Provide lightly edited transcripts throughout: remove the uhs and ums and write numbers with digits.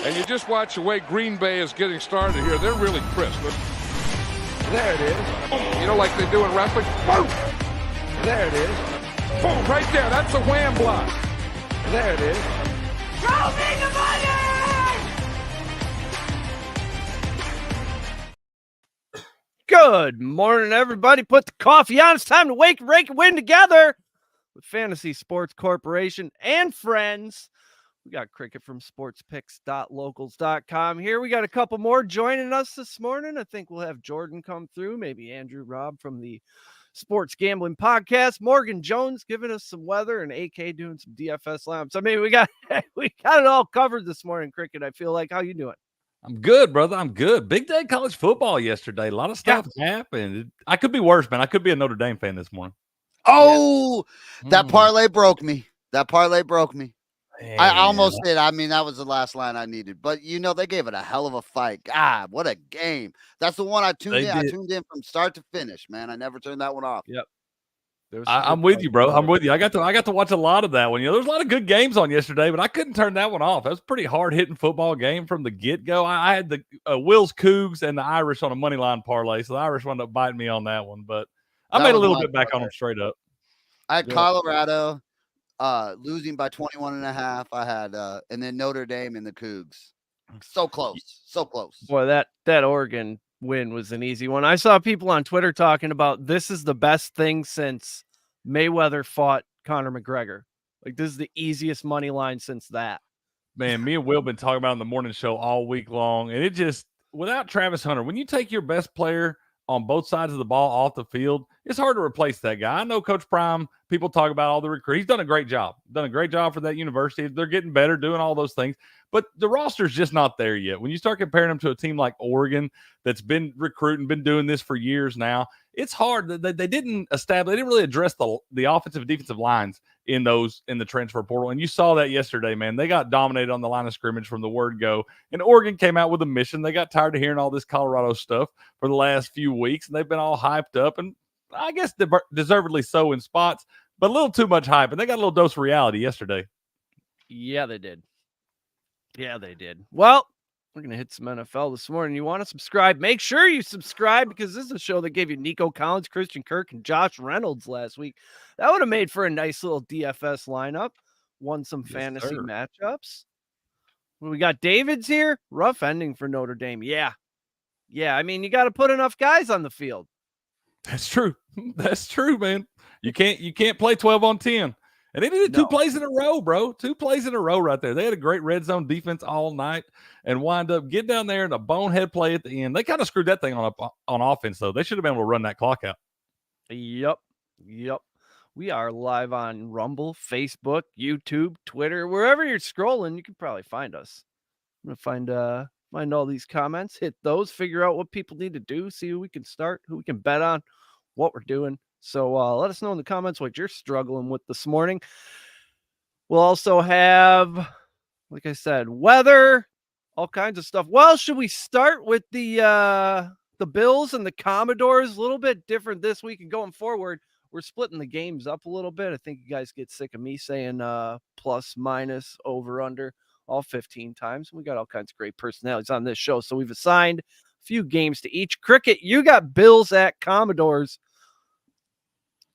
And you just watch the way Green Bay is getting started here. They're really crisp. There it is. You know, like they do in wrestling. Boom! There it is. Boom! Right there. That's a wham block. There it is. Show me the money! Good morning, everybody. Put the coffee on. It's time to wake, rake, and win together with Fantasy Sports Corporation and friends. We got Cricket from sportspicks.locals.com here. We got a couple more joining us this morning. I think we'll have Jordan come through, maybe Andrew Robb from the Sports Gambling Podcast, Morgan Jones giving us some weather, and AK doing some DFS labs. I mean, we got it all covered this morning, Cricket. I feel like. How you doing? I'm good, brother. I'm good. Big day of college football yesterday. A lot of stuff happened. I could be worse, man. I could be a Notre Dame fan this morning. Oh, that parlay broke me. That parlay broke me. Man. I almost did. I mean, that was the last line I needed. But, you know, they gave it a hell of a fight. God, what a game. That's the one I tuned in. I tuned in from start to finish, man. I never turned that one off. Yep. I'm with you, bro. I'm with you. I got to watch a lot of that one. You know, there's a lot of good games on yesterday, but I couldn't turn that one off. That was a pretty hard-hitting football game from the get-go. I had the Will's Cougs and the Irish on a money line parlay, so the Irish wound up biting me on that one. But I made a little bit back on them straight up. I had Colorado losing by 21.5. I had and then Notre Dame and the Cougs. So close. So close. Boy, that Oregon win was an easy one. I saw people on Twitter talking about this is the best thing since Mayweather fought Conor McGregor. Like, this is the easiest money line since that. Man, me and Will been talking about it on the morning show all week long, and it just, without Travis Hunter, when you take your best player on both sides of the ball off the field, it's hard to replace that guy. I know Coach Prime, people talk about all the recruits. He's done a great job. Done a great job for that university. They're getting better, doing all those things. But the roster's just not there yet. When you start comparing them to a team like Oregon that's been recruiting, been doing this for years now, it's hard. They didn't really address the offensive and defensive lines in the transfer portal. And you saw that yesterday, man. They got dominated on the line of scrimmage from the word go. And Oregon came out with a mission. They got tired of hearing all this Colorado stuff for the last few weeks, and they've been all hyped up, and I guess deservedly so in spots, but a little too much hype. And they got a little dose of reality yesterday. Yeah, they did. Well, we're going to hit some NFL this morning. You want to subscribe? Make sure you subscribe, because this is a show that gave you Nico Collins, Christian Kirk, and Josh Reynolds last week. That would have made for a nice little DFS lineup. Won some fantasy matchups. We got David's here. Rough ending for Notre Dame. Yeah. I mean, you got to put enough guys on the field. That's true. That's true, man. You can't play 12 on 10. And they did two plays in a row, bro. 2 plays in a row right there. They had a great red zone defense all night and wind up getting down there in a bonehead play at the end. They kind of screwed that thing on offense, though. They should have been able to run that clock out. Yep. We are live on Rumble, Facebook, YouTube, Twitter, wherever you're scrolling. You can probably find us. I'm going to find all these comments, hit those, figure out what people need to do, see who we can start, who we can bet on, what we're doing. So let us know in the comments what you're struggling with this morning. We'll also have, like I said, weather, all kinds of stuff. Well, should we start with the Bills and the Commodores? A little bit different this week and going forward. We're splitting the games up a little bit. I think you guys get sick of me saying plus, minus, over, under all 15 times. We got all kinds of great personalities on this show. So we've assigned a few games to each. Cricket, you got Bills at Commodores.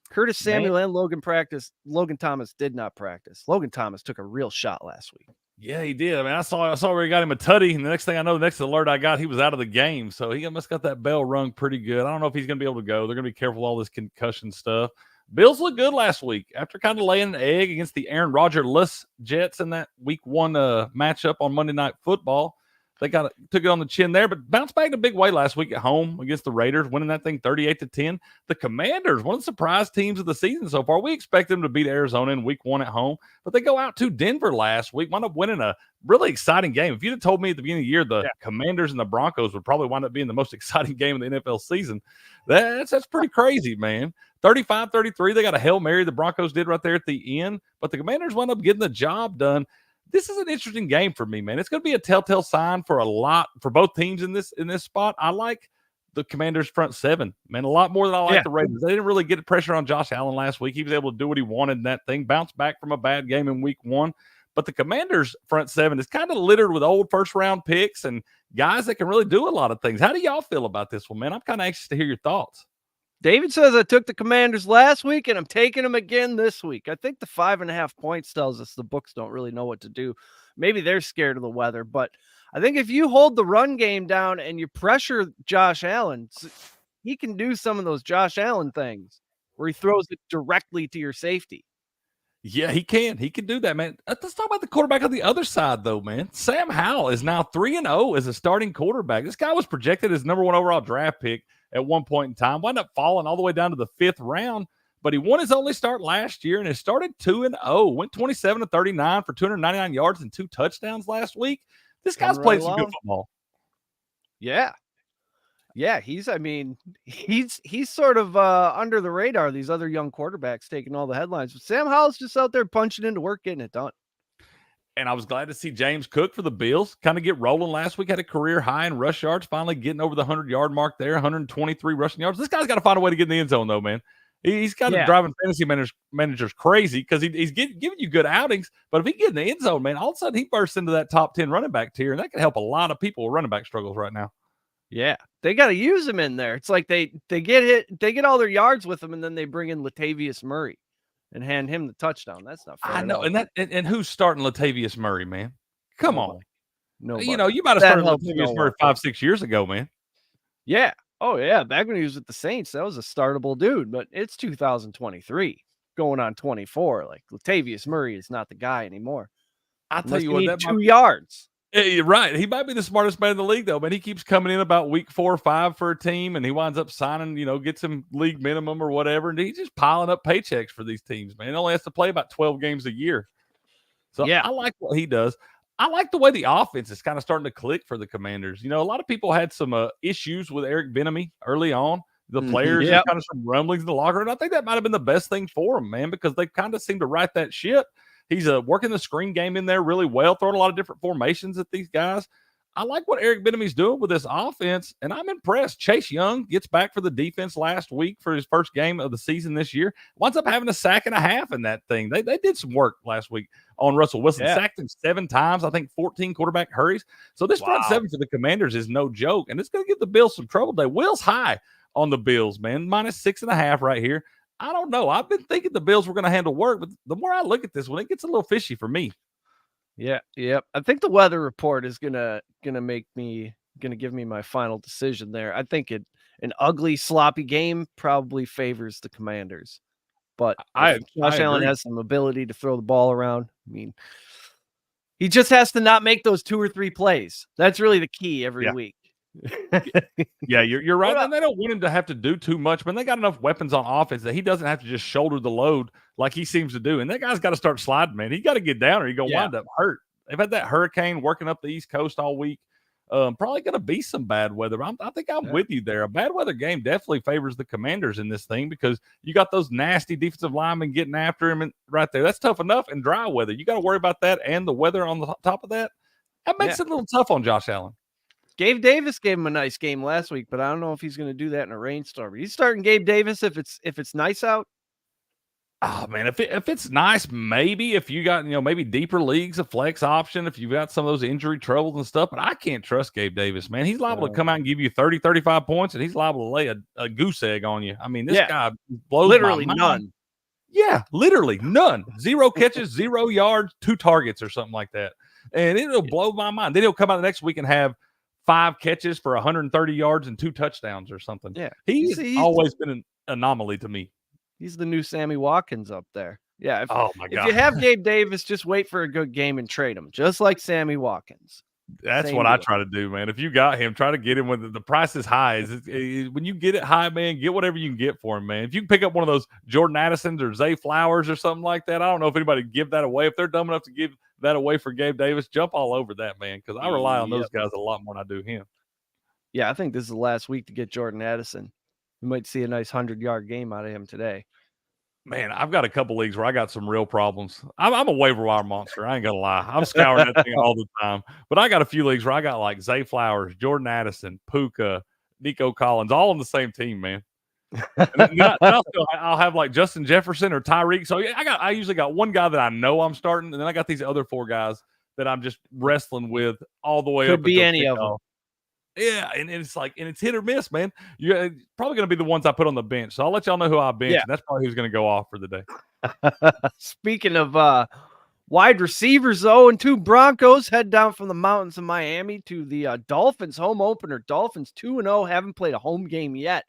Curtis Samuel and Logan Thomas did not practice. Logan Thomas took a real shot last week. Yeah, he did. I mean, I saw where he got him a tutty, and the next thing I know, the next alert I got, he was out of the game. So he must got that bell rung pretty good. I don't know if he's going to be able to go. They're going to be careful with all this concussion stuff. Bills looked good last week after kind of laying an egg against the Aaron Rodgers-less Jets in that week 1 matchup on Monday Night Football. They took it on the chin there, but bounced back in a big way last week at home against the Raiders, winning that thing 38-10. The Commanders, one of the surprise teams of the season so far. We expect them to beat Arizona in week 1 at home, but they go out to Denver last week, wound up winning a really exciting game. If you'd have told me at the beginning of the year the Commanders and the Broncos would probably wind up being the most exciting game of the NFL season, that's pretty crazy, man. 35-33, they got a Hail Mary the Broncos did right there at the end, but the Commanders wound up getting the job done. This is an interesting game for me, man. It's going to be a telltale sign for both teams in this spot. I like the Commanders' front seven, man, a lot more than I like the Raiders. They didn't really get pressure on Josh Allen last week. He was able to do what he wanted in that thing, bounce back from a bad game in week 1. But the Commanders' front seven is kind of littered with old first-round picks and guys that can really do a lot of things. How do y'all feel about this one, man? I'm kind of anxious to hear your thoughts. David says I took the Commanders last week, and I'm taking them again this week. I think the 5.5 points tells us the books don't really know what to do. Maybe they're scared of the weather, but I think if you hold the run game down and you pressure Josh Allen, he can do some of those Josh Allen things where he throws it directly to your safety. Yeah, he can. He can do that, man. Let's talk about the quarterback on the other side, though, man. Sam Howell is now 3-0 as a starting quarterback. This guy was projected as number 1 overall draft pick at one point in time. Wound up falling all the way down to the 5th round, but he won his only start last year and has started 2-0. Went 27-39 for 299 yards and 2 touchdowns last week. This guy's played some good football. Yeah. Yeah, he's sort of under the radar. These other young quarterbacks taking all the headlines, but Sam Howell's just out there punching into work, getting it done. And I was glad to see James Cook for the Bills kind of get rolling last week. Had a career high in rush yards, finally getting over the 100-yard mark there, 123 rushing yards. This guy's got to find a way to get in the end zone, though, man. He's kind of driving fantasy managers crazy because he's giving you good outings. But if he gets in the end zone, man, all of a sudden he bursts into that top 10 running back tier, and that can help a lot of people with running back struggles right now. Yeah, they got to use him in there. It's like they get all their yards with him, and then they bring in Latavius Murray and hand him the touchdown. That's not fair. I know, and who's starting Latavius Murray, man? Come on, no, you might have started Latavius Murray 5-6 years ago, man. Yeah, oh yeah, back when he was with the Saints, that was a startable dude. But it's 2023, going on 24. Like Latavius Murray is not the guy anymore. I'll tell you what, that 2 yards. Yeah, you're right. He might be the smartest man in the league, though, man. He keeps coming in about week 4 or 5 for a team, and he winds up signing, gets him league minimum or whatever, and he's just piling up paychecks for these teams, man. He only has to play about 12 games a year. So yeah, I like what he does. I like the way the offense is kind of starting to click for the Commanders. A lot of people had some issues with Eric Bieniemy early on. The players, kind of some rumblings in the locker room. I think that might have been the best thing for him, man, because they kind of seem to right that ship. He's working the screen game in there really well, throwing a lot of different formations at these guys. I like what Eric Bieniemy's doing with this offense, and I'm impressed. Chase Young gets back for the defense last week for his first game of the season this year. Winds up having a sack and a half in that thing. They did some work last week on Russell Wilson. Yeah. Sacked him 7 times, I think 14 quarterback hurries. So this front seven for the Commanders is no joke, and it's going to give the Bills some trouble today. Will's high on the Bills, man. -6.5 right here. I don't know. I've been thinking the Bills were going to handle work, but the more I look at this one, it gets a little fishy for me. Yeah, yep. I think the weather report is gonna give me my final decision there. I think an ugly, sloppy game probably favors the Commanders, but Josh Allen has some ability to throw the ball around. I mean, he just has to not make those 2 or 3 plays. That's really the key every week. Yeah, you're right. And they don't want him to have to do too much, but they got enough weapons on offense that he doesn't have to just shoulder the load like he seems to do. And that guy's got to start sliding, man. He got to get down or he's going to wind up hurt. They've had that hurricane working up the East Coast all week. Probably going to be some bad weather. I think I'm with you there. A bad weather game definitely favors the Commanders in this thing because you got those nasty defensive linemen getting after him right there. That's tough enough in dry weather. You got to worry about that and the weather on the top of that. That makes it a little tough on Josh Allen. Gabe Davis gave him a nice game last week, but I don't know if he's going to do that in a rainstorm. He's starting Gabe Davis if it's nice out. Oh man, if it's nice, maybe if you got maybe deeper leagues, a flex option, if you've got some of those injury troubles and stuff. But I can't trust Gabe Davis, man. He's liable to come out and give you 30, 35 points, and he's liable to lay a goose egg on you. I mean, this guy blows literally my mind. None. Yeah, literally none. 0 catches, 0 yards, 2 targets or something like that, and it'll blow my mind. Then he'll come out the next week and have 5 catches for 130 yards and 2 touchdowns or something. Yeah, he's always been an anomaly to me. He's the new Sammy Watkins up there. Yeah. Oh my God. If you have Gabe Davis, just wait for a good game and trade him, just like Sammy Watkins. That's what I try to do, man. If you got him, try to get him when the price is high. When you get it high, man, get whatever you can get for him, man. If you can pick up one of those Jordan Addisons or Zay Flowers or something like that, I don't know if anybody would give that away. If they're dumb enough to give that away for Gabe Davis, jump all over that, man, because I rely on those guys a lot more than I do him. Yeah, I think this is the last week to get Jordan Addison. We might see a nice 100-yard game out of him today. Man, I've got a couple leagues where I got some real problems. I'm a waiver wire monster. I ain't gonna lie. I'm scouring that thing all the time. But I got a few leagues where I got like Zay Flowers, Jordan Addison, Puka, Nico Collins, all on the same team, man. I'll have like Justin Jefferson or Tyreek. So I usually got one guy that I know I'm starting, and then I got these other 4 guys that I'm just wrestling with all the way up. Could be until any kickoff. of them. Yeah, and it's like, and it's hit or miss, man. You're probably going to be the ones I put on the bench. So I'll let y'all know who I bench, and that's probably who's going to go off for the day. Speaking of wide receivers, though, and 2 Broncos head down from the mountains of Miami to the Dolphins home opener. Dolphins 2-0, haven't played a home game yet.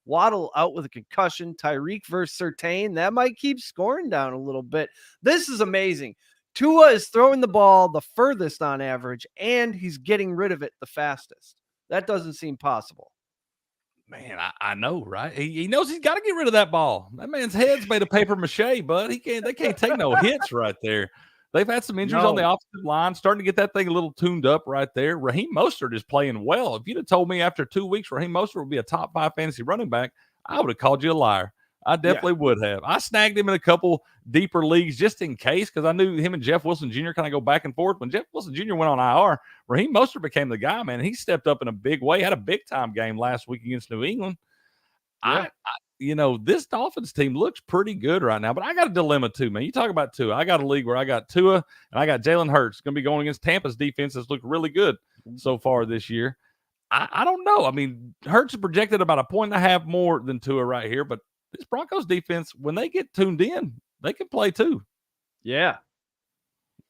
Waddle out with a concussion. Tyreek versus Surtain. That might keep scoring down a little bit. This is amazing. Tua is throwing the ball the furthest on average, and he's getting rid of it the fastest. That doesn't seem possible. Man, I know, right? He knows he's got to get rid of that ball. That man's head's made of paper mache, bud. They can't take no hits right there. They've had some injuries on the offensive line, starting to get that thing a little tuned up right there. Raheem Mostert is playing well. If you'd have told me after 2 weeks Raheem Mostert would be a top 5 fantasy running back, I would have called you a liar. I definitely would have. I snagged him in a couple deeper leagues just in case, because I knew him and Jeff Wilson Jr. kind of go back and forth. When Jeff Wilson Jr. went on IR, Raheem Mostert became the guy, man. He stepped up in a big way, had a big-time game last week against New England. Yeah. This Dolphins team looks pretty good right now, but I got a dilemma too, man. You talk about Tua. I got a league where I got Tua and I got Jalen Hurts. Going to be going against Tampa's defense that's looked really good so far this year. I don't know. I mean, Hurts is projected about 1.5 points more than Tua right here, but this Broncos defense, when they get tuned in, they can play too. Yeah.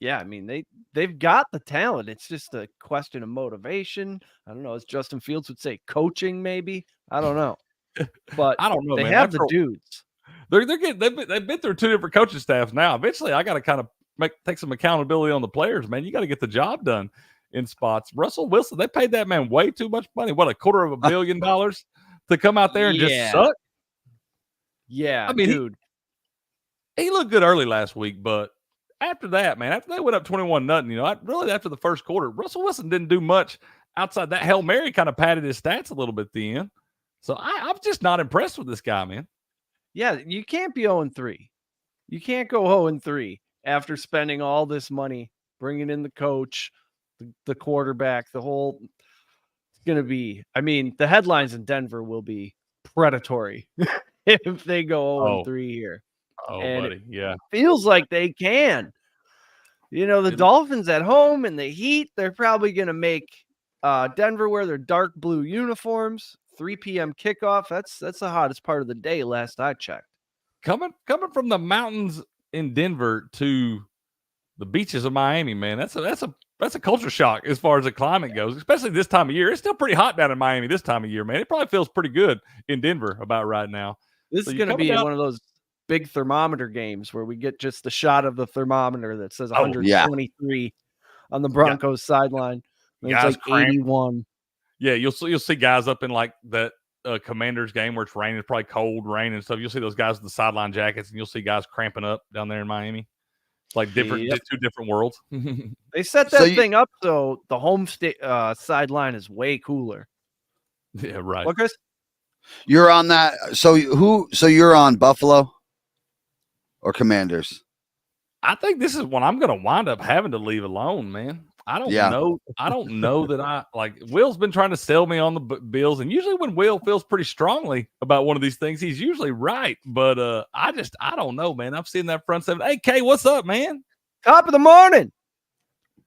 Yeah, I mean, they've got the talent. It's just a question of motivation. I don't know, as Justin Fields would say, coaching maybe. I don't know. But I don't know. They man. have the dudes. They've been through 2 different coaching staffs now. Eventually, I got to kind of take some accountability on the players, man. You got to get the job done in spots. Russell Wilson, they paid that man way too much money. What, $250 million to come out there and just suck? Yeah, I mean, dude. He looked good early last week, but after that, man, after they went up 21-0, really after the first quarter, Russell Wilson didn't do much outside that. Hail Mary kind of padded his stats a little bit at the end. So I'm just not impressed with this guy, man. Yeah, you can't be 0-3. You can't go 0-3 after spending all this money, bringing in the coach, the quarterback, the whole. It's going to be, I mean, the headlines in Denver will be predatory if they go 0-3 here. Oh, and buddy, yeah. It feels like they can. The Dolphins at home and the Heat, they're probably going to make Denver wear their dark blue uniforms. 3 p.m. kickoff. That's the hottest part of the day, last I checked. Coming from the mountains in Denver to the beaches of Miami, man, that's a culture shock as far as the climate goes, especially this time of year. It's still pretty hot down in Miami this time of year, man. It probably feels pretty good in Denver about right now. This is going to be one of those big thermometer games where we get just the shot of the thermometer that says 123 on the Broncos sideline. It's like 81. Yeah, you'll see guys up in like that Commanders game where it's raining, it's probably cold rain and stuff. You'll see those guys with the sideline jackets, and you'll see guys cramping up down there in Miami. It's like two different worlds. They set that thing up so the home sideline is way cooler. Yeah, right. What, Chris? You're on that. So you're on Buffalo or Commanders? I think this is one I'm going to wind up having to leave alone, man. I don't know. I don't know that I like. Will's been trying to sell me on the Bills, and usually when Will feels pretty strongly about one of these things, he's usually right. But I don't know, man. I've seen that front seven. Hey, Kay, what's up, man? Top of the morning.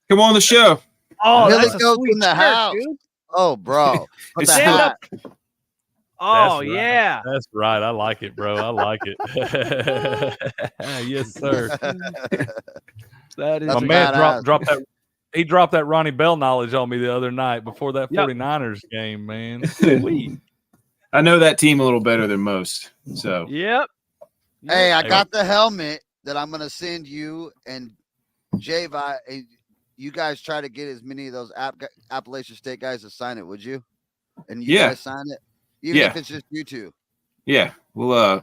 Come on the show. Oh, that's a sweet in the house, dude. Oh, bro. Stand up. Oh, yeah. That's right. I like it, bro. I like it. Yes, sir. That is my man dropped that. He dropped that Ronnie Bell knowledge on me the other night before that 49ers game, man. Sweet. I know that team a little better than most. So Yep. Hey, I got the helmet that I'm gonna send you and Java. You guys try to get as many of those Appalachian State guys to sign it, would you? And you guys sign it, even if it's just you two. Yeah. Well,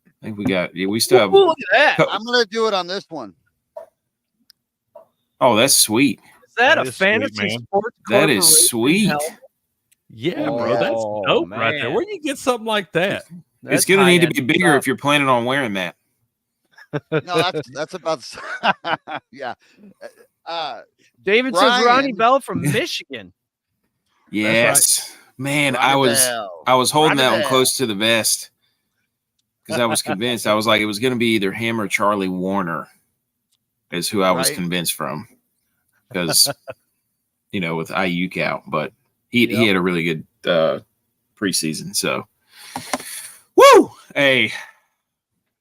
I think we got. Yeah, we still have. Look at that. I'm gonna do it on this one. Oh, that's sweet. Is that a fantasy sports? That is sweet. Yeah, bro, that's dope right there. Where do you get something like that? It's going to need to be bigger if you're planning on wearing that. No, that's about. Yeah. David says Ronnie Bell from Michigan. Yes. Man, Ronnie I was Bell. holding Ronnie that one Bell. close to the vest because I was convinced. I was like, it was going to be either him or Charlie Warner is who I was Right. convinced from because, with Ayuk out, but he had a really good preseason. So, woo! Hey,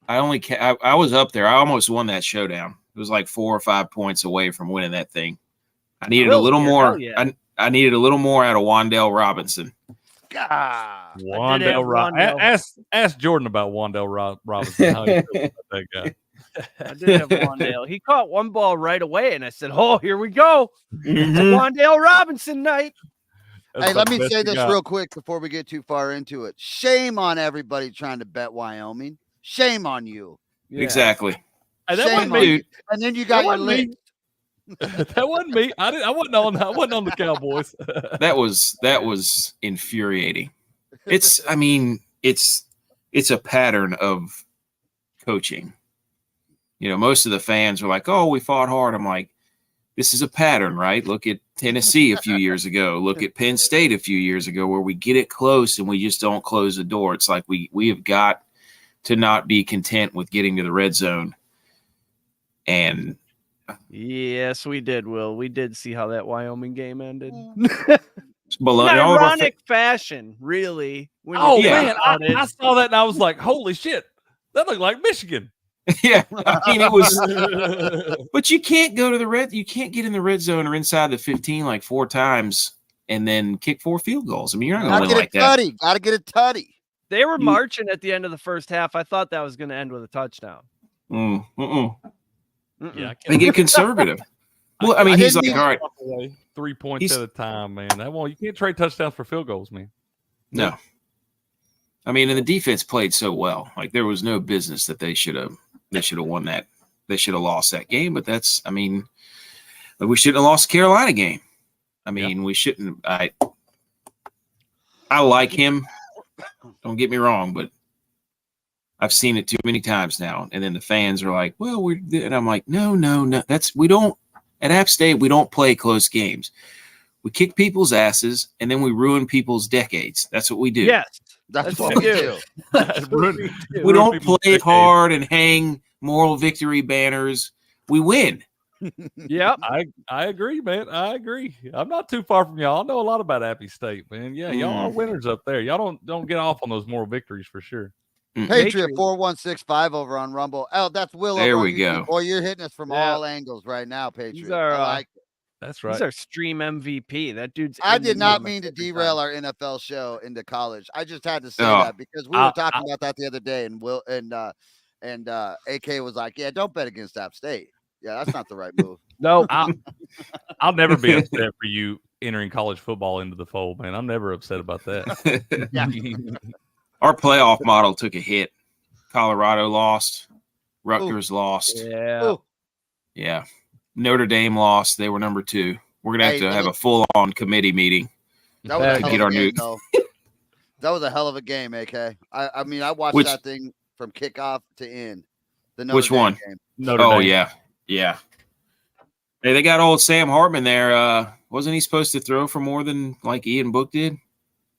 I was up there. I almost won that showdown. It was like 4 or 5 points away from winning that thing. I needed a little more. Yeah. I needed a little more out of Wandale Robinson. God. Wandale Robinson. Ask Jordan about Wandale Robinson. How he feels about that guy. I did have Wandale. He caught one ball right away, and I said, "Oh, here we go. It's a Mhm. Wandale Robinson night." That's Hey, the let me best say he this got. real quick before we get too far into it. Shame on everybody trying to bet Wyoming. Shame on you. Yeah. Exactly. Hey, that Shame wasn't on me. you. And then you got your wasn't me. list. That wasn't me. I wasn't on the Cowboys. That was infuriating. It's a pattern of coaching. Most of the fans were like, "Oh, we fought hard." I'm like, this is a pattern, right? Look at Tennessee a few years ago. Look at Penn State a few years ago, where we get it close and we just don't close the door. It's like we have got to not be content with getting to the red zone. And Yes, we did, Will. We did see how that Wyoming game ended. below In all of our ironic fashion, really. When you Oh think man, about it. I saw that and I was like, "Holy shit, that looked like Michigan." yeah, I mean it was. But you can't go to the red. You can't get in the red zone or inside the 15 like 4 times and then kick 4 field goals. I mean, you're not going to win like that. Gotta get a tutty. They were marching at the end of the first half. I thought that was going to end with a touchdown. Yeah, They get conservative. Well, I mean, he's like, all right, 3 points at a time, man. You can't trade touchdowns for field goals, man. No. I mean, and the defense played so well. Like there was no business that they should have won that. They should have lost that game. But we shouldn't have lost the Carolina game. I mean, we shouldn't. I like him. Don't get me wrong, but I've seen it too many times now. And then the fans are like, "Well, and I'm like, no. We don't at App State. We don't play close games. We kick people's asses and then we ruin people's decades. That's what we do. Yes, That's what we do. We don't play hard and hang moral victory banners. We win. Yep. I agree, man. I agree. I'm not too far from y'all. I know a lot about Appy State, man. Yeah, y'all are winners up there. Y'all don't get off on those moral victories for sure. Patriot 4165 over on Rumble. Oh, that's Will. There over we on go. YouTube. Boy, you're hitting us from all angles right now, Patriot. I like it. That's right. He's our stream MVP. That dude's. I did not mean to derail our NFL show into college. I just had to say that because we were talking about that the other day, and Will and AK was like, "Yeah, don't bet against App State. Yeah, that's not the right move." No, I'll never be upset for you entering college football into the fold, man. I'm never upset about that. Yeah. Our playoff model took a hit. Colorado lost. Rutgers lost. Yeah. Yeah. Notre Dame lost. They were number 2. We're going to have a full-on committee meeting. That was a hell get of our a game, new. though. That was a hell of a game, AK. I mean, I watched that thing from kickoff to end. The Notre Which Dame one? Game. Notre Dame. Yeah. Hey, they got old Sam Hartman there. Wasn't he supposed to throw for more than like Ian Book did?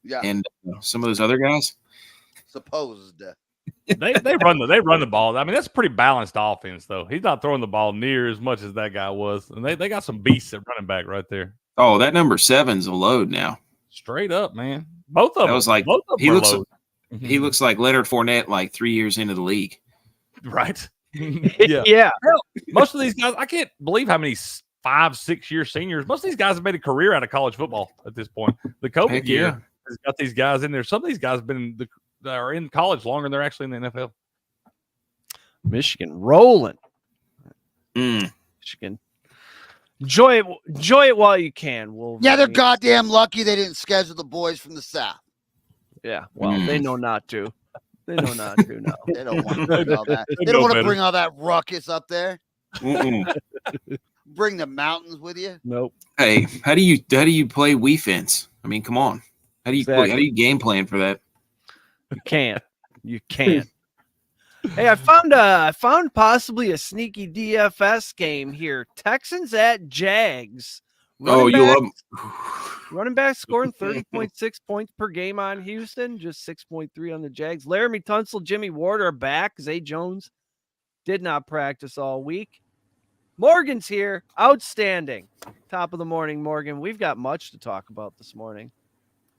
Yeah. And some of those other guys? Supposed. They run the ball. I mean, that's a pretty balanced offense, though. He's not throwing the ball near as much as that guy was, and they got some beasts at running back right there. Oh, that number 7's a load now. Straight up, man. Both of them. That was like both of them he looks like Leonard Fournette, like 3 years into the league. right. Yeah. Yeah. Hell, most of these guys, I can't believe how many 5-6 year seniors. Most of these guys have made a career out of college football at this point. The COVID year has got these guys in there. Some of these guys have been are in college longer than they're actually in the NFL. Michigan rolling. Michigan. Enjoy it while you can. Wolverine. Yeah, they're goddamn lucky they didn't schedule the boys from the South. Yeah, well, they know not to. They know not to. No, they don't want to bring all that. They don't want to bring all that ruckus up there. Bring the mountains with you. Nope. Hey, how do you play Wii Fence? I mean, come on. How do you game plan for that? You can't. You can't. Hey, I found possibly a sneaky DFS game here. Texans at Jags. Oh, you love Running back scoring 30.6 points per game on Houston, just 6.3 on the Jags. Laramie Tunsil, Jimmy Ward are back. Zay Jones did not practice all week. Morgan's here. Outstanding. Top of the morning, Morgan. We've got much to talk about this morning.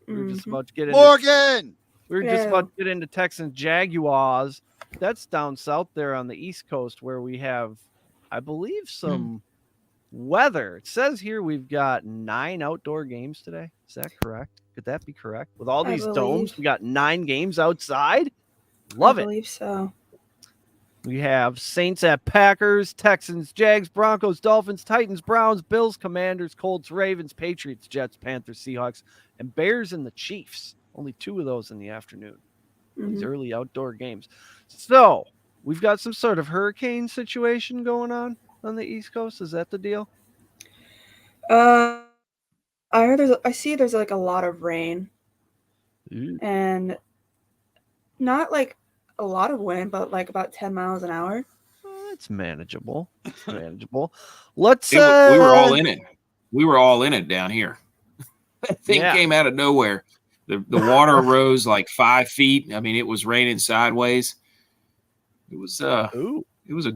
We were just about to get into Morgan. We were just about to get into Texans Jaguars. That's down south there on the East Coast where we have, I believe, some weather. It says here we've got 9 outdoor games today. Is that correct? Could that be correct? With all these domes, we got 9 games outside. Love it. I believe so. We have Saints at Packers, Texans, Jags, Broncos, Dolphins, Titans, Browns, Bills, Commanders, Colts, Ravens, Patriots, Jets, Panthers, Seahawks, and Bears and the Chiefs. Only 2 of those in the afternoon. These early outdoor games. So we've got some sort of hurricane situation going on the East Coast. Is that the deal? I see there's like a lot of rain and not like a lot of wind, but like about 10 miles an hour. It's manageable. It's manageable. Let's. We were all in it. We were all in it down here. That thing came out of nowhere. The water rose like 5 feet. I mean, it was raining sideways. It was it was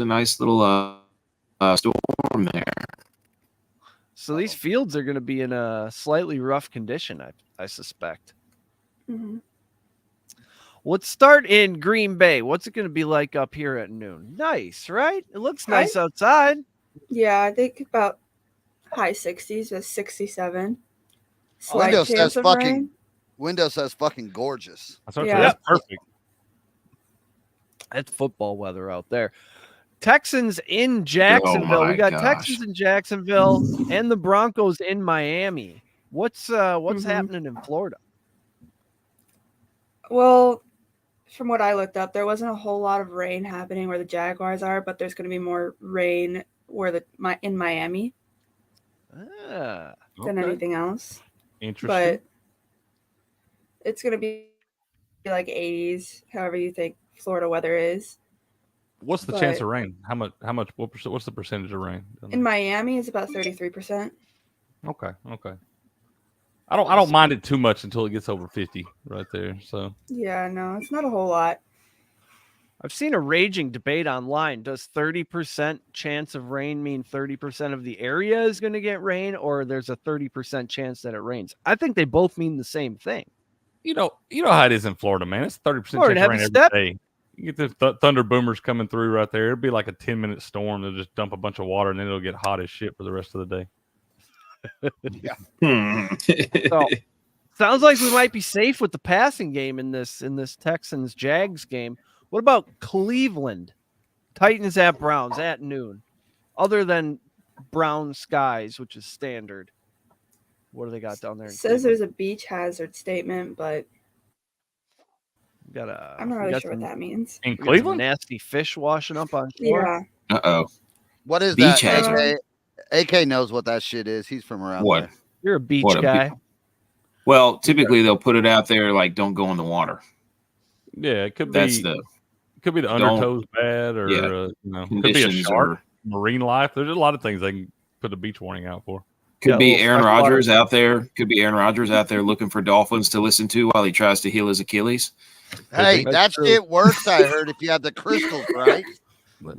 a nice little storm there. So these fields are going to be in a slightly rough condition, I suspect. Let's start in Green Bay. What's it going to be like up here at noon? Nice, right? It looks nice outside. Yeah, I think about high 60s with 67. Windows says fucking gorgeous. That's perfect. That's football weather out there. Texans in Jacksonville. We got Texans in Jacksonville and the Broncos in Miami. What's happening in Florida? Well, from what I looked up, there wasn't a whole lot of rain happening where the Jaguars are, but there's going to be more rain in Miami than anything else. Interesting. But it's going to be like 80s, however you think Florida weather is. What's the chance of rain? How much? What's the percentage of rain? In Miami, it's about 33%. Okay. I don't mind it too much until it gets over 50 right there. So yeah, no, it's not a whole lot. I've seen a raging debate online. Does 30% chance of rain mean 30% of the area is going to get rain, or there's a 30% chance that it rains? I think they both mean the same thing. You know how it is in Florida, man. It's 30% chance of rain every day. You get the thunder boomers coming through right there. It'll be like a 10-minute storm. They'll just dump a bunch of water, and then it'll get hot as shit for the rest of the day. So, sounds like we might be safe with the passing game in this Texans Jags game. What about Cleveland? Titans at Browns at noon. Other than brown skies, which is standard. What do they got down there? It says there's a beach hazard statement, but I'm not really sure what that means. In Cleveland? Nasty fish washing up on shore. Yeah. Uh-oh. What is Beach that? hazard. AK knows what that shit is. He's from around there. You're a beach guy. Well, typically they'll put it out there like don't go in the water. Yeah, it could be the undertow's bad, or could be a shark, marine life. There's a lot of things they can put a beach warning out for. Could be Aaron Rodgers out there. Could be Aaron Rodgers out there looking for dolphins to listen to while he tries to heal his Achilles. Hey, that shit works. I heard if you have the crystals right.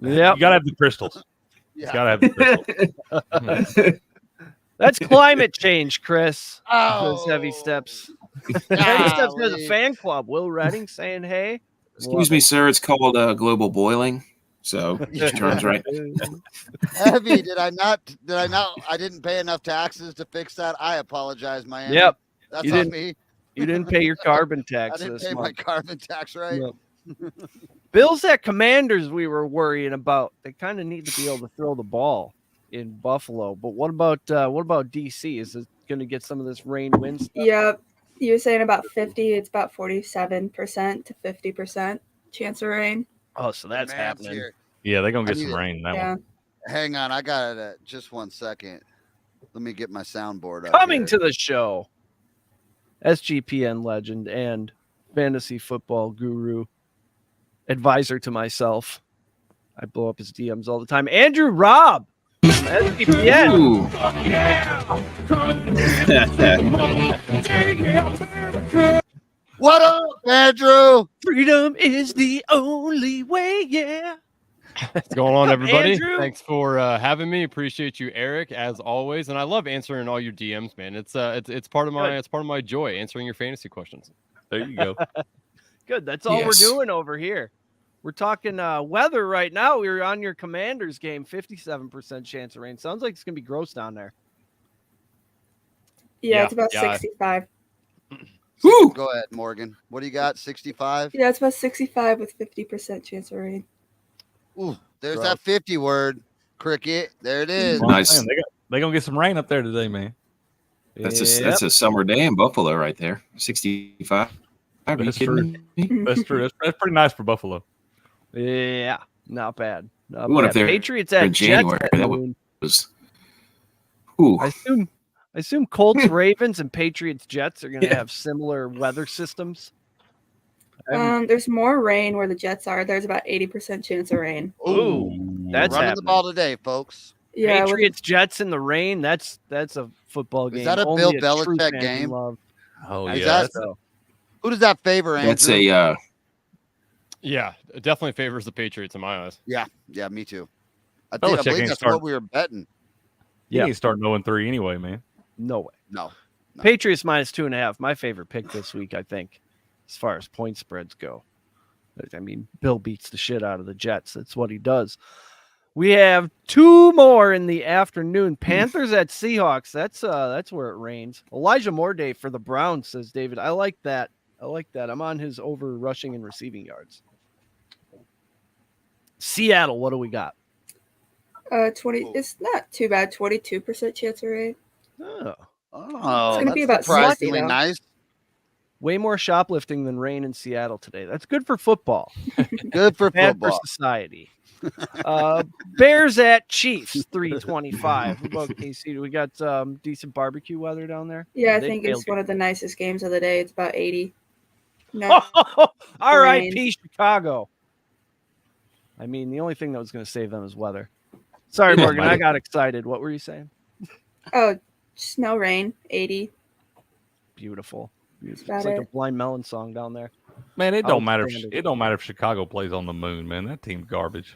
Yeah, you gotta have the crystals. Yeah. You gotta have the crystals. That's climate change, Chris. Oh. Those heavy steps. Heavy steps has a fan club. Will Redding saying, "Hey, excuse me, sir. It's called global boiling." So it turns right. Heavy. Did I not? I didn't pay enough taxes to fix that. I apologize, Miami. Yep. That's on me. You didn't pay your carbon tax. I didn't pay month. my carbon tax right. Yep. Bills at Commanders, we were worrying about. They kind of need to be able to throw the ball in Buffalo. But what about DC? Is it going to get some of this rain wind stuff? Yeah, you were saying about 50. It's about 47% to 50% chance of rain. Oh, so that's happening. Here. Yeah, they're gonna get some rain. That one. Hang on, I got it. Just 1 second. Let me get my soundboard up. Coming to the show, SGPN legend and fantasy football guru, advisor to myself. I blow up his DMs all the time. Andrew Robb, SGPN. Ooh. What up, Andrew? Freedom is the only way, yeah. What's going on, everybody? Andrew. Thanks for having me. Appreciate you, Eric, as always. And I love answering all your DMs, man. It's part of my joy, answering your fantasy questions. There you go. Good. That's all we're doing over here. We're talking weather right now. We were on your Commanders game, 57% chance of rain. Sounds like it's gonna be gross down there. Yeah, it's about 65. Woo! Go ahead, Morgan. What do you got? 65? Yeah, it's about 65 with 50% chance of rain. Ooh, there's that 50 word. Cricket. There it is. Nice. They gonna get some rain up there today, man. That's a summer day in Buffalo right there. 65. Are you That's kidding me? That's true. That's pretty nice for Buffalo. Yeah, not bad. Not We went bad. up there Patriots in at Jets. January. At That noon. was. Ooh. I assume Colts, Ravens, and Patriots Jets are going to have similar weather systems. There's more rain where the Jets are. There's about 80% chance of rain. Ooh, that's running happening. the ball today, folks. Yeah, Patriots Jets in the rain. That's a football game. Is that a Only Bill true Belichick fan can game? love. Oh Is yeah. that- Who does that favor, Andrew? That's a Yeah, it definitely favors the Patriots in my eyes. Yeah, me too. I Belichick believe ain't that's starting. what we were betting. He ain't starting 0-3 anyway, man. No way. No. Patriots minus 2.5. My favorite pick this week, I think, as far as point spreads go. I mean, Bill beats the shit out of the Jets. That's what he does. We have two more in the afternoon. Panthers at Seahawks. That's where it rains. Elijah Moore day for the Browns, says David. I like that. I'm on his over rushing and receiving yards. Seattle, what do we got? 20. It's not too bad. 22% chance of rain. Oh, Oh, gonna be about surprisingly 60 though. nice. way more shoplifting than rain in Seattle today. That's good for football. Good for Bad for football. society. Bears at Chiefs, 325. What about KC? We got decent barbecue weather down there. Yeah, I They think failed it's one of the nicest games of the day. It's about 80. No, All right, rain. P Chicago. I mean, the only thing that was going to save them is weather. Sorry, Yeah, Morgan, I buddy. got excited. What were you saying? Oh, just no rain. 80. Beautiful. It's about like a it. Blind Melon song down there. Man, it don't matter. Outstanding. It don't matter if Chicago plays on the moon, man. That team's garbage.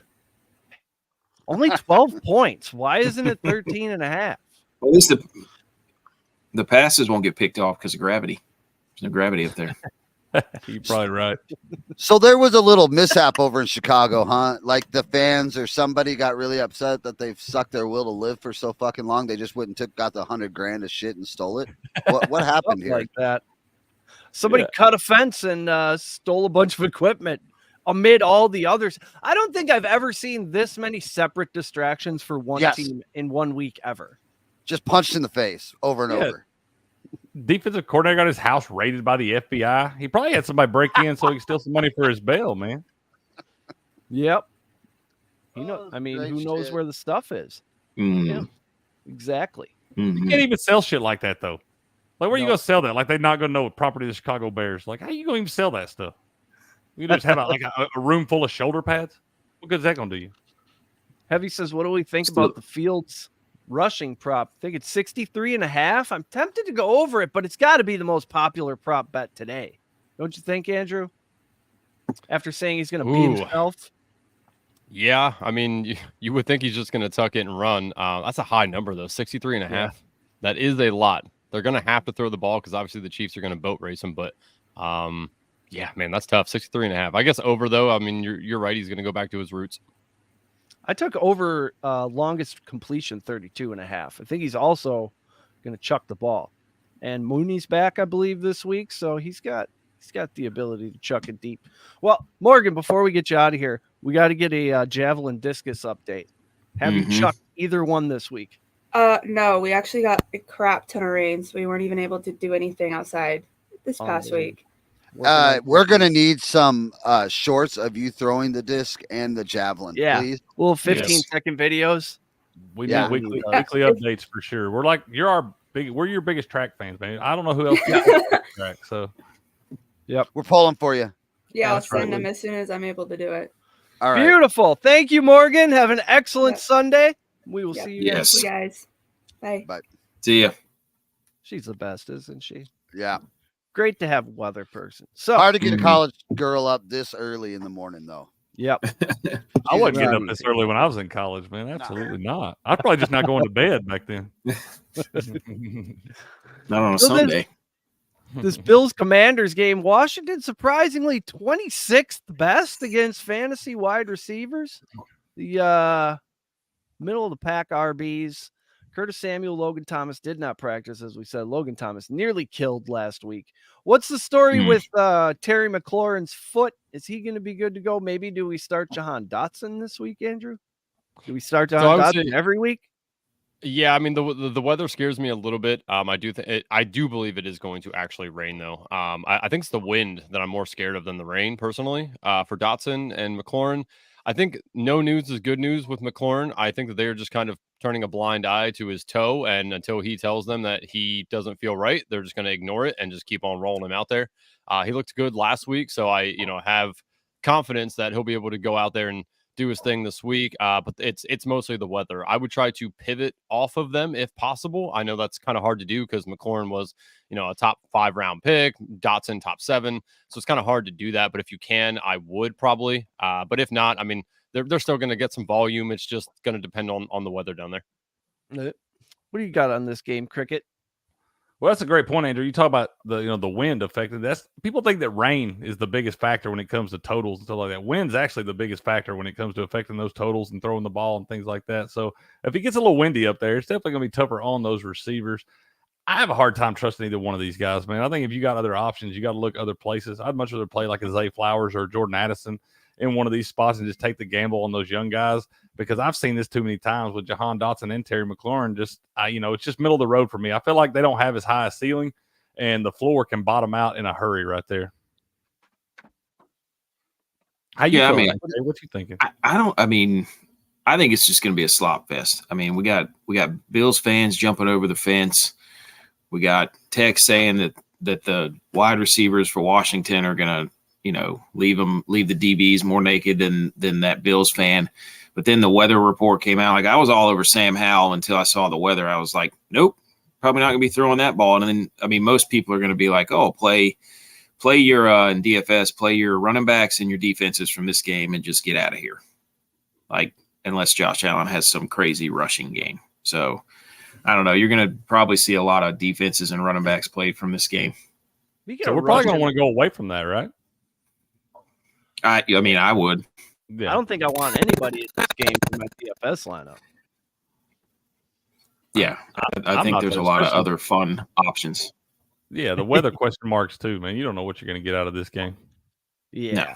Only 12 points. Why isn't it 13 and a half? At least the passes won't get picked off because of gravity. There's no gravity up there. You're probably right. So there was a little mishap over in Chicago, huh? Like the fans or somebody got really upset that they've sucked their will to live for so fucking long. They just went and got the $100,000 of shit and stole it. What happened Something here? like that. Somebody cut a fence and stole a bunch of equipment amid all the others. I don't think I've ever seen this many separate distractions for one Yes. team in 1 week ever. Just punched in the face over and Yeah. over. Defensive coordinator got his house raided by the FBI. He probably had somebody break in so he could steal some money for his bail, man. Yep. Oh, I mean, great who knows shit. where the stuff is? Mm. Yeah. Exactly. You Mhm. can't even sell shit like that, though. Like, where you No. gonna sell that? Like, they're not gonna know what property of the Chicago Bears. Like, how you gonna even sell that stuff? You just have a room full of shoulder pads. What good is that gonna do you? Heavy says, what do we think Still- about the Fields rushing prop? I think it's 63 and a half. I'm tempted to go over it, but it's got to be the most popular prop bet today. Don't you think, Andrew? After saying he's going to beat Ooh. himself. Yeah, I mean, you would think he's just going to tuck it and run. That's a high number, though, 63 and a Yeah. half. That is a lot. They're going to have to throw the ball because obviously the Chiefs are going to boat race him. But, yeah, man, that's tough. 63 and a half. I guess over, though, I mean, you're right. He's going to go back to his roots. I took over longest completion 32 and a half. I think he's also going to chuck the ball. And Mooney's back, I believe, this week. So he's got the ability to chuck it deep. Well, Morgan, before we get you out of here, we got to get a javelin discus update. Have you Mhm. chucked either one this week? No, we actually got a crap ton of rain, so we weren't even able to do anything outside this past week. We're gonna need some shorts of you throwing the disc and the javelin, Yeah. please. Well, 15-second videos. We Yeah. need weekly Yeah. updates for sure. We're your biggest track fans, man. I don't know who else track. So We're pulling for you. Yeah, I'll That's right. send them as soon as I'm able to do it. All right. Beautiful. Thank you, Morgan. Have an excellent Yeah. Sunday. We will Yep. see you Yes. next See week. you guys. Bye. But See ya. She's the best, isn't she? yeah, Great to have a weather person. So hard to get a Mhm. college girl up this early in the morning, though. yep. I wasn't She's getting not up this easy. early when I was in college, man. Absolutely not. I'd probably just not going to bed back then. Not on a So Sunday. This Bills Commanders game, Washington surprisingly 26th best against fantasy wide receivers. The middle of the pack RBs. Curtis Samuel, Logan Thomas did not practice, as we said. Logan Thomas nearly killed last week. What's the story with Terry McLaurin's foot? Is he going to be good to go? Maybe do we start Jahan Dotson this week, Andrew? Do we start Jahan Dotson every week? Yeah, I mean the weather scares me a little bit. I do believe it is going to actually rain though. I think it's the wind that I'm more scared of than the rain personally. For Dotson and McLaurin, I think no news is good news with McLaurin. I think that they're just kind of turning a blind eye to his toe, and until he tells them that he doesn't feel right, they're just going to ignore it and just keep on rolling him out there. He looked good last week, so I have confidence that he'll be able to go out there and do his thing this week. But it's mostly the weather. I would try to pivot off of them if possible. I know that's kind of hard to do because McLaurin was, a top 5 round pick, Dotson top 7. So it's kind of hard to do that. But if you can, I would probably. But if not, I mean, they're still going to get some volume. It's just going to depend on the weather down there. What do you got on this game, Cricket? Well, that's a great point, Andrew. You talk about the wind affected. People think that rain is the biggest factor when it comes to totals and stuff like that. Wind's actually the biggest factor when it comes to affecting those totals and throwing the ball and things like that. So if it gets a little windy up there, it's definitely going to be tougher on those receivers. I have a hard time trusting either one of these guys, man. I think if you got other options, you got to look other places. I'd much rather play like a Zay Flowers or Jordan Addison in one of these spots and just take the gamble on those young guys, because I've seen this too many times with Jahan Dotson and Terry McLaurin. It's just middle of the road for me. I feel like they don't have as high a ceiling, and the floor can bottom out in a hurry right there. How you feeling? What you thinking? I think it's just going to be a slop fest. I mean, we got Bills fans jumping over the fence. We got text saying that the wide receivers for Washington are going to, leave the DBs more naked than that Bills fan. But then the weather report came out. Like, I was all over Sam Howell until I saw the weather. I was like, nope, probably not going to be throwing that ball. And then, I mean, most people are going to be like, oh, play your in DFS, play your running backs and your defenses from this game and just get out of here. Like, unless Josh Allen has some crazy rushing game. So I don't know. You're going to probably see a lot of defenses and running backs played from this game. So we're probably going to want to go away from that, right? I would. Yeah. I don't think I want anybody in this game for my DFS lineup. Yeah, I think there's a lot of other fun options. Yeah, the weather question marks too, man. You don't know what you're going to get out of this game. Yeah. No.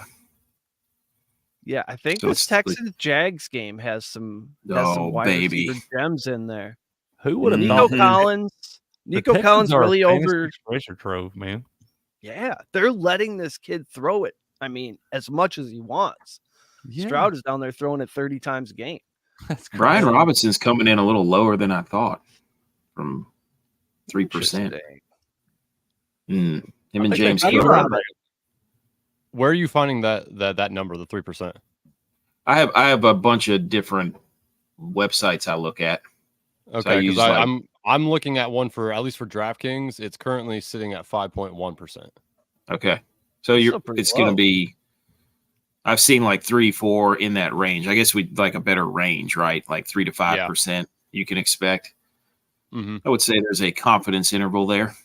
Yeah, I think this Texans-Jags game has some wide receiver gems in there. Who would have Nico thought? Collins. Nico Collins really over treasure trove, man. Yeah, they're letting this kid throw it. I mean, as much as he wants. Yeah. Stroud is down there throwing it 30 times a game. Brian Robinson's coming in a little lower than I thought, from 3%. Him and James Cook. Where are you finding that number, the 3%? I have a bunch of different websites I look at. Okay, because I'm looking at one for, at least for DraftKings, it's currently sitting at 5.1%. Okay, so it's going to be. I've seen like 3-4 in that range. I guess we'd like a better range, right? Like 3 to 5% you can expect. Mm-hmm. I would say there's a confidence interval there.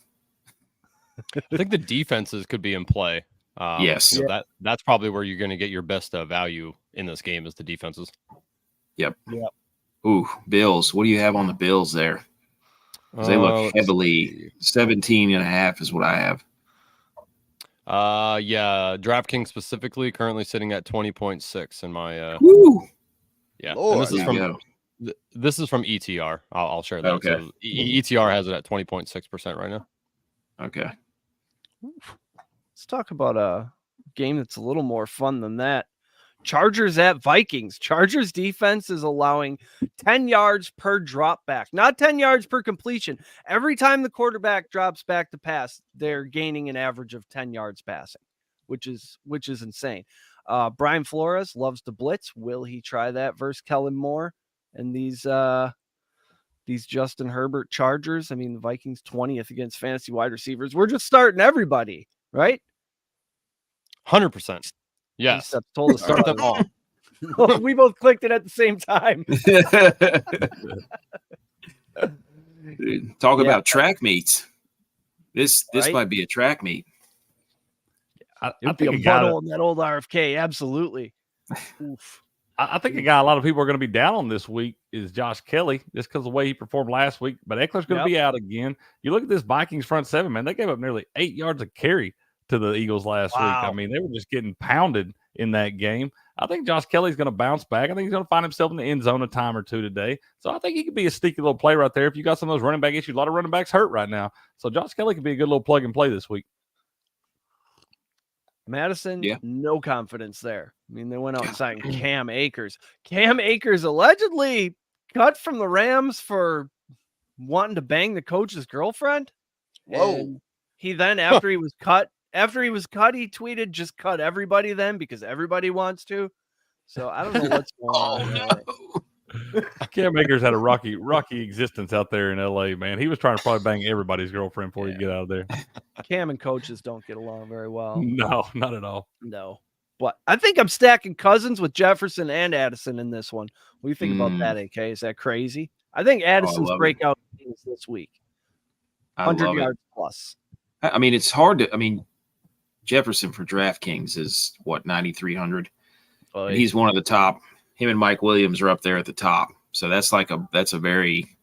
I think the defenses could be in play. Yes. That's probably where you're going to get your best value in this game, is the defenses. Yep. Ooh, Bills. What do you have on the Bills there? They look heavily. 17.5 is what I have. DraftKings specifically currently sitting at 20.6 in my Woo! Yeah. Lord, and this is from ETR. I'll share that. Okay. So ETR has it at 20.6% right now. Okay. Let's talk about a game that's a little more fun than that. Chargers at Vikings. Chargers defense is allowing 10 yards per drop back, not 10 yards per completion. Every time the quarterback drops back to pass, they're gaining an average of 10 yards passing, which is insane. Brian Flores loves to blitz. Will he try that versus Kellen Moore? And these Justin Herbert Chargers, I mean, the Vikings 20th against fantasy wide receivers. We're just starting everybody, right? 100%. Yes. Steph told us Start them all. We both clicked it at the same time. Dude, talk about track meets. This Right? might be a track meet. I It'd be think a puddle in that old RFK. Absolutely. Oof. I think a guy a lot of people are going to be down on this week is Josh Kelly, just because of the way he performed last week. But Eckler's going to be out again. You look at this Vikings front seven, man. They gave up nearly 8 yards of carry to the Eagles last week. I mean, they were just getting pounded in that game. I think Josh Kelly's going to bounce back. I think he's going to find himself in the end zone a time or two today. So I think he could be a sneaky little play right there. If you got some of those running back issues, a lot of running backs hurt right now. So Josh Kelly could be a good little plug and play this week. Madison, no confidence there. I mean, they went out and signed Cam Akers. Cam Akers allegedly cut from the Rams for wanting to bang the coach's girlfriend. Whoa. And he then, after he was cut, he tweeted, just cut everybody then because everybody wants to. So I don't know what's going on there. Cam Akers had a rocky existence out there in LA, man. He was trying to probably bang everybody's girlfriend before you get out of there. Cam and coaches don't get along very well. No, not at all. No. But I think I'm stacking Cousins with Jefferson and Addison in this one. What do you think about that, AK? Is that crazy? I think Addison's breakout is this week. 100 yards plus. I mean, it's hard to – I mean, Jefferson for DraftKings is, 9,300? He's one of the top – him and Mike Williams are up there at the top. So that's a very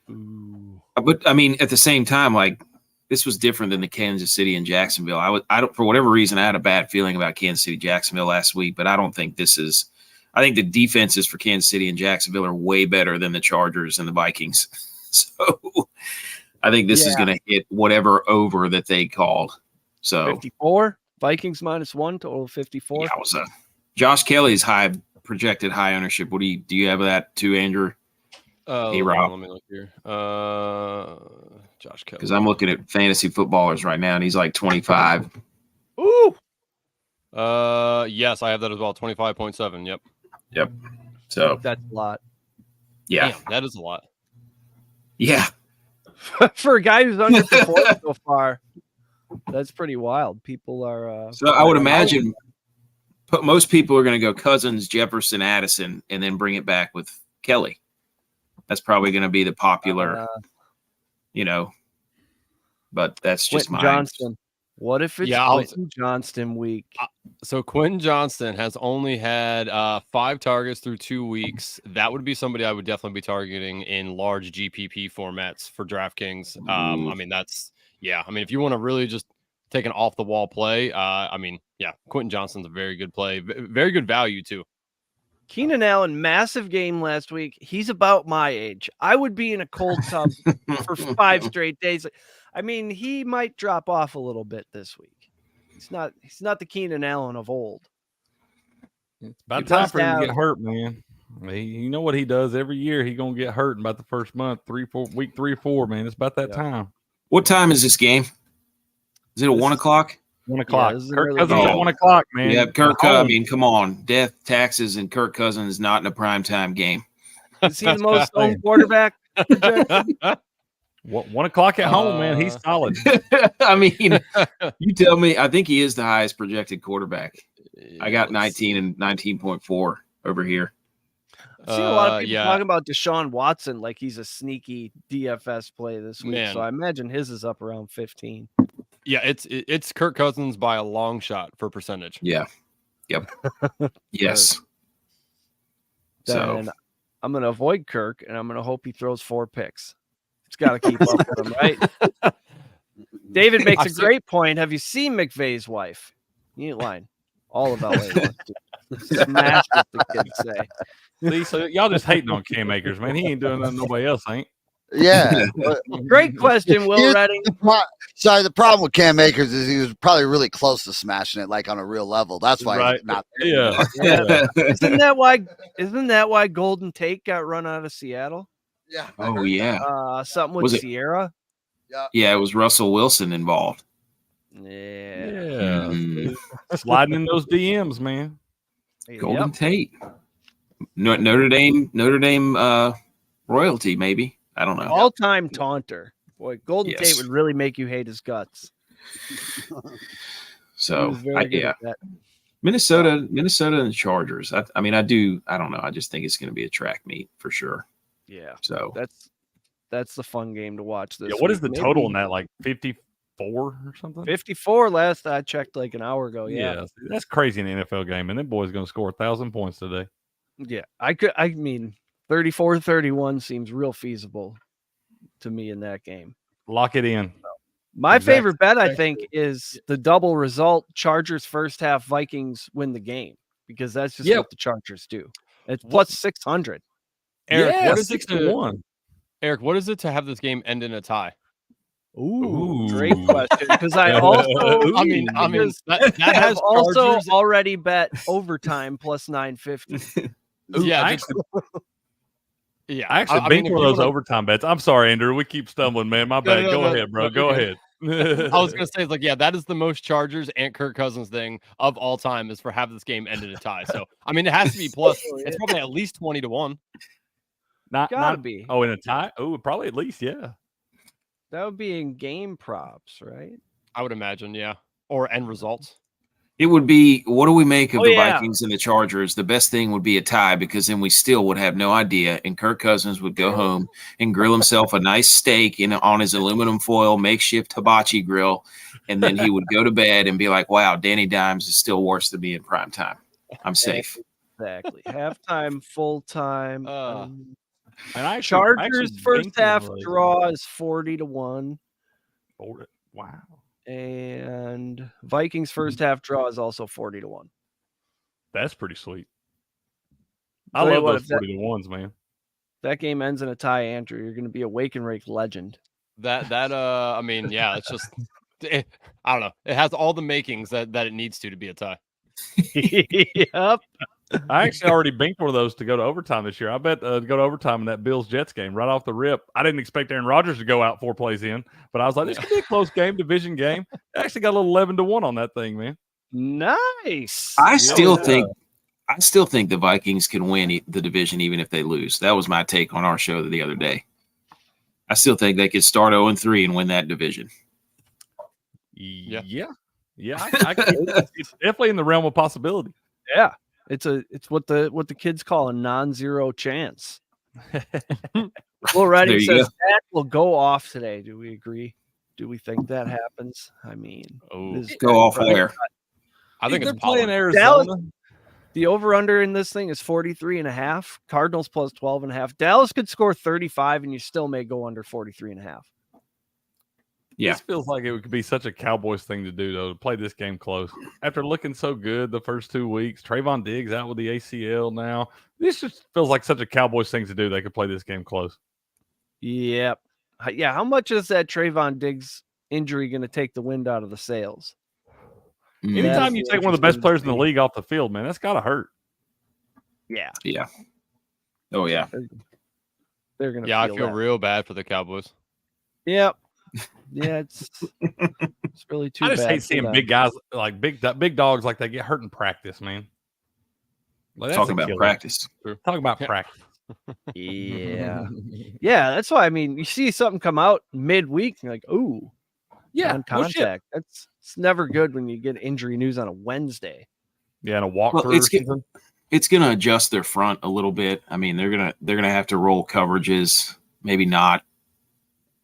but I mean, at the same time, like this was different than the Kansas City and Jacksonville. I don't, for whatever reason, I had a bad feeling about Kansas City, Jacksonville last week, but I don't think I think the defenses for Kansas City and Jacksonville are way better than the Chargers and the Vikings. So I think this is going to hit whatever over that they called. So 54 Vikings -1 total 54. Yeah, Josh Kelly's projected high ownership. Do you have that too, Andrew? Hey, Rob. Let me look here. Josh Kelly. Because I'm looking at fantasy footballers right now, and he's like 25. Ooh. Yes, I have that as well. 25.7. Yep. So that's a lot. Yeah. Damn, that is a lot. Yeah. For a guy who's underperformed so far, that's pretty wild. People are. So I would imagine most people are going to go Cousins, Jefferson, Addison, and then bring it back with Kelly. That's probably going to be the popular, but that's just Quentin Johnston. What if it's Quentin Johnston week? So Quentin Johnston has only had 5 targets through 2 weeks. That would be somebody I would definitely be targeting in large GPP formats for DraftKings. I mean, if you want to really just take an off the wall play, Quentin Johnston's a very good play, very good value too. Keenan Allen, massive game last week. He's about my age. I would be in a cold tub for 5 straight days. I mean, he might drop off a little bit this week. He's not the Keenan Allen of old. It's about time for him to get hurt, man. You know what he does every year. He's gonna get hurt in about the first month, week 3 or 4, man. It's about that time. What time is this game? Is it at 1 o'clock? 1 o'clock. Kirk Cousins at 1 o'clock, man. Yeah, I mean, come on. Death, taxes, and Kirk Cousins not in a primetime game. Is he the most owned quarterback? 1 o'clock at home, man. He's solid. I mean, you tell me. I think he is the highest projected quarterback. I got 19 and 19.4 over here. I've seen a lot of people talking about Deshaun Watson like he's a sneaky DFS play this week. So I imagine his is up around 15. Yeah, it's Kirk Cousins by a long shot for percentage. Yeah. Yep. Yes. Then I'm going to avoid Kirk, and I'm going to hope he throws 4 picks. It's got to keep up with him, right? David makes a great point. Have you seen McVay's wife? You ain't lying. All of LA wants to smash what the kids say. See, so y'all just hating on Cam Akers, man. He ain't doing nothing nobody else ain't. Yeah. Great question, Will Redding. Sorry, the problem with Cam Akers is he was probably really close to smashing it, like on a real level. That's why he's not there. Yeah. Isn't that why Golden Tate got run out of Seattle? Yeah. Oh yeah. Something with Sierra. Yeah, it was Russell Wilson involved. Yeah. Sliding in those DMs, man. Golden Tate. Notre Dame royalty, maybe. I don't know. All-time taunter. Boy, Golden Yes. Tate would really make you hate his guts. He So was very good yeah, at that. Minnesota and the Chargers. I don't know. I just think it's going to be a track meet for sure. Yeah. So That's the fun game to watch this Yeah, what is week. the total Maybe in that? Like 54 or something? 54 last I checked like an hour ago. Yeah. Yeah, that's crazy in an NFL game, and them boys going to score 1,000 points today. Yeah. I mean, 34-31 seems real feasible to me in that game. Lock it in. My Exactly. favorite bet, I think, is the double result. Chargers first half, Vikings win the game, because that's just what the Chargers do. It's plus 600. Eric, Yeah, what is 6 it to 1. Eric, what is it to have this game end in a tie? Ooh, great question. Because I also, I mean, that I have has also Chargers. already bet overtime plus 950. Yeah, I actually I banked mean, one if of you those wanna- overtime bets. I'm sorry, Andrew. We keep stumbling, man. My bad. Go ahead, bro. Go okay. ahead. I was gonna say, it's like, yeah, that is the most Chargers and Kirk Cousins thing of all time, is for have this game end in a tie. So I mean, it has to be plus. It's probably at least 20 to 1. Gotta be. Oh, in a tie? Oh, probably at least, yeah. That would be in game props, right? I would imagine, yeah, or end results. it would be. What do we make of the yeah. Vikings and the Chargers? The best thing would be a tie, because then we still would have no idea, and Kirk Cousins would go home and grill himself a nice steak on his aluminum foil makeshift hibachi grill, and then he would go to bed and be like, "Wow, Danny Dimes is still worse than me in prime time. I'm safe." Exactly. Halftime, full time. And I Chargers first banked one half of those. draw is 40 to 1. Wow. And Vikings first half draw is also 40 to 1. That's pretty sweet. I Tell you love what, those if that- 40 to 1s, man. That game ends in a tie, Andrew. You're going to be a Wake and Rake legend. I mean, yeah, it's just, I don't know. It has all the makings that it needs to be a tie. Yep. I actually already banked one of those to go to overtime this year. I bet to go to overtime in that Bills-Jets game right off the rip. I didn't expect Aaron Rodgers to go out 4 plays in, but I was like, this could be a close game, division game. I actually got a little 11 to 1 on that thing, man. Nice. I still think the Vikings can win the division even if they lose. That was my take on our show the other day. I still think they could start 0-3 and win that division. Yeah. It's definitely in the realm of possibility. Yeah. It's what the kids call a non-zero chance. Well, Reddy There you says go. that will go off today. Do we agree? Do we think that happens? I mean, this- Go off where? I think they're it's playing Pollard. Arizona. the over-under in this thing is 43.5. Cardinals plus 12.5. Dallas could score 35, and you still may go under 43.5. Yeah. This feels like it could be such a Cowboys thing to do, though, to play this game close. After looking so good the first 2 weeks, Trayvon Diggs out with the ACL now. This just feels like such a Cowboys thing to do. They could play this game close. Yep. Yeah, how much is that Trayvon Diggs injury going to take the wind out of the sails? Anytime you That's take one of the best interesting players to in the see. league off the field, man, that's got to hurt. Yeah. Yeah. Oh, yeah. They're going to Yeah, I feel feel that. real bad for the Cowboys. Yep. Yeah, it's really too I just bad. hate for seeing them. big guys, like big dogs, like they get hurt in practice, man. Like, that's Talking a about killer. practice. Talking about practice. Yeah. Yeah, that's why, I mean, you see something come out midweek, and you're like, ooh, Yeah, non-contact. It's never good when you get injury news on a Wednesday. Yeah, and a walkthrough. Well, it's going to adjust their front a little bit. I mean, they're going to have to roll coverages, maybe not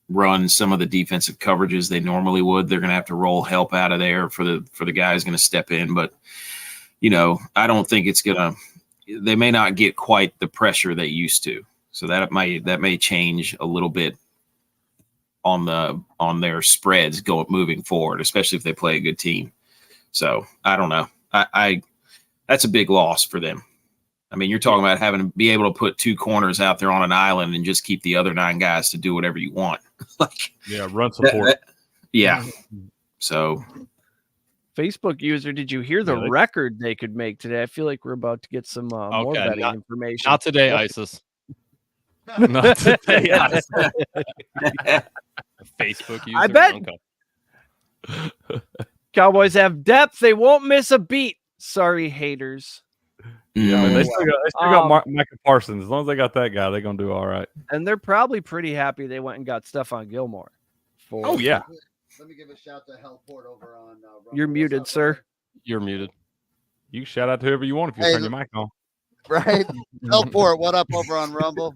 run some of the defensive coverages they normally would. They're going to have to roll help out of there for the guy who's going to step in. But, I don't think it's going to – they may not get quite the pressure they used to. So that may change a little bit on their spreads moving forward, especially if they play a good team. So I don't know. I that's a big loss for them. I mean, you're talking about having to be able to put 2 corners out there on an island and just keep the other 9 guys to do whatever you want. Run support. Yeah. So Facebook user, did you hear the record they could make today? I feel like we're about to get some more Okay, betting information. Not today, ISIS. Not today. Facebook user. I bet Okay. Cowboys have depth. They won't miss a beat. Sorry, haters. Yeah, they Oh, still got Micah Parsons. As long as they got that guy, they're gonna do all right. And they're probably pretty happy they went and got Stephon Gilmore. Oh yeah. Let me give a shout to Hellport over on. Rumble. You're muted, up, sir. You're muted. You can shout out to whoever you want if you turn your mic on. Right? Hellport, what up over on Rumble?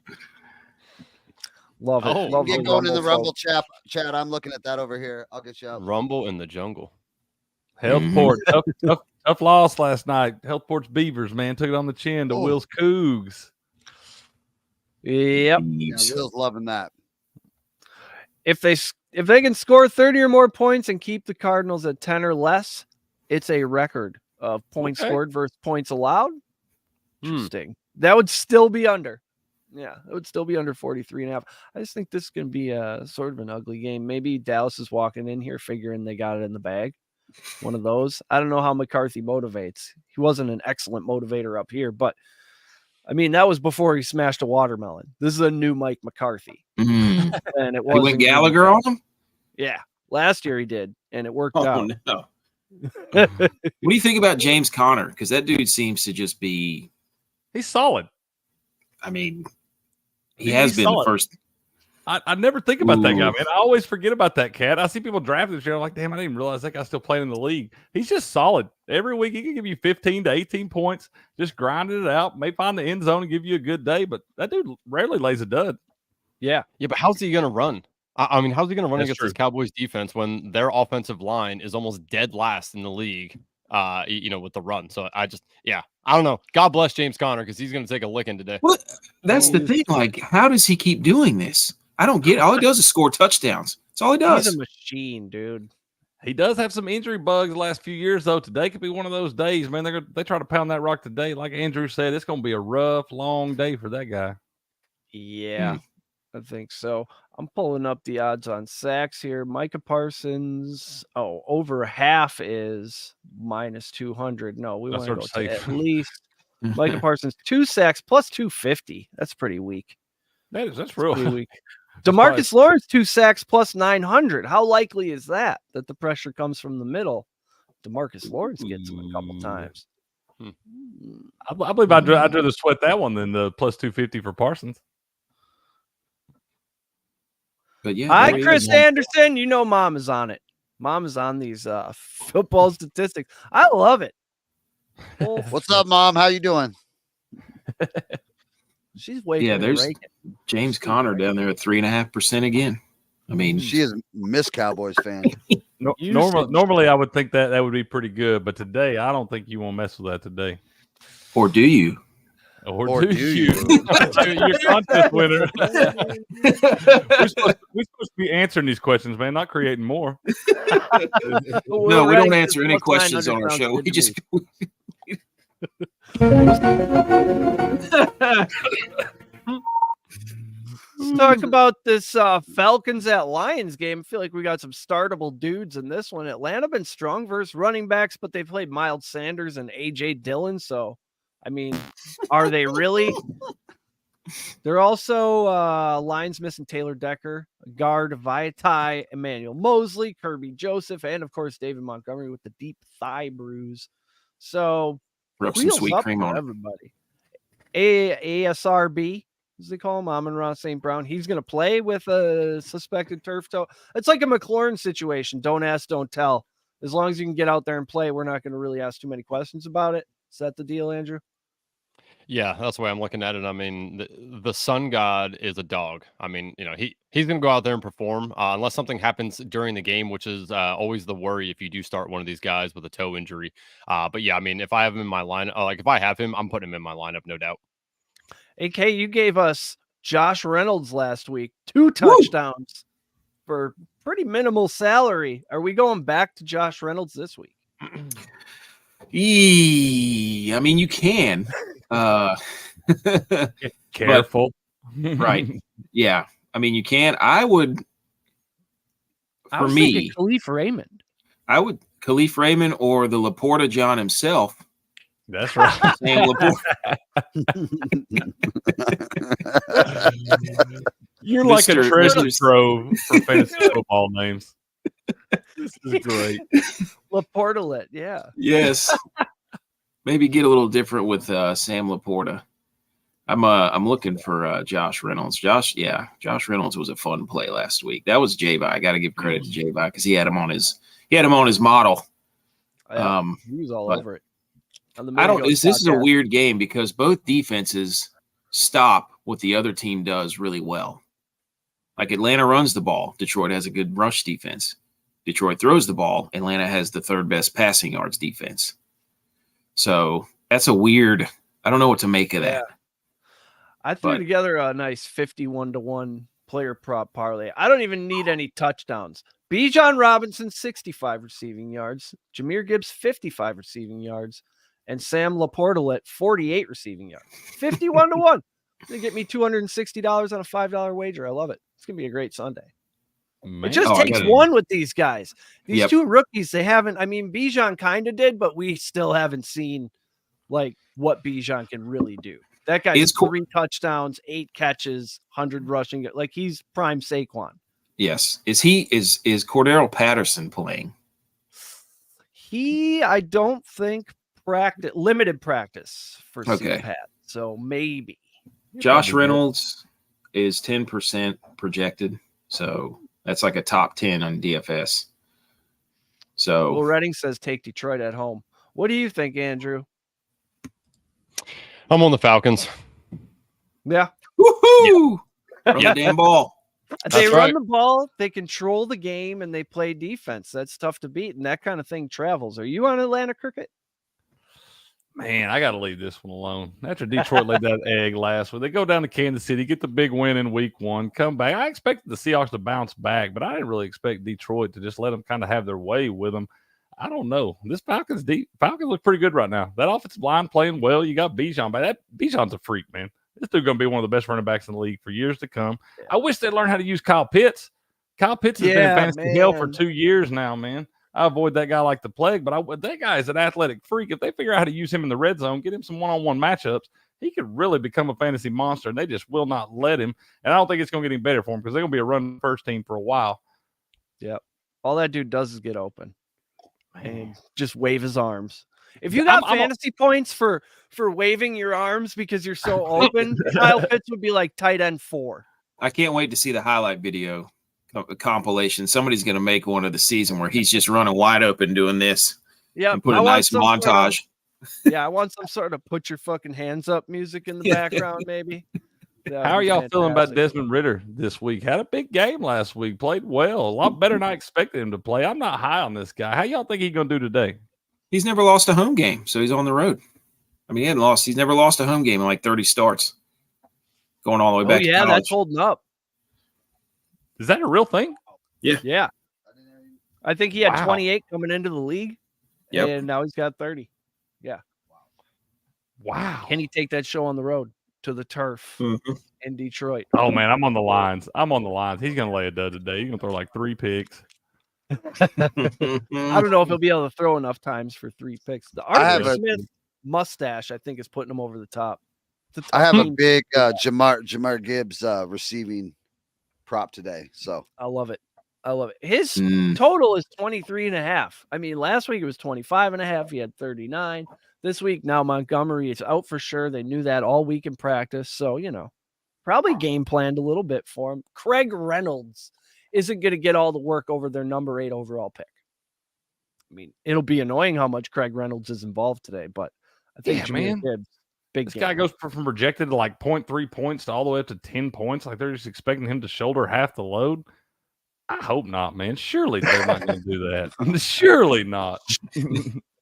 Love it. Oh, Love Get the going in the Rumble folks. chat. I'm looking at that over here. I'll get you up. Rumble in the jungle. Healthport, tough loss last night. Healthport's Beavers, man, took it on the chin to Will's Cougs. Yep. Yeah, Will's loving that. If they can score 30 or more points and keep the Cardinals at 10 or less, it's a record of points scored versus points allowed. Interesting. That would still be under. Yeah, it would still be under 43.5. I just think this is going to be a sort of an ugly game. Maybe Dallas is walking in here figuring they got it in the bag. One of those. I don't know how McCarthy motivates. He wasn't an excellent motivator up here, but I mean, that was before he smashed a watermelon. This is a new Mike McCarthy. And it was. He went Gallagher on him? Yeah. Last year he did, and it worked out. No. What do you think about James Conner? Because that dude seems to just be. He's solid. I mean, he has been solid. the first. I never think about that guy, man. I always forget about that cat. I see people draft this year. I'm like, damn, I didn't even realize that guy's still playing in the league. He's just solid. Every week he can give you 15 to 18 points, just grinding it out. May find the end zone and give you a good day, but that dude rarely lays a dud. Yeah. Yeah, but how's he going to run? I mean, how's he going to run That's against true. this Cowboys defense when their offensive line is almost dead last in the league, with the run? So I don't know. God bless James Conner because he's going to take a licking today. Well, that's the thing. Like, how does he keep doing this? I don't get it. All he does is score touchdowns. That's all he does. He's a machine, dude. He does have some injury bugs the last few years, though. Today could be one of those days, man. They try to pound that rock today. Like Andrew said, it's going to be a rough, long day for that guy. Yeah, I think so. I'm pulling up the odds on sacks here. Micah Parsons, over half is minus 200. No, we want to go to at least Micah Parsons 2 sacks plus 250. That's pretty weak. That's real pretty weak. DeMarcus Lawrence 2 sacks plus 900. How likely is that the pressure comes from the middle? DeMarcus Lawrence gets him a couple times. I believe I'd rather sweat that one than the plus 250 for Parsons. But yeah, Hi, Chris Anderson. You know Mom is on it. Mom is on these football statistics. I love it. What's up, Mom? How you doing? She's way. Yeah, there's James Conner down there at 3.5% again. I mean, she is Miss Cowboys fan. Normally, I would think that would be pretty good, but today I don't think you want to mess with that today. Or do you? Or do you? You're contest winner. We're supposed to be answering these questions, man, not creating more. No, we don't answer any questions on our show. We just. Let's talk about this Falcons at Lions game. I feel like we got some startable dudes in this one. Atlanta been strong versus running backs, but they played Miles Sanders and A.J. Dillon. So, I mean, are they really? They're also Lions missing Taylor Decker, guard Vaitai, Emmanuel Mosley, Kirby Joseph, and, of course, David Montgomery with the deep thigh bruise. So, rub some sweet cream on everybody. ASRB, as they call him, Amon-Ra St. Brown. He's going to play with a suspected turf toe. It's like a McLaurin situation. Don't ask, don't tell. As long as you can get out there and play, we're not going to really ask too many questions about it. Is that the deal, Andrew? Yeah, that's the way I'm looking at it. I mean, the sun god is a dog. I mean, he's going to go out there and perform unless something happens during the game, which is always the worry if you do start one of these guys with a toe injury. But yeah, I mean, if I have him in my lineup, if I have him, I'm putting him in my lineup, no doubt. AK, you gave us Josh Reynolds last week, 2 touchdowns for pretty minimal salary. Are we going back to Josh Reynolds this week? I mean, you can. Careful. But, right. Yeah. I mean, you can. I would. I was thinking Khalif Raymond. I would Khalif Raymond or the Laporta John himself. That's right. You're like a treasure trove for fantasy football names. This is great. Laportalet, yeah. Yes. maybe get a little different with Sam Laporta. I'm looking for Josh Reynolds. Josh Reynolds was a fun play last week. That was J-Vi. I got to give credit to J-Vi because he had him on his model. Yeah, he was all over it. This is a weird game because both defenses stop what the other team does really well. Like Atlanta runs the ball. Detroit has a good rush defense. Detroit throws the ball. Atlanta has the third best passing yards defense. So that's a weird – I don't know what to make of that. I threw together a nice 51-1 player prop parlay. I don't even need any touchdowns. Bijan Robinson, 65 receiving yards. Jahmyr Gibbs, 55 receiving yards. And Sam Laporta at 48 receiving yards. 51-1. They get me $260 on a $5 wager. I love it. It's going to be a great Sunday. Man. It just takes one with these guys. These two rookies, they haven't. I mean, Bijan kind of did, but we still haven't seen like what Bijan can really do. That guy's 3 touchdowns, 8 catches, 100 rushing. Like he's prime Saquon. Yes. Is Cordero Patterson playing? I don't think limited practice for CPAT. So maybe. Josh Reynolds is 10% projected. So that's like a top 10 on DFS. So Will Redding says take Detroit at home. What do you think, Andrew? I'm on the Falcons. Yeah. Woohoo! Run the damn ball. They run the ball, they control the game, and they play defense. That's tough to beat, and that kind of thing travels. Are you on Atlanta Cricket? Man, I got to leave this one alone. After Detroit laid that egg last week, they go down to Kansas City, get the big win in week 1, come back. I expected the Seahawks to bounce back, but I didn't really expect Detroit to just let them kind of have their way with them. I don't know. This Falcons look pretty good right now. That offensive line playing well. You got Bijan, but Bijan's a freak, man. This dude's going to be one of the best running backs in the league for years to come. Yeah. I wish they'd learn how to use Kyle Pitts. Kyle Pitts has been in fantasy hell for 2 years now, man. I avoid that guy like the plague, but that guy is an athletic freak. If they figure out how to use him in the red zone, get him some one-on-one matchups, he could really become a fantasy monster, and they just will not let him. And I don't think it's going to get any better for him because they're going to be a run first team for a while. Yep. All that dude does is get open and just wave his arms. If you got fantasy points for waving your arms because you're so open, Kyle Pitts would be like tight end 4. I can't wait to see the highlight video compilation. Somebody's going to make one of the season where he's just running wide open doing this. Yeah, and put a nice montage. I want some sort of put your fucking hands up music in the background, maybe. How are y'all feeling about Desmond Ridder this week? Had a big game last week. Played well. A lot better than I expected him to play. I'm not high on this guy. How y'all think he's going to do today? He's never lost a home game, so he's on the road. I mean, he's never lost a home game in like 30 starts. Going all the way back to college. That's holding up. Is that a real thing? Yeah. I think he had 28 coming into the league. Yep. And now he's got 30. Yeah. Wow. Can he take that show on the road to the turf in Detroit? Oh, man, I'm on the lines. He's going to lay a dud today. He's going to throw like 3 picks. I don't know if he'll be able to throw enough times for 3 picks. The Arthur Smith mustache, I think, is putting him over the top. I have a big Jahmyr Gibbs receiving prop today. So I love it. His total is 23.5. I mean, last week it was 25.5. He had 39. This week, now Montgomery is out for sure. They knew that all week in practice. So, probably game planned a little bit for him. Craig Reynolds isn't going to get all the work over their number 8 overall pick. I mean, it'll be annoying how much Craig Reynolds is involved today, but I think Jahmyr Gibbs, this guy goes from projected to like 0.3 points to all the way up to 10 points. Like they're just expecting him to shoulder half the load. I hope not, man. Surely they're not going to do that. Surely not.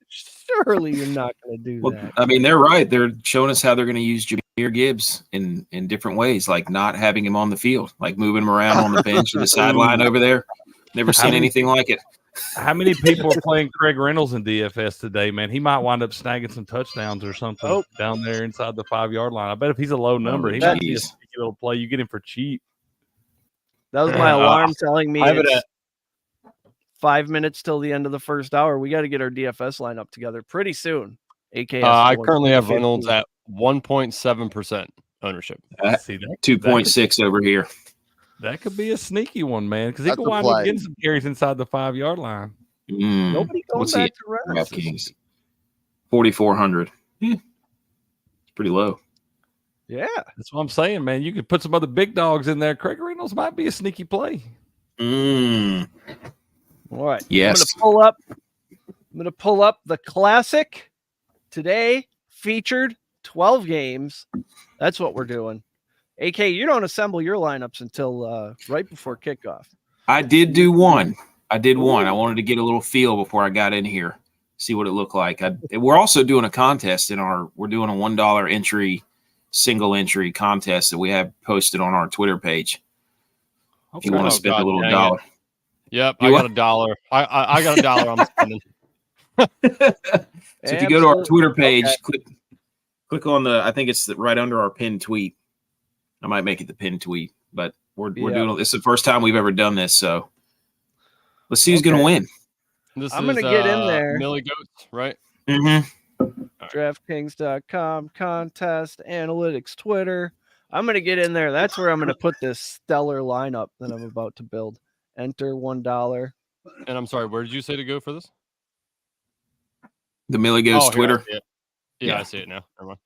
Surely you're not going to do that. I mean, they're right. They're showing us how they're going to use Jahmyr Gibbs in different ways, like not having him on the field, like moving him around on the bench or the sideline over there. Never seen anything like it. How many people are playing Craig Reynolds in DFS today, man? He might wind up snagging some touchdowns or something down there inside the 5-yard line. I bet if he's a low number, he might be a sneaky little play. You get him for cheap. That was my alarm telling me it's 5 minutes till the end of the first hour. We got to get our DFS lineup together pretty soon. AKS. I currently have Reynolds at 1.7% ownership. 2.6 over here. That could be a sneaky one, man, because he could wind up getting some carries inside the 5-yard line. Nobody going back to rest. 4,400. It's pretty low. Yeah. That's what I'm saying, man. You could put some other big dogs in there. Craig Reynolds might be a sneaky play. Mm. All right. Yes. I'm gonna pull up the classic today. Featured 12 games. That's what we're doing. AK, you don't assemble your lineups until right before kickoff. I did do one. I wanted to get a little feel before I got in here, see what it looked like. We're also doing a contest we're doing a $1 entry, single entry contest that we have posted on our Twitter page. If you want to spend a little $1. Yep, I got $1. I got $1 I'm spending. So if you go to our Twitter page, click on I think it's right under our pinned tweet. I might make it the pinned tweet, but we're doing. It's the first time we've ever done this, so let's see who's going to win. I'm going to get in there. Millie Goats, right? Mm-hmm. DraftKings.com, contest, analytics, Twitter. I'm going to get in there. That's where I'm going to put this stellar lineup that I'm about to build. Enter $1. And I'm sorry, where did you say to go for this? The Millie Goats Twitter. Yeah, I see it now. Never mind.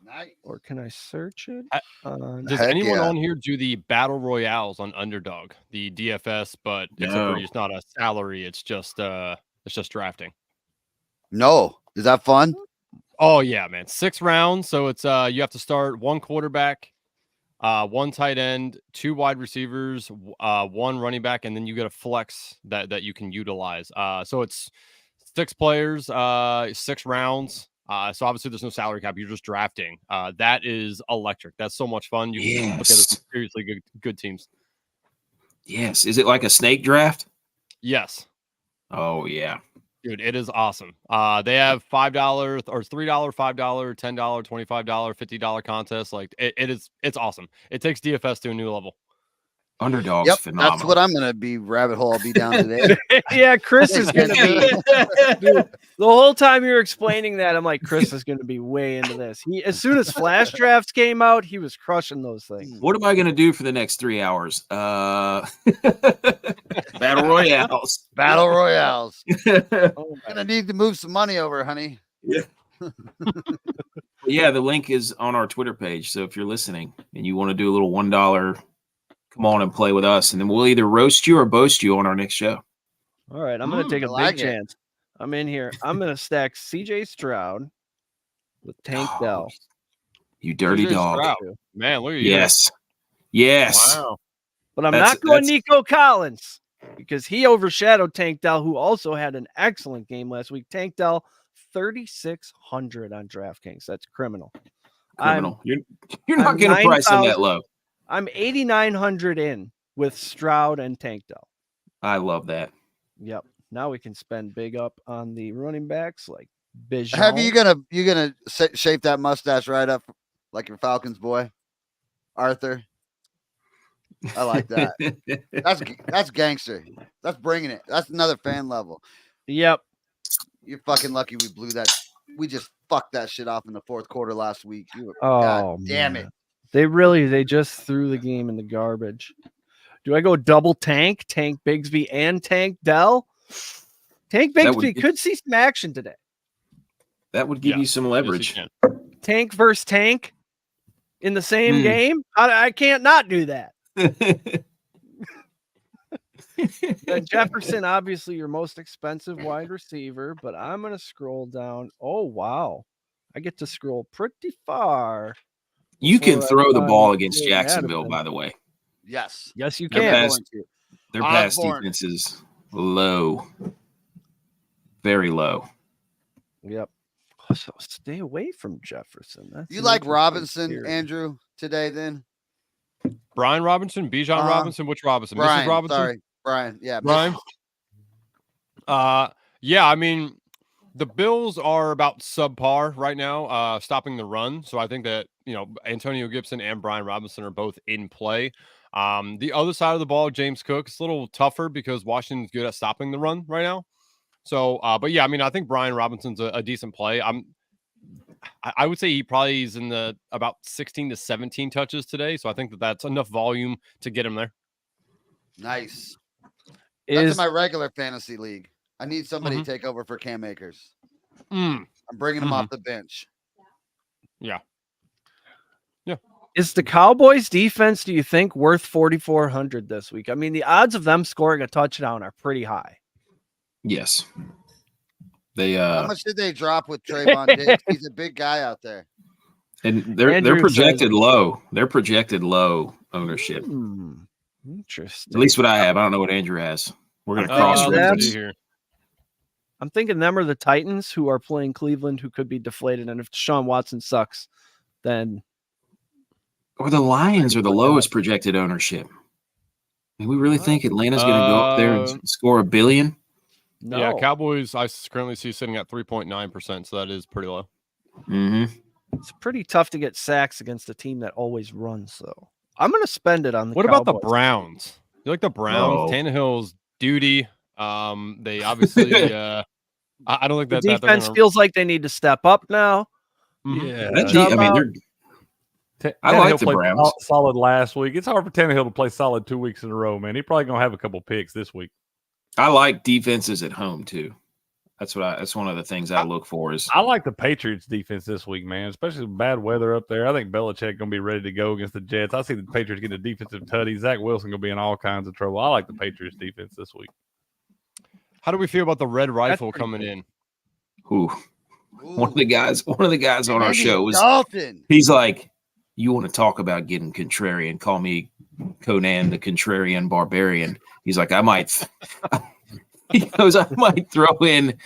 Nice. Or can I search it? Does anyone on here do the battle royales on Underdog, the DFS? But it's not a salary. It's just drafting. No, is that fun? Oh yeah, man! 6 rounds, so it's you have to start 1 quarterback, 1 tight end, 2 wide receivers, 1 running back, and then you get a flex that you can utilize. So it's 6 players, 6 rounds. So obviously there's no salary cap. You're just drafting. That is electric. That's so much fun. You can look at some seriously good teams. Yes. Is it like a snake draft? Yes. Oh yeah. Dude, it is awesome. They have $5 or $3, $5, $10, $25, $50 contests. Like it's awesome. It takes DFS to a new level. Underdog's phenomenal. That's what I'm gonna be I'll be down today. Yeah, Chris is gonna be dude, the whole time you're explaining that, I'm like, Chris is gonna be way into this. As soon as flash drafts came out, he was crushing those things. What am I gonna do for the next 3 hours? Battle royales. Battle royales. Gonna need to move some money over, honey. Yeah. Yeah, the link is on our Twitter page. So if you're listening and you want to do a little $1, come on and play with us, and then we'll either roast you or boast you on our next show. All right, I'm going to take a big chance. I'm in here. I'm going to stack CJ Stroud with Tank Dell. You dirty dog. Stroud. Man, look at you. Yes. Wow. But I'm not going Nico Collins because he overshadowed Tank Dell, who also had an excellent game last week. Tank Dell, 3,600 on DraftKings. That's criminal. You're not going to price him that low. I'm 8,900 in with Stroud and Tank Dell. I love that. Yep. Now we can spend big up on the running backs like Bijan. Have you gonna shape that mustache right up like your Falcons boy, Arthur? I like that. That's gangster. That's bringing it. That's another fan level. Yep. You're fucking lucky we blew that. We just fucked that shit off in the 4th quarter last week. God damn it. They just threw the game in the garbage. Do I go double Tank Bigsby, and Tank Dell? Tank Bigsby could see some action today. That would give you some leverage. Yes, Tank versus Tank in the same game? I can't not do that. Jefferson, obviously your most expensive wide receiver, but I'm going to scroll down. Oh, wow. I get to scroll pretty far. You can throw the ball against Jacksonville, by the way. Yes. Yes, you can. Their pass defense is low. Very low. Yep. So stay away from Jefferson. You like Robinson, Andrew, today then? Brian Robinson, Bijan Robinson, which Robinson? Brian, Mrs. Robinson? Sorry, Brian. Yeah, Brian. Yeah, I mean, the Bills are about subpar right now, stopping the run. So I think that, Antonio Gibson and Brian Robinson are both in play. The other side of the ball, James Cook, is a little tougher because Washington's good at stopping the run right now. So, but yeah, I mean, I think Brian Robinson's a decent play. I would say he probably is in the about 16 to 17 touches today. So I think that's enough volume to get him there. Nice. That's in my regular fantasy league. I need somebody to take over for Cam Akers. I'm bringing him off the bench. Yeah. Is the Cowboys defense, do you think, worth 4,400 this week? I mean, the odds of them scoring a touchdown are pretty high. Yes. They How much did they drop with Trayvon Diggs? He's a big guy out there. and they're Andrew projected low. They're projected low ownership. Interesting. At least what I have. I don't know what Andrew has. We're gonna I'm cross thinking reference. them. I'm thinking them or the Titans, who are playing Cleveland, who could be deflated. And if Deshaun Watson sucks, then Or the Lions are the lowest projected ownership. And we really think Atlanta's going to go up there and score $1 billion? no. Yeah, Cowboys I currently see sitting at 3.9%, so that is pretty low. Mm-hmm. It's pretty tough to get sacks against a team that always runs, though. I'm going to spend it on the What Cowboys. about the Browns? You like the Browns? Oh. Tannehill's duty. They obviously I don't think The that they're defense gonna... feels like they need to step up now. Yeah. I mean, I like the played Browns. solid last week. It's hard for Tannehill to play solid 2 weeks in a row, man. He probably gonna have a couple picks this week. I like defenses at home too. That's one of the things I look for. Is I like the Patriots defense this week, man, especially with bad weather up there. I think Belichick gonna be ready to go against the Jets. I see the Patriots getting a defensive tutty. Zach Wilson gonna be in all kinds of trouble. I like the Patriots defense this week. How do we feel about the red rifle coming in? Ooh. One of the guys on our show was Dalton. He's like, you want to talk about getting contrarian? Call me Conan the Contrarian Barbarian. He's like, I might throw in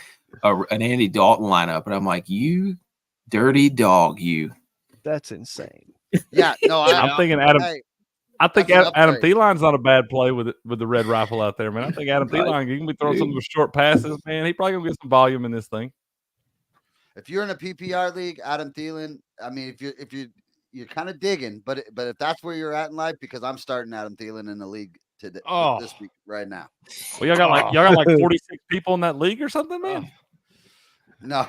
an Andy Dalton lineup, and I'm like, you dirty dog, you. That's insane. Yeah, no, I'm thinking Adam. Hey, I think that's an Adam upgrade. Thielen's not a bad play with the red rifle out there, man. I think Adam Thielen, you can be throwing some of those short passes, man. He probably gonna get some volume in this thing. if you're in a PPR league, Adam Thielen. I mean, if you're kind of digging, but if that's where you're at in life, because I'm starting Adam Thielen in the league today, this week right now. Well, y'all got like 46 people in that league or something, man. No,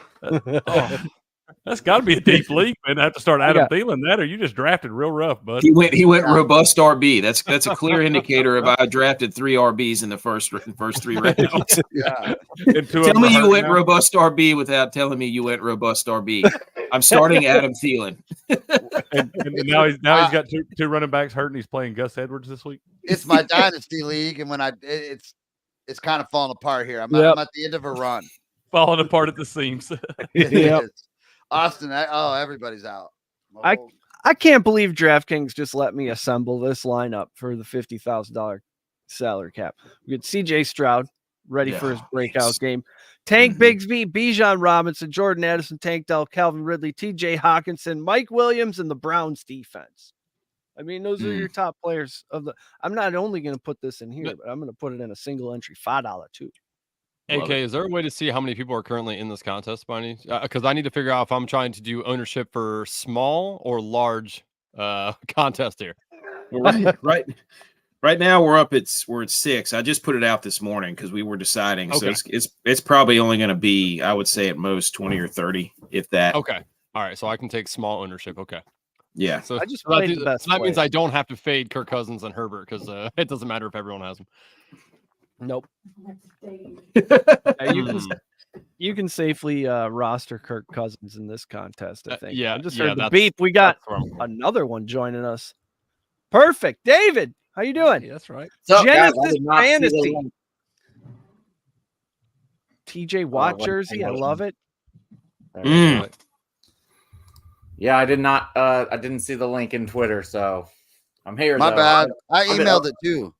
That's got to be a deep league, man. I have to start Adam Thielen that, or you just drafted real rough, bud. He went robust RB. That's a clear indicator if I drafted 3 RBs in the first 3 rounds. yeah. Tell me you went robust RB without telling me you went robust RB. I'm starting Adam Thielen. and now he's got two running backs hurt, and he's playing Gus Edwards this week. It's my dynasty league, and when it's kind of falling apart here. I'm at the end of a run. Falling apart at the seams. It is. Austin, everybody's out. I can't believe DraftKings just let me assemble this lineup for the $50,000 salary cap. We got CJ Stroud ready for his breakout game. Tank Bigsby, Bijan Robinson, Jordan Addison, Tank Dell, Calvin Ridley, TJ Hawkinson, Mike Williams, and the Browns defense. I mean, those are your top players of the. I'm not only going to put this in here, but I'm going to put it in a single entry $5 too. AK, is there a way to see how many people are currently in this contest, Bunny? Because I need to figure out if I'm trying to do ownership for small or large contest here. Right now we're at 6. I just put it out this morning because we were deciding. Okay. So it's probably only going to be, I would say at most 20 or 30, if that. Okay. All right. So I can take small ownership. Okay. Yeah. So I just played the best so that means player. I don't have to fade Kirk Cousins and Herbert because it doesn't matter if everyone has them. Nope. You can safely roster Kirk Cousins in this contest, I think. I just heard the beep. We got another one joining us. Perfect. David, how you doing? Yeah, that's right. Genesis Fantasy. TJ Watt jersey. I love it. Yeah, I did not. I didn't see the link in Twitter, so I'm here. My bad. I emailed it too.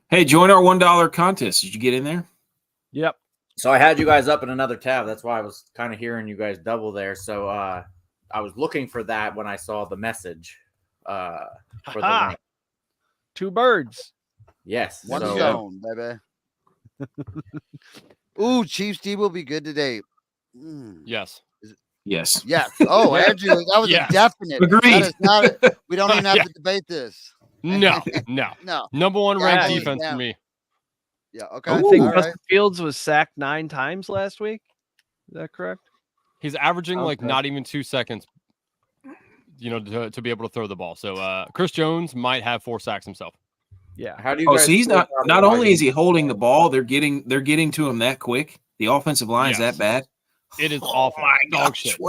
Hey, join our $1 contest. Did you get in there? Yep. So I had you guys up in another tab. That's why I was kind of hearing you guys double there. So I was looking for that when I saw the message for the link. 2 birds. Yes. One stone, baby. Ooh, Chiefs D will be good today. Yes. Yes. Yes. Oh, Andrew, that was a definite. Agreed. That is not we don't even have to debate this. No. Number 1 ranked hands defense down. for me. Yeah. Okay. I think All Justin right. Fields was sacked 9 times last week. Is that correct? He's averaging like Okay. not even 2 seconds, to be able to throw the ball. So Chris Jones might have 4 sacks himself. Yeah. How do you? Oh, guys so he's feel not about only is he holding the ball, they're getting to him that quick. The offensive line is Yes. that bad. It is Oh awful. my Dog gosh, shit.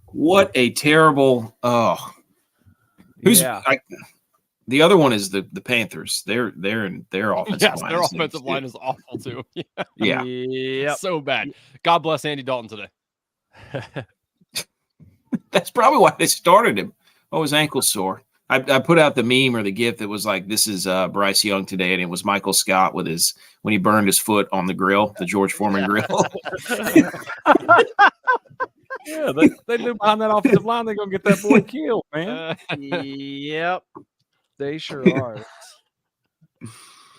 what a terrible. Oh, who's Yeah. the other one is the Panthers. Their offensive Yes, line. their is offensive good. line is awful too. Yeah. Yep. So bad. God bless Andy Dalton today. That's probably why they started him. Oh, his ankle's sore. I put out the meme or the GIF that was like, "This is Bryce Young today," and it was Michael Scott with when he burned his foot on the grill, the George Foreman grill. Yeah, they knew behind that offensive line they're gonna get that boy killed, man. Yep. They sure are.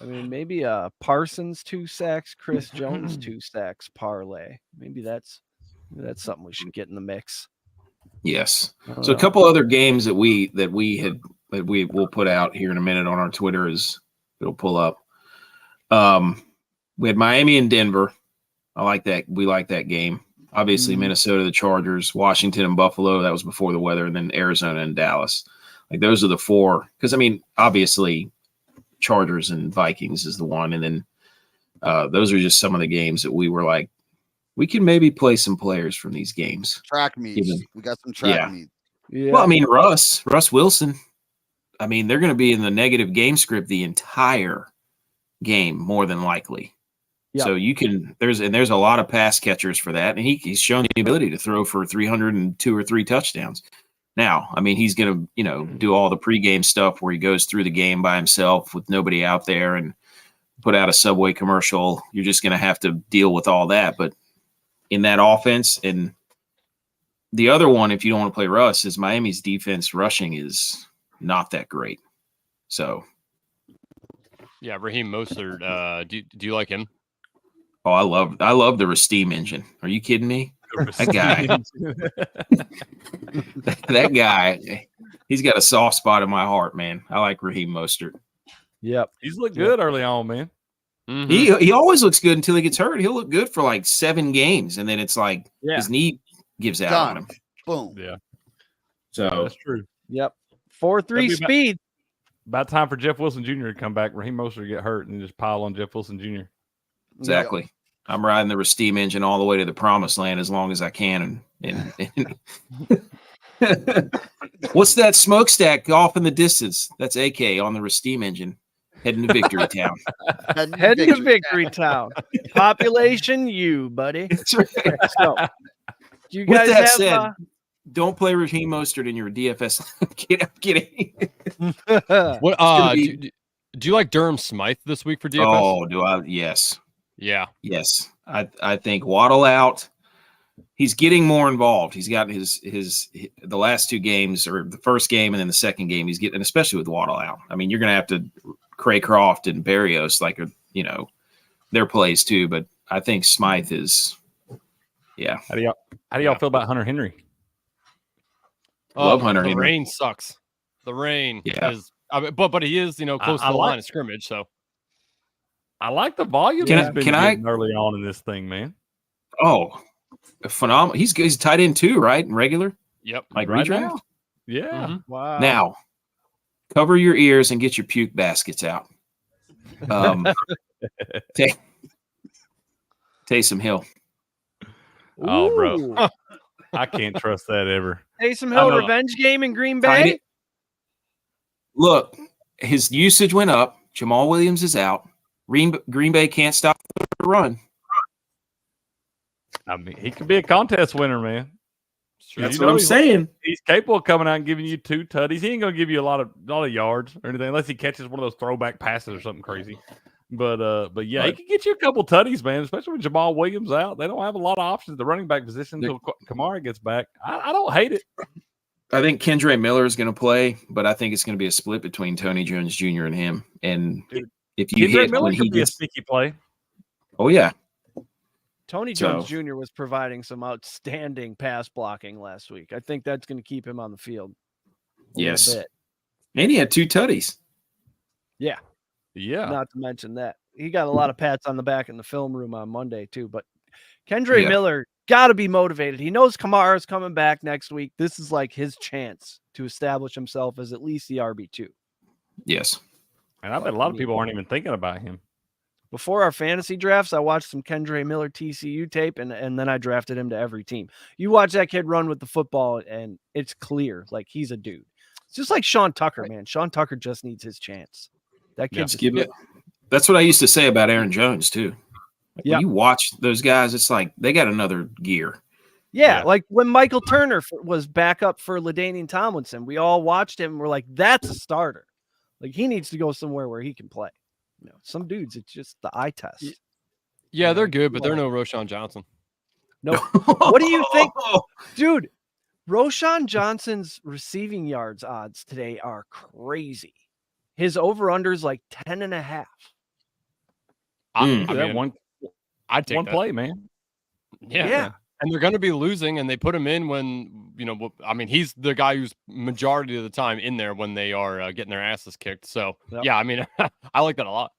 I mean, maybe Parsons 2 sacks, Chris Jones 2 sacks parlay. Maybe that's something we should get in the mix. Yes. So a couple other games that we will put out here in a minute on our Twitter it'll pull up. We had Miami and Denver. I like that. We like that game. Obviously, Minnesota, the Chargers, Washington and Buffalo. That was before the weather, and then Arizona and Dallas. Like those are the four. Because I mean, obviously, Chargers and Vikings is the one, and then those are just some of the games that we were like, we can maybe play some players from these games. Track meets. We got some track meets. Yeah. Well, I mean, Russ Wilson. I mean, they're going to be in the negative game script the entire game, more than likely. Yep. So you can there's a lot of pass catchers for that, and he's shown the ability to throw for 302 or 3 touchdowns. Now, I mean, he's going to do all the pregame stuff where he goes through the game by himself with nobody out there and put out a Subway commercial. You're just going to have to deal with all that, but in that offense. And the other one, if you don't want to play Russ, is Miami's defense rushing is not that great. So, yeah, Raheem Mostert. Do you like him? Oh, I love the Resteem engine. Are you kidding me? That guy, that guy, he's got a soft spot in my heart, man. I like Raheem Mostert. Yep, he's looked good early on, man. Mm-hmm. He always looks good until he gets hurt. He'll look good for like 7 games, and then it's like his knee gives out on him. Boom. Yeah. So that's true. Yep. 4.3 speed. About time for Jeff Wilson Jr. to come back. Raheem Mostert get hurt and just pile on Jeff Wilson Jr. Exactly. Yep. I'm riding the Resteem engine all the way to the promised land as long as I can. And what's that smokestack off in the distance? That's AK on the Resteem engine heading to Victory Town. Heading to Victory Town. Population you, buddy. That's right. So, do you With guys that have, said, don't play Raheem Mostert in your DFS. I'm kidding. What? Do you like Durham Smythe this week for DFS? Oh, do I? Yes. Yeah. Yes. I think Waddle out. He's getting more involved. He's got the last 2 games, or the first game and then the second game. He's getting, especially with Waddle out. I mean, you're going to have to Craycroft and Berrios, their plays too. But I think Smythe is, yeah. How do y'all feel about Hunter Henry? Love Hunter Henry. The rain sucks. The rain is, but he is, close to the line of scrimmage. So I like the volume he's been getting early on in this thing, man. Oh, phenomenal. He's tight end too, right? In regular? Yep. Like right redraft? now. Yeah. Mm-hmm. Wow. Now, cover your ears and get your puke baskets out. Taysom Hill. Oh, bro. I can't trust that ever. Taysom Hill revenge game in Green Bay? Look, his usage went up. Jamal Williams is out. Green Bay can't stop the run. I mean, he could be a contest winner, man. That's what I'm saying. He's capable of coming out and giving you 2 tutties. He ain't gonna give you a lot of yards or anything, unless he catches one of those throwback passes or something crazy. But yeah, he can get you a couple tutties, man. Especially with Jamal Williams out, they don't have a lot of options at the running back position until Kamara gets back. I don't hate it. I think Kendre Miller is going to play, but I think it's going to be a split between Tony Jones Jr. and him. And if you hit Miller when he be a gets sneaky play. Oh yeah. Tony Jones Jr. was providing some outstanding pass blocking last week. I think that's going to keep him on the field. Yes. And he had 2 tutties. Yeah. Yeah. Not to mention that. He got a lot of pats on the back in the film room on Monday, too. But Kendre Miller got to be motivated. He knows Kamara's coming back next week. This is like his chance to establish himself as at least the RB2. Yes. And I bet a lot of people aren't even thinking about him. Before our fantasy drafts, I watched some Kendre Miller TCU tape, and then I drafted him to every team. You watch that kid run with the football, and it's clear, like, he's a dude. It's just like Sean Tucker, man. Sean Tucker just needs his chance. That kid. That's what I used to say about Aaron Jones too. Yeah, when you watch those guys, it's like they got another gear. Yeah, like when Michael Turner was backup for LaDainian Tomlinson, we all watched him. And we're like, that's a starter. Like, he needs to go somewhere where he can play. You know, some dudes, it's just the eye test. Yeah, they're good, but they're no Roshan Johnson. No. What do you think? Dude, Roshan Johnson's receiving yards odds today are crazy. His over-under is like 10.5. I mean, I'd take one that. play, man. Yeah. And they're going to be losing, and they put him in when, you know, I mean, he's the guy who's majority of the time in there when they are getting their asses kicked. So, yeah, I mean, I like that a lot.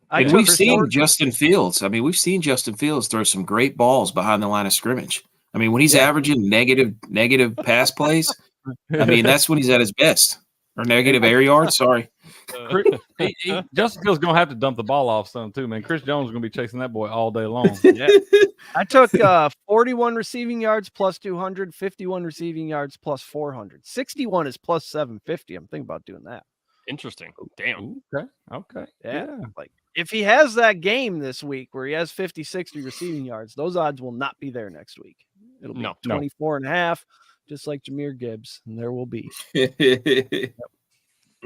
And we've seen Justin Fields. I mean, we've seen Justin Fields throw some great balls behind the line of scrimmage. I mean, when he's averaging negative pass plays, I mean, that's when he's at his best. Or negative air yards, sorry. Justin Fields going to have to dump the ball off some too, man. Chris Jones is going to be chasing that boy all day long. Yeah. I took 41 receiving yards plus 200, 51 receiving yards plus 400. 61 is plus 750. I'm thinking about doing that. Interesting. Damn. Okay. Yeah. Like, if he has that game this week where he has 50, 60 receiving yards, those odds will not be there next week. It'll be 24.5, just like Jahmyr Gibbs, and there will be.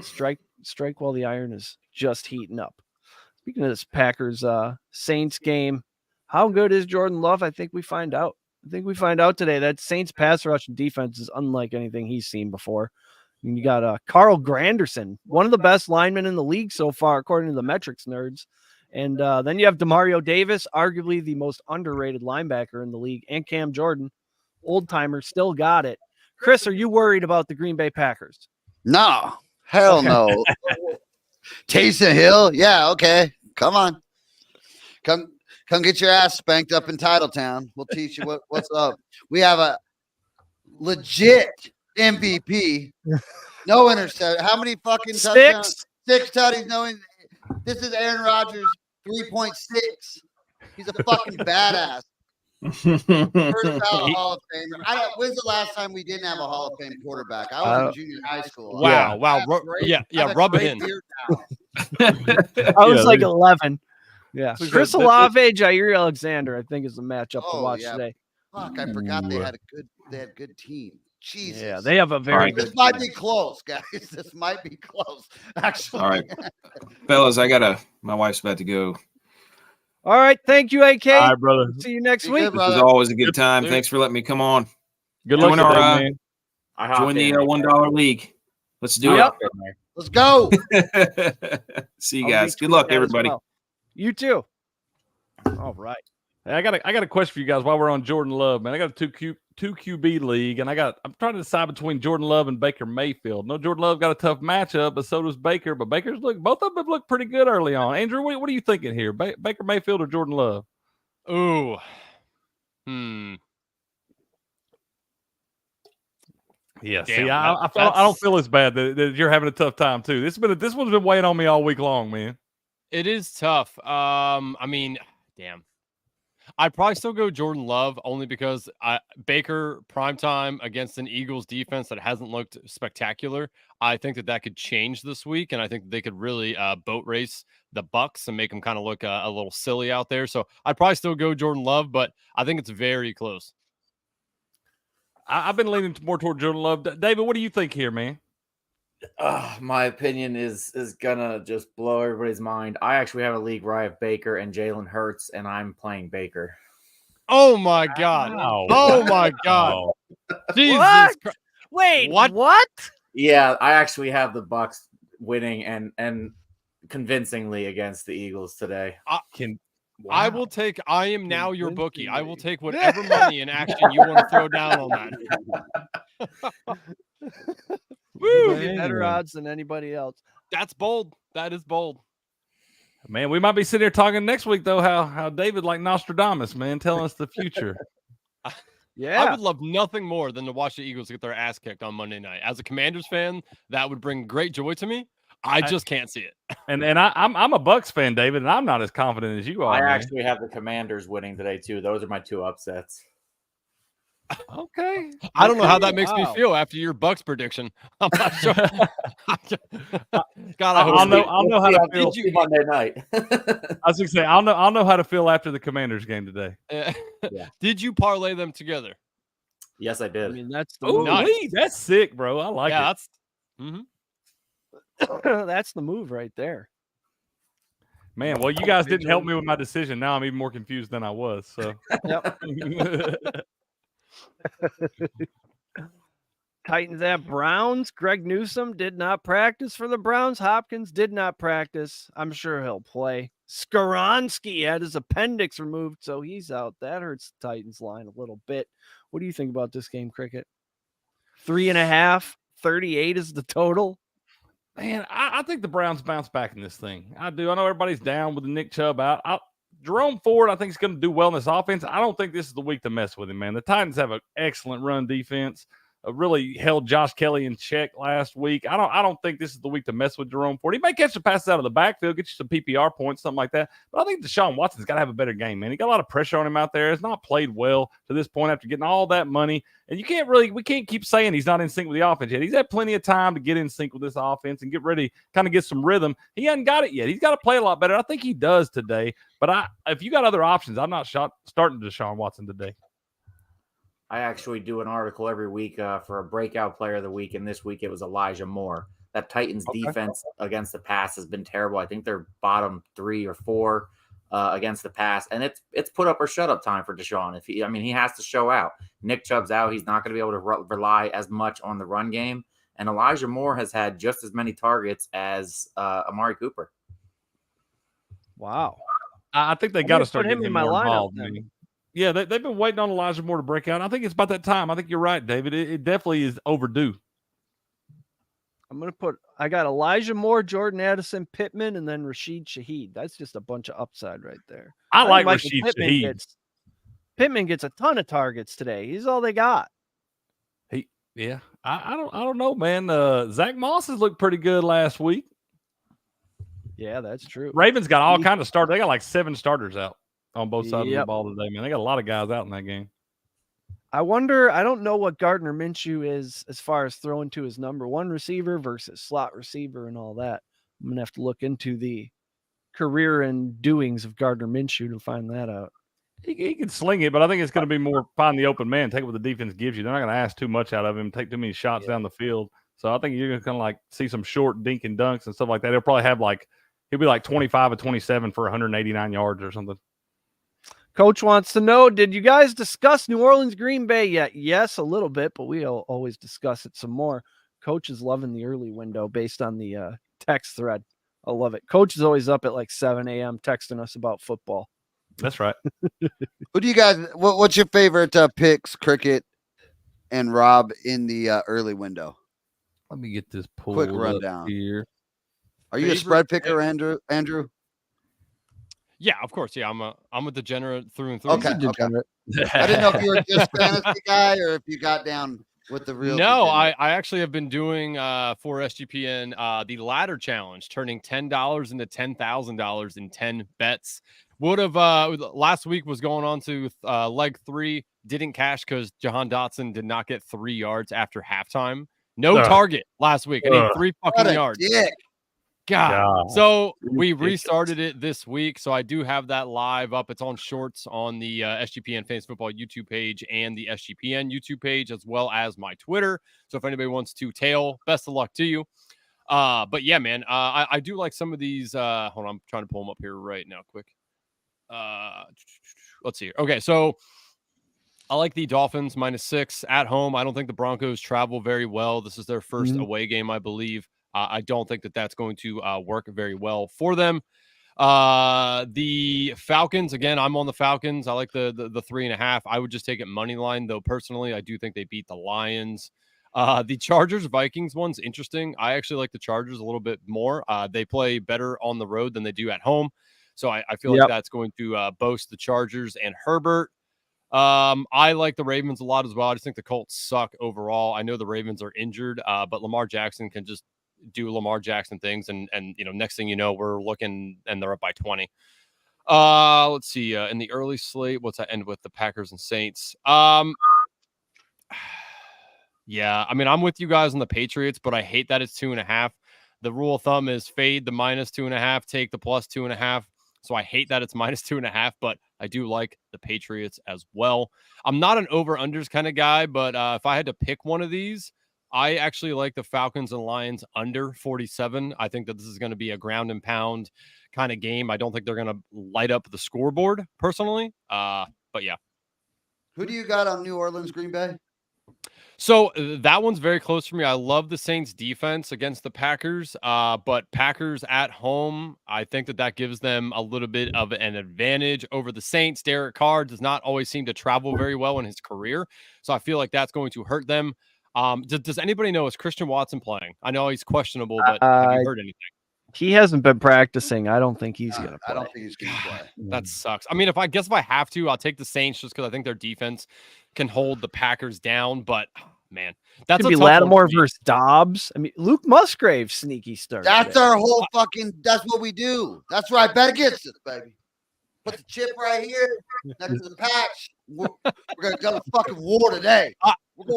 Strike while the iron is just heating up. Speaking of this Packers Saints game, how good is Jordan Love? I think we find out. Today that Saints pass rush and defense is unlike anything he's seen before. I mean, you got Carl Granderson, one of the best linemen in the league so far, according to the metrics nerds. And then you have Demario Davis, arguably the most underrated linebacker in the league, and Cam Jordan, old timer, still got it. Chris, are you worried about the Green Bay Packers? No, hell no. Taysom Hill, yeah, okay. Come on, come get your ass spanked up in Titletown. We'll teach you what's up. We have a legit MVP. No interception. How many fucking touchdowns? 6 tutties. No. This is Aaron Rodgers 3.6. He's a fucking badass. First ballot Hall of Famer. When's the last time we didn't have a Hall of Fame quarterback? I was in junior high school. Wow. Rub it in. I was like 11. Yeah. Chris Olave, Jair Alexander, I think is the matchup to watch today. Fuck, I forgot they had a good team. Jesus. Yeah, they have a very good This might be close, guys. This might be close, actually. All right. Fellas, my wife's about to go. All right. Thank you, AK. All right, brother. See you next week. This was always a good time. Thanks for letting me come on. Good luck, man. Join the $1 league. Let's do it. Let's go. See you guys. Good luck, everybody. Well. You too. All right. Hey, I got a question for you guys while we're on Jordan Love, man. I got a two QB league, and I'm trying to decide between Jordan Love and Baker Mayfield. No, Jordan Love got a tough matchup, but so does Baker. But both of them look pretty good early on. Andrew, what are you thinking here? Baker Mayfield or Jordan Love? Ooh. Yeah, see, I don't feel as bad that you're having a tough time too. This one's been weighing on me all week long, man. It is tough. I mean, damn. I'd probably still go Jordan Love only because Baker primetime against an Eagles defense that hasn't looked spectacular. I think that could change this week, and I think they could really boat race the Bucs and make them kind of look a little silly out there. So I'd probably still go Jordan Love, but I think it's very close. I've been leaning more toward Jordan Love. David, what do you think here, man? My opinion is gonna just blow everybody's mind. I actually have a league where I have Baker and Jalen Hurts, and I'm playing Baker. Oh my god! Wow. Oh my god! Jesus Christ! Wait, what? Yeah, I actually have the Bucs winning and convincingly against the Eagles today. I will take. I am now your bookie. I will take whatever money and action you want to throw down on that. Woo! Better odds than anybody else. That's bold. That is bold. Man, we might be sitting here talking next week though. How David like Nostradamus, man, telling us the future. Yeah, I would love nothing more than to watch the Eagles get their ass kicked on Monday night. As a Commanders fan, that would bring great joy to me. I just can't see it. And I'm a Bucks fan, David, and I'm not as confident as you are. I man. actually have the Commanders winning today too. Those are my 2 upsets. Okay. I don't know how that makes me Wow. feel after your Bucks prediction. I'm not sure. God, I'll know how to feel. Did you Monday night? I was gonna say I'll know how to feel after the Commanders game today. Yeah. Did you parlay them together? Yes, I I did. mean, that's the Oh, move. Nice. that's sick, bro. I like Yeah, it. that's. That's the move right there. Man, well, you guys didn't help me with my decision. Now I'm even more confused than I was. So, Yep. Titans at Browns. Greg Newsome did not practice for the Browns. Hopkins did not practice. I'm sure he'll play. Skoronski had his appendix removed, so he's out. That hurts the Titans line a little bit. What do you think about this game, Cricket? 3.5, 38 is the total. man, I think the Browns bounce back in this thing. I do. I know everybody's down with the Nick Chubb out. Jerome Ford, I think, is going to do well in this offense. I don't think this is the week to mess with him, man. The Titans have an excellent run defense. Really held Josh Kelly in check last week. I don't think this is the week to mess with Jerome Ford. He may catch the passes out of the backfield, get you some PPR points, something like that. But I think Deshaun Watson's got to have a better game, man. He got a lot of pressure on him out there. Has not played well to this point after getting all that money. And we can't keep saying he's not in sync with the offense yet. He's had plenty of time to get in sync with this offense and get ready, kind of get some rhythm. He hasn't got it yet. He's got to play a lot better. I think he does today. But if you got other options, I'm not starting Deshaun Watson today. I actually do an article every week for a breakout player of the week, and this week it was Elijah Moore. That Titans defense against the pass has been terrible. I think they're bottom 3 or 4 against the pass, and it's put up or shut up time for Deshaun. He has to show out. Nick Chubb's out; he's not going to be able to rely as much on the run game. And Elijah Moore has had just as many targets as Amari Cooper. Wow. I think they got to start put him getting in him my more lineup involved. then. Man. Yeah, they've been waiting on Elijah Moore to break out. I think it's about that time. I think you're right, David. It definitely is overdue. I got Elijah Moore, Jordan Addison, Pittman, and then Rashid Shaheed. That's just a bunch of upside right there. I like Michael Rashid Pittman Shaheed. Pittman gets a ton of targets today. He's all they got. I don't know, man. Zach Moss has looked pretty good last week. Yeah, that's true. Ravens got all kinds of starters. They got like 7 starters out on both sides of the Yep. ball today, man. They got a lot of guys out in that game. I don't know what Gardner Minshew is as far as throwing to his number 1 receiver versus slot receiver and all that. I'm going to have to look into the career and doings of Gardner Minshew to find that out. He can sling it, but I think it's going to be more find the open man, take what the defense gives you. They're not going to ask too much out of him, take too many shots down the field. So I think you're going to kind of like see some short dink and dunks and stuff like that. He'll probably have he'll be like 25 or 27 for 189 yards or something. Coach wants to know, did you guys discuss New Orleans Green Bay yet? Yes, a little bit, but we'll always discuss it some more. Coach is loving the early window based on the text thread. I love it. Coach is always up at like 7 a.m. texting us about football. That's right. Who do you guys? What's your favorite picks, Cricket and Rob, in the early window? Let me get this pulled Quick up rundown here. Are you a spread picker, Andrew? Yeah, of course. Yeah, I'm a degenerate through and through. Okay. I didn't know if you were just fantasy guy or if you got down with the real. No, I actually have been doing for SGPN the ladder challenge, turning $10 into $10,000 in 10 bets. Would have last week was going on to leg 3, didn't cash because Jahan Dotson did not get 3 yards after halftime. No target last week. I need 3 fucking yards. Dick. God. So we restarted it this week. So I do have that live up. It's on shorts on the SGPN Fantasy Football YouTube page and the SGPN YouTube page, as well as my Twitter. So if anybody wants to tail, best of luck to you. But yeah, man, I do like some of these. Hold on, I'm trying to pull them up here right now, quick. Let's see. Okay, so I like the Dolphins -6 at home. I don't think the Broncos travel very well. This is their first away game, I believe. I don't think that's going to work very well for them. The Falcons, again, I'm on the Falcons. I like the 3.5. I would just take it money line, though. Personally, I do think they beat the Lions. The Chargers Vikings one's interesting. I actually like the Chargers a little bit more. They play better on the road than they do at home. So I feel like that's going to boast the Chargers and Herbert. I like the Ravens a lot as well. I just think the Colts suck overall. I know the Ravens are injured, but Lamar Jackson can just do Lamar Jackson things, and next thing you know, we're looking and they're up by 20. Let's see. In the early slate, what's that end with? The Packers and Saints. Yeah, I mean, I'm with you guys on the Patriots, but I hate that it's 2.5. The rule of thumb is fade the -2.5, take the +2.5. So I hate that it's -2.5, but I do like the Patriots as well. I'm not an over-unders kind of guy, but if I had to pick one of these, I actually like the Falcons and Lions under 47. I think that this is going to be a ground and pound kind of game. I don't think they're going to light up the scoreboard personally. But yeah. Who do you got on New Orleans, Green Bay? So that one's very close for me. I love the Saints defense against the Packers, but Packers at home, I think that gives them a little bit of an advantage over the Saints. Derek Carr does not always seem to travel very well in his career, so I feel like that's going to hurt them. Does anybody know, is Christian Watson playing? I know he's questionable, but have you heard anything? He hasn't been practicing. I don't think he's going to play. I don't think he's going to play. That sucks. I mean, if I have to, I'll take the Saints just because I think their defense can hold the Packers down. But man, that's could be Lattimore versus Dobbs. I mean, Luke Musgrave sneaky start. That's our whole fucking. That's what we do. That's right. Bet against us, baby. Put the chip right here next to the patch. We're gonna go to fucking war today.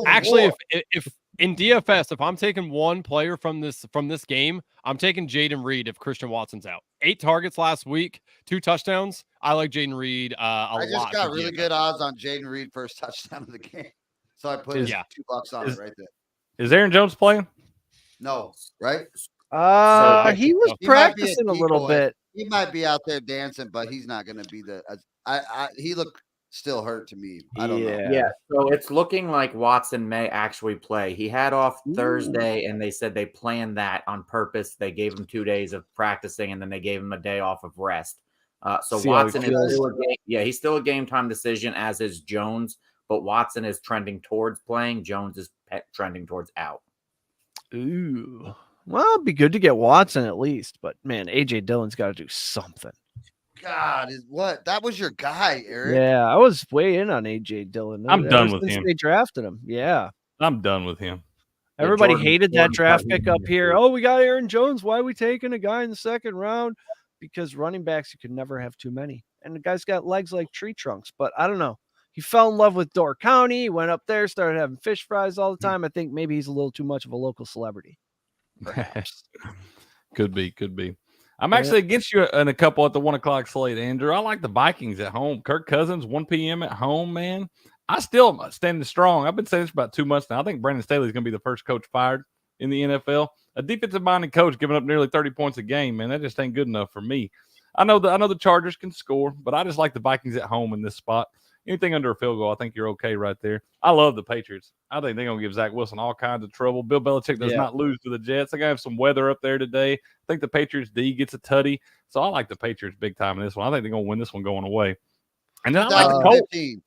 Actually, if in DFS, if I'm taking one player from this game, I'm taking Jaden Reed if Christian Watson's out. 8 targets last week, 2 touchdowns. I like Jaden Reed a lot. I just got really good odds on Jaden Reed first touchdown of the game, so I put $2 on it right there. Is Aaron Jones playing? No, right? He was practicing a little bit. He might be out there dancing, but he's not going to be the. He looked still hurt to me. I don't know. Yeah, so it's looking like Watson may actually play. He had off Thursday, and they said they planned that on purpose. They gave him 2 days of practicing, and then they gave him a day off of rest. So Watson is still he's still a game time decision, as is Jones. But Watson is trending towards playing. Jones is trending towards out. Ooh. Well, it'd be good to get Watson at least, but man, AJ Dillon's got to do something. God, that was your guy, Eric? Yeah, I was way in on AJ Dillon. I'm done with him. They drafted him. Yeah, I'm done with him. Everybody hated that draft pick up here. Oh, we got Aaron Jones. Why are we taking a guy in the second round? Because running backs, you can never have too many, and the guy's got legs like tree trunks. But I don't know. He fell in love with Door County. He went up there, started having fish fries all the time. I think maybe he's a little too much of a local celebrity. Perhaps. Could be. I'm actually against you in a couple at the 1 o'clock slate, Andrew. I like the Vikings at home. Kirk Cousins, 1 p.m. at home, man. I still standing strong. I've been saying this for about 2 months now. I think Brandon Staley is going to be the first coach fired in the NFL. A defensive-minded coach giving up nearly 30 points a game, man, that just ain't good enough for me. I know the Chargers can score, but I just like the Vikings at home in this spot. Anything under a field goal, I think you're okay right there. I love the Patriots. I think they're going to give Zach Wilson all kinds of trouble. Bill Belichick does not lose to the Jets. They're going to have some weather up there today. I think the Patriots D gets a tutty. So I like the Patriots big time in this one. I think they're going to win this one going away. And then I like the Colts.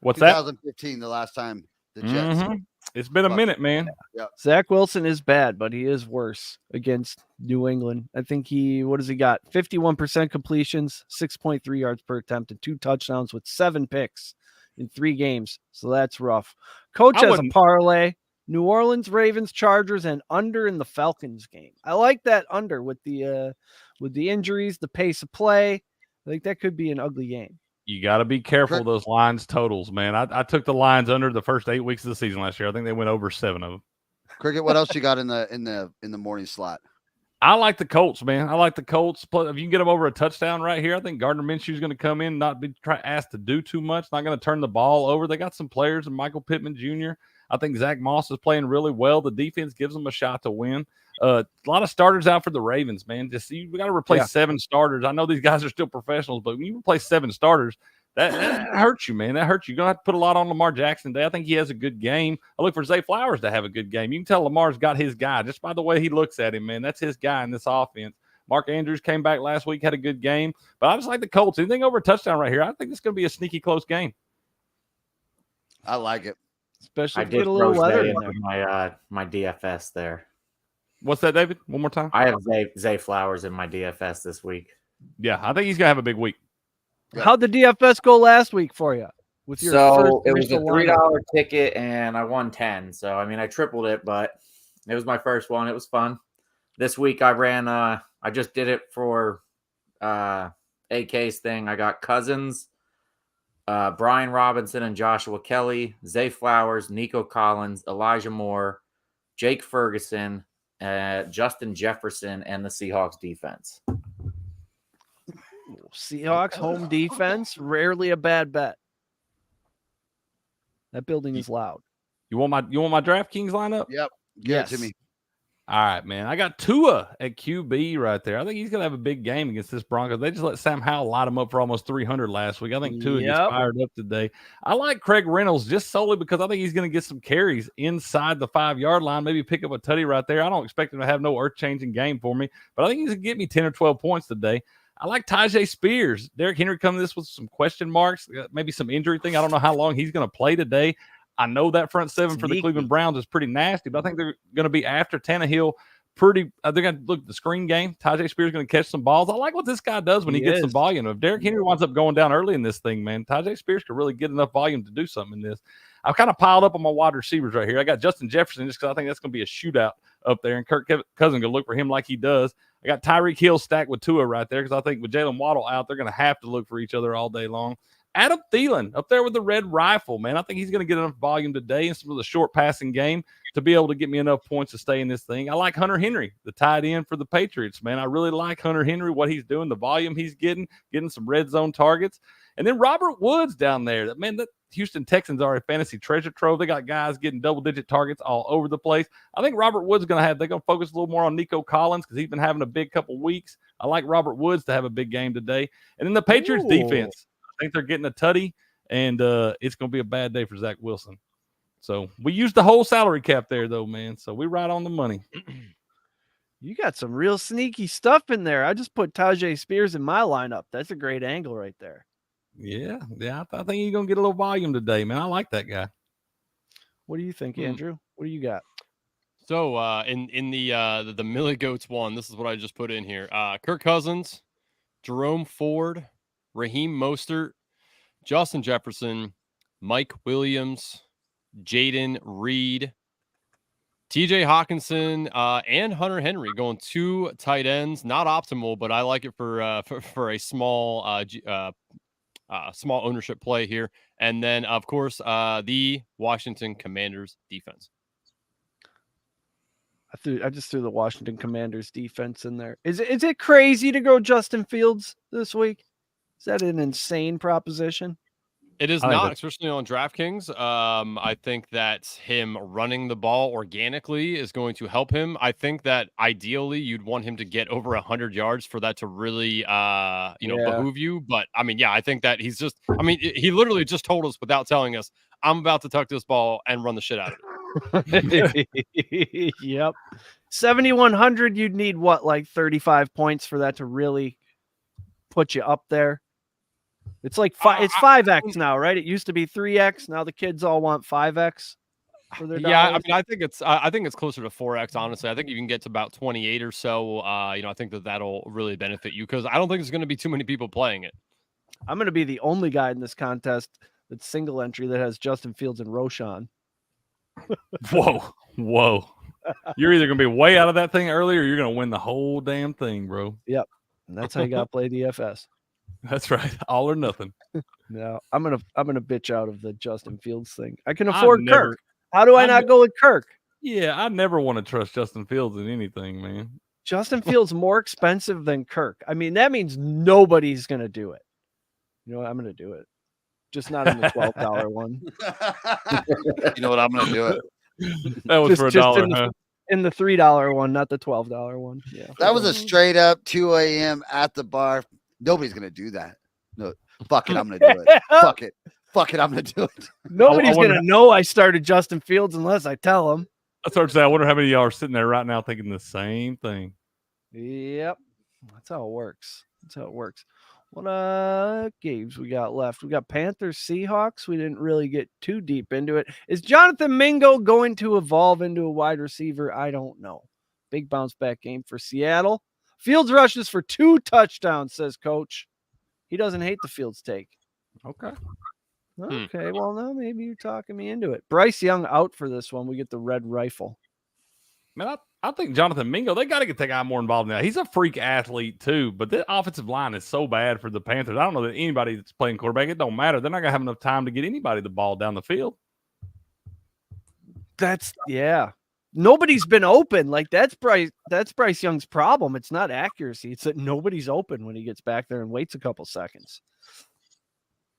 What's 2015, the last time the Jets. Mm-hmm. It's been a minute, man. Yeah. Zach Wilson is bad, but he is worse against New England. I think what has he got? 51% completions, 6.3 yards per attempt, and 2 touchdowns with 7 picks in 3 games. So that's rough. Coach has a parlay. New Orleans, Ravens, Chargers, and under in the Falcons game. I like that under with the injuries, the pace of play. I think that could be an ugly game. You got to be careful of those lines totals, man. I took the lines under the first 8 weeks of the season last year. I think they went over 7 of them. Cricket, what else you got in the morning slot? I like the Colts, man. I like the Colts. Plus, if you can get them over a touchdown right here, I think Gardner Minshew is going to come in, not be asked to do too much, not going to turn the ball over. They got some players, and Michael Pittman Jr. I think Zach Moss is playing really well. The defense gives them a shot to win. A lot of starters out for the Ravens, man. We got to replace 7 starters. I know these guys are still professionals, but when you replace 7 starters, that hurts you, man. That hurts you. You're going to have to put a lot on Lamar Jackson today. I think he has a good game. I look for Zay Flowers to have a good game. You can tell Lamar's got his guy just by the way he looks at him, man. That's his guy in this offense. Mark Andrews came back last week, had a good game. But I just like the Colts. Anything over a touchdown right here, I think it's going to be a sneaky close game. I like it. Especially if you get a little weather in there. My DFS there. What's that, David? One more time. I have Zay Flowers in my DFS this week. Yeah, I think he's going to have a big week. How'd the DFS go last week for you? With your it was a $3 ticket, and I won 10. So, I mean, I tripled it, but it was my first one. It was fun. This week I ran. I just did it for AK's thing. I got Cousins, Brian Robinson and Joshua Kelly, Zay Flowers, Nico Collins, Elijah Moore, Jake Ferguson, Justin Jefferson, and the Seahawks defense. Seahawks home defense, rarely a bad bet. That building is loud. You want my DraftKings lineup? Yep. Give it to me. All right, man. I got Tua at QB right there. I think he's going to have a big game against this Broncos. They just let Sam Howell light him up for almost 300 last week. I think Tua gets fired up today. I like Craig Reynolds just solely because I think he's going to get some carries inside the 5-yard line, maybe pick up a tutty right there. I don't expect him to have no earth-changing game for me, but I think he's going to get me 10 or 12 points today. I like Tajay Spears. Derrick Henry coming this with some question marks, maybe some injury thing. I don't know how long he's going to play today. I know that front seven for the Cleveland Browns is pretty nasty, but I think they're going to be after Tannehill pretty. They're going to look at the screen game. Tajay Spears is going to catch some balls. I like what this guy does when he gets some volume. If Derrick Henry winds up going down early in this thing, man, Tajay Spears could really get enough volume to do something in this. I've kind of piled up on my wide receivers right here. I got Justin Jefferson just because I think that's going to be a shootout up there, and Kirk Cousins going to look for him like he does. I got Tyreek Hill stacked with Tua right there because I think with Jalen Waddle out, they're going to have to look for each other all day long. Adam Thielen up there with the red rifle, man. I think he's going to get enough volume today and some of the short passing game to be able to get me enough points to stay in this thing. I like Hunter Henry, the tight end for the Patriots, man. I really like Hunter Henry, what he's doing, the volume he's getting some red zone targets. And then Robert Woods down there. Man, the Houston Texans are a fantasy treasure trove. They got guys getting double-digit targets all over the place. I think Robert Woods they're going to focus a little more on Nico Collins because he's been having a big couple weeks. I like Robert Woods to have a big game today. And then the Patriots defense. I think they're getting a tutty, and it's going to be a bad day for Zach Wilson. So we used the whole salary cap there, though, man. So we right on the money. You got some real sneaky stuff in there. I just put Tajay Spears in my lineup. That's a great angle right there. Yeah. I think he's going to get a little volume today, man. I like that guy. What do you think, Andrew? What do you got? So in the Millie Goats one, this is what I just put in here. Kirk Cousins, Jerome Ford, Raheem Mostert, Justin Jefferson, Mike Williams, Jaden Reed, TJ Hawkinson, and Hunter Henry going 2 tight ends. Not optimal, but I like it for a small small ownership play here. And then, of course, the Washington Commanders defense. I just threw the Washington Commanders defense in there. Is it crazy to go Justin Fields this week? Is that an insane proposition? It is not, especially on DraftKings. I think that him running the ball organically is going to help him. I think that ideally you'd want him to get over 100 yards for that to really, behoove you. But I mean, yeah, I think that he literally just told us without telling us, I'm about to tuck this ball and run the shit out of it. Yep. 7,100, you'd need what, like 35 points for that to really put you up there? It's like it's 5x now, right? It used to be 3x. Now the kids all want 5x for their dollars. Yeah, I mean, I think it's closer to 4x. Honestly, I think you can get to about 28 or so. I think that'll really benefit you because I don't think there's going to be too many people playing it. I'm going to be the only guy in this contest that's single entry that has Justin Fields and Roshan. Whoa! You're either going to be way out of that thing early, or you're going to win the whole damn thing, bro. Yep, and that's how you got to play DFS. That's right. All or nothing. No, I'm gonna bitch out of the Justin Fields thing. I can afford Kirk. How do I not go with Kirk? Yeah, I never want to trust Justin Fields in anything, man. Justin Fields more expensive than Kirk. I mean, that means nobody's gonna do it. You know what? I'm gonna do it. Just not in the $12 one. You know what? I'm gonna do it. That was for $1, in the $3 one, not the $12 one. Yeah. That was a straight up 2 a.m. at the bar. Nobody's gonna do that. No, fuck it, I'm gonna do it. Fuck it, I'm gonna do it. Nobody's gonna know I started Justin Fields unless I tell them. That's what I'm saying. I wonder how many of y'all are sitting there right now thinking the same thing. Yep, that's how it works. What games we got left? We got Panthers, Seahawks. We didn't really get too deep into it. Is Jonathan Mingo going to evolve into a wide receiver? I don't know. Big bounce back game for Seattle. Fields rushes for 2 touchdowns, says Coach. He doesn't hate the Fields take. Okay. Well, no, maybe you're talking me into it. Bryce Young out for this one. We get the red rifle. Man, I think Jonathan Mingo, they got to get that guy more involved now. He's a freak athlete too, but the offensive line is so bad for the Panthers. I don't know that anybody that's playing quarterback, it don't matter. They're not going to have enough time to get anybody the ball down the field. Nobody's been open. Like that's Bryce Young's problem. It's not accuracy. It's that nobody's open when he gets back there and waits a couple seconds.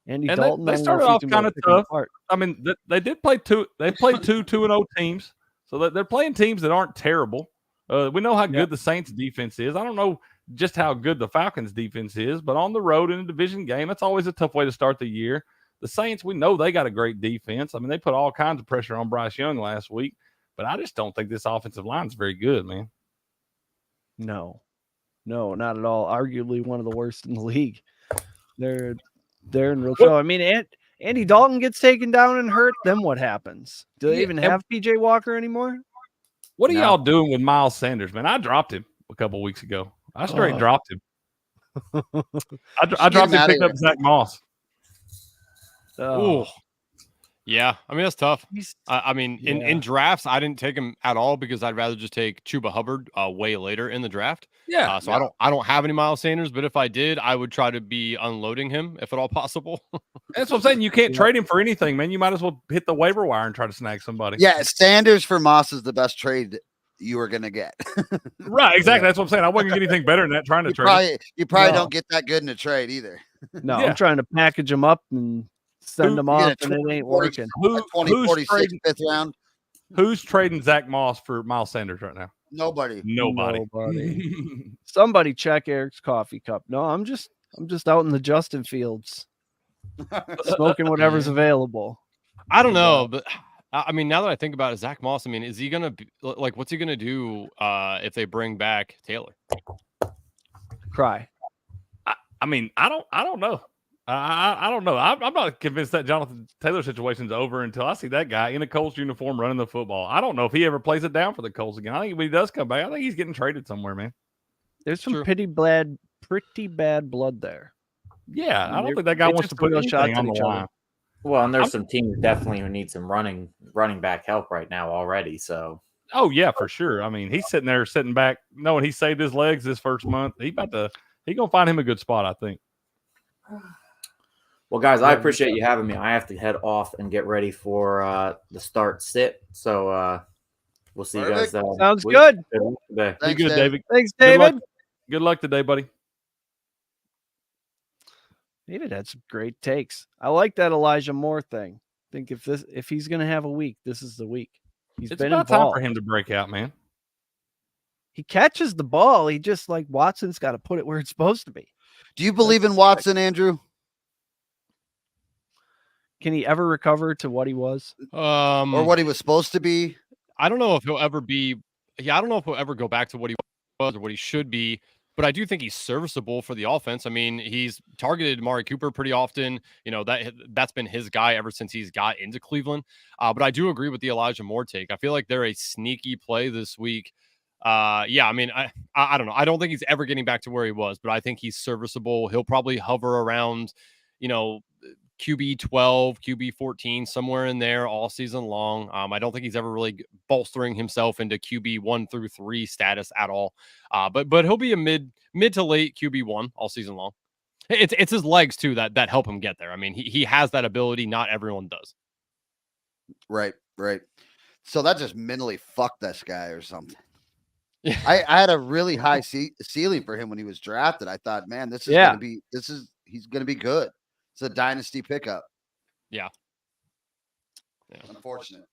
Andy Dalton, they started off kind of tough. I mean, they did play two. They played 2-0 teams, so they're playing teams that aren't terrible. We know how good the Saints defense is. I don't know just how good the Falcons defense is, but on the road in a division game, that's always a tough way to start the year. The Saints, we know they got a great defense. I mean, they put all kinds of pressure on Bryce Young last week, but I just don't think this offensive line is very good, man. No, not at all. Arguably one of the worst in the league. They're in real trouble. I mean, Andy Dalton gets taken down and hurt. Then what happens? Do they even have PJ Walker anymore? What are y'all doing with Miles Sanders, man? I dropped him a couple weeks ago. I straight dropped him. I dropped him and picked up Zach Moss. Oh. Yeah, I mean, that's tough. I mean, in drafts, I didn't take him at all because I'd rather just take Chuba Hubbard way later in the draft. I don't have any Miles Sanders, but if I did, I would try to be unloading him if at all possible. That's what I'm saying. You can't trade him for anything, man. You might as well hit the waiver wire and try to snag somebody. Yeah, Sanders for Moss is the best trade you were going to get. Right, exactly. That's what I'm saying. I wasn't going to get anything better than that trying to trade. You probably don't get that good in a trade either. No, I'm trying to package them up and send them off, and it ain't working. 46 fifth round. Who's trading Zach Moss for Miles Sanders right now? Nobody. Somebody check Eric's coffee cup. No, I'm just out in the Justin Fields, smoking whatever's available. I don't know, but I mean, now that I think about it, Zach Moss, I mean, is he gonna be like, what's he gonna do if they bring back Taylor? Cry. I mean, I don't know. I don't know. I'm not convinced that Jonathan Taylor situation's over until I see that guy in a Colts uniform running the football. I don't know if he ever plays it down for the Colts again. I think when he does come back, I think he's getting traded somewhere, man. There's some pretty bad blood there. Yeah, I don't think that guy wants to put those shots on the line. Well, and there's some teams definitely who need some running back help right now already. So. Oh yeah, for sure. I mean, he's sitting there sitting back, knowing he saved his legs this first month. He's gonna find him a good spot, I think. Well, guys, I appreciate you having me. I have to head off and get ready for the start sit. So we'll see you guys. Sounds good. Thanks, good, David. Thanks, David. Good luck today, buddy. David had some great takes. I like that Elijah Moore thing. I think if he's going to have a week, this is the week. It's been about time for him to break out, man. He catches the ball. He just like Watson's got to put it where it's supposed to be. Do you believe in Watson, Andrew? Can he ever recover to what he was? Or what he was supposed to be? I don't know if he'll ever be. Yeah, I don't know if he'll ever go back to what he was or what he should be. But I do think he's serviceable for the offense. I mean, he's targeted Amari Cooper pretty often. You know, that's been his guy ever since he's got into Cleveland. But I do agree with the Elijah Moore take. I feel like they're a sneaky play this week. Yeah, I mean, I don't know. I don't think he's ever getting back to where he was, but I think he's serviceable. He'll probably hover around, you know, QB 12, QB 14, somewhere in there all season long. I don't think he's ever really bolstering himself into QB 1 through 3 status at all. But he'll be a mid to late QB 1 all season long. It's his legs too that help him get there. I mean, he has that ability. Not everyone does. Right. So that just mentally fucked this guy or something. I had a really high ceiling for him when he was drafted. I thought, man, he's going to be good. It's a dynasty pickup. Yeah. Unfortunate.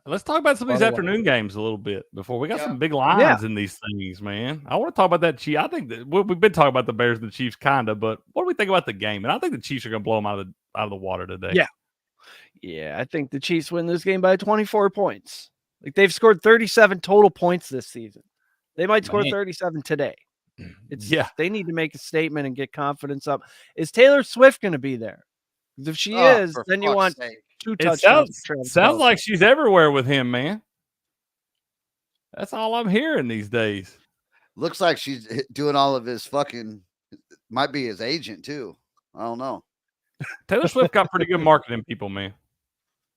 Let's talk about some of these afternoon games a little bit before we got some big lines in these things, man. I want to talk about that Chiefs. I think that we've been talking about the Bears and the Chiefs kind of, but what do we think about the game? And I think the Chiefs are going to blow them out of the water today. Yeah, I think the Chiefs win this game by 24 points. Like they've scored 37 total points this season. They might score 37 today. They need to make a statement and get confidence up. Is Taylor Swift going to be there? Because if she is, then you want 2 touchdowns. Sounds like she's everywhere with him, man. That's all I'm hearing these days. Looks like she's doing all of his might be his agent too. I don't know. Taylor Swift got pretty good marketing people, man.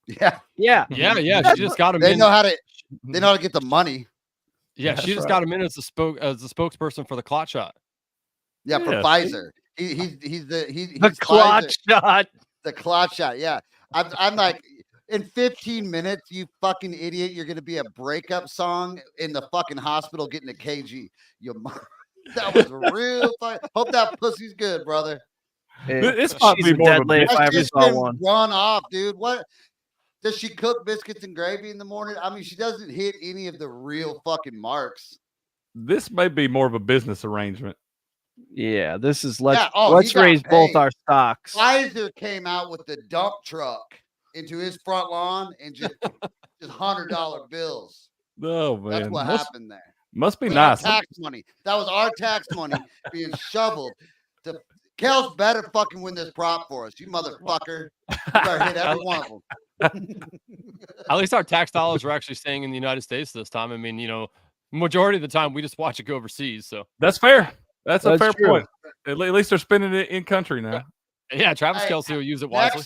Yeah. She just got him. They know how to get the money. Yeah, she just got him in as the spokesperson for the clot shot. Yeah, for Pfizer. He's the clot Pfizer. shot. The clot shot. Yeah, I'm like, in 15 minutes, you fucking idiot, you're gonna be a breakup song in the fucking hospital getting a KG. That was real fun. Hope that pussy's good, brother. This might She's be a more of dead a lady if I That's ever just saw been one. run off, dude. What does she cook biscuits and gravy in the morning? I mean, she doesn't hit any of the real fucking marks. This may be more of a business arrangement. Yeah, this is let's he got raise both paid. our stocks. Pfizer came out with the dump truck into his front lawn and just $100 bills. Oh man, That's what happened there. Must be Our nice. tax money. That was our tax money being shoveled. Kel's better fucking win this prop for us, you motherfucker. You better hit every one of them. At least our tax dollars are actually staying in the United States this time. I mean, majority of the time we just watch it go overseas. So That's fair. That's a fair true. point. At least they're spending it in country now. yeah, Travis Kelce will use it wisely.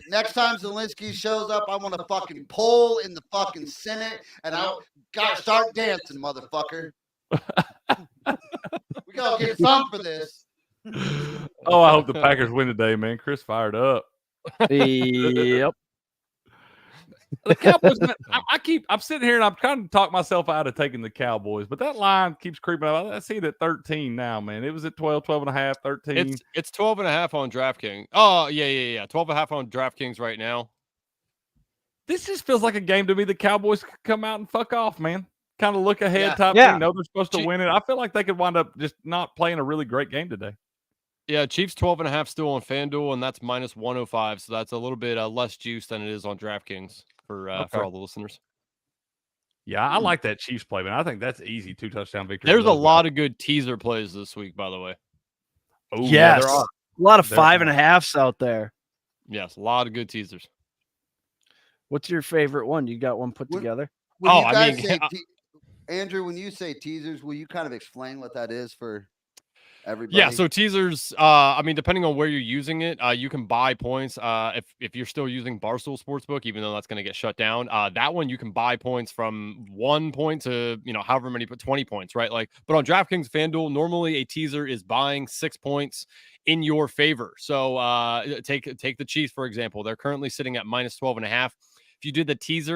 Next time Zelensky shows up, I want a fucking poll in the fucking Senate, and I gotta start dancing, motherfucker. We gotta get some for this. Oh, I hope the Packers win today, man. Chris fired up. Yep. The Cowboys, I'm sitting here and I'm trying to talk myself out of taking the Cowboys, but that line keeps creeping up. I see it at 13 now, man. It was at 12 and a half, 13. It's 12 and a half on DraftKings. Oh, yeah. 12 and a half on DraftKings right now. This just feels like a game to me. The Cowboys could come out and fuck off, man. Kind of look ahead type Yeah. thing. Know they're supposed to win it. I feel like they could wind up just not playing a really great game today. Yeah, Chiefs 12 and a half still on FanDuel, and that's minus 105. So that's a little bit less juice than it is on DraftKings for all the listeners. Yeah, I like that Chiefs play, man. I think that's easy. 2-touchdown victory. There's a lot of good teaser plays this week, by the way. Oh, Yes. yeah, there are. A lot of There 5.5s out there. Yes, a lot of good teasers. What's your favorite one? You got one put together? Andrew, when you say teasers, will you kind of explain what that is for everybody? Yeah, so teasers, I mean, depending on where you're using it, you can buy points. If you're still using Barstool Sportsbook, even though that's going to get shut down, that one you can buy points from 1 point to, however many, 20 points, right? But on DraftKings, FanDuel, normally a teaser is buying 6 points in your favor. So take the Chiefs, for example. They're currently sitting at minus 12 and a half. If you did the tease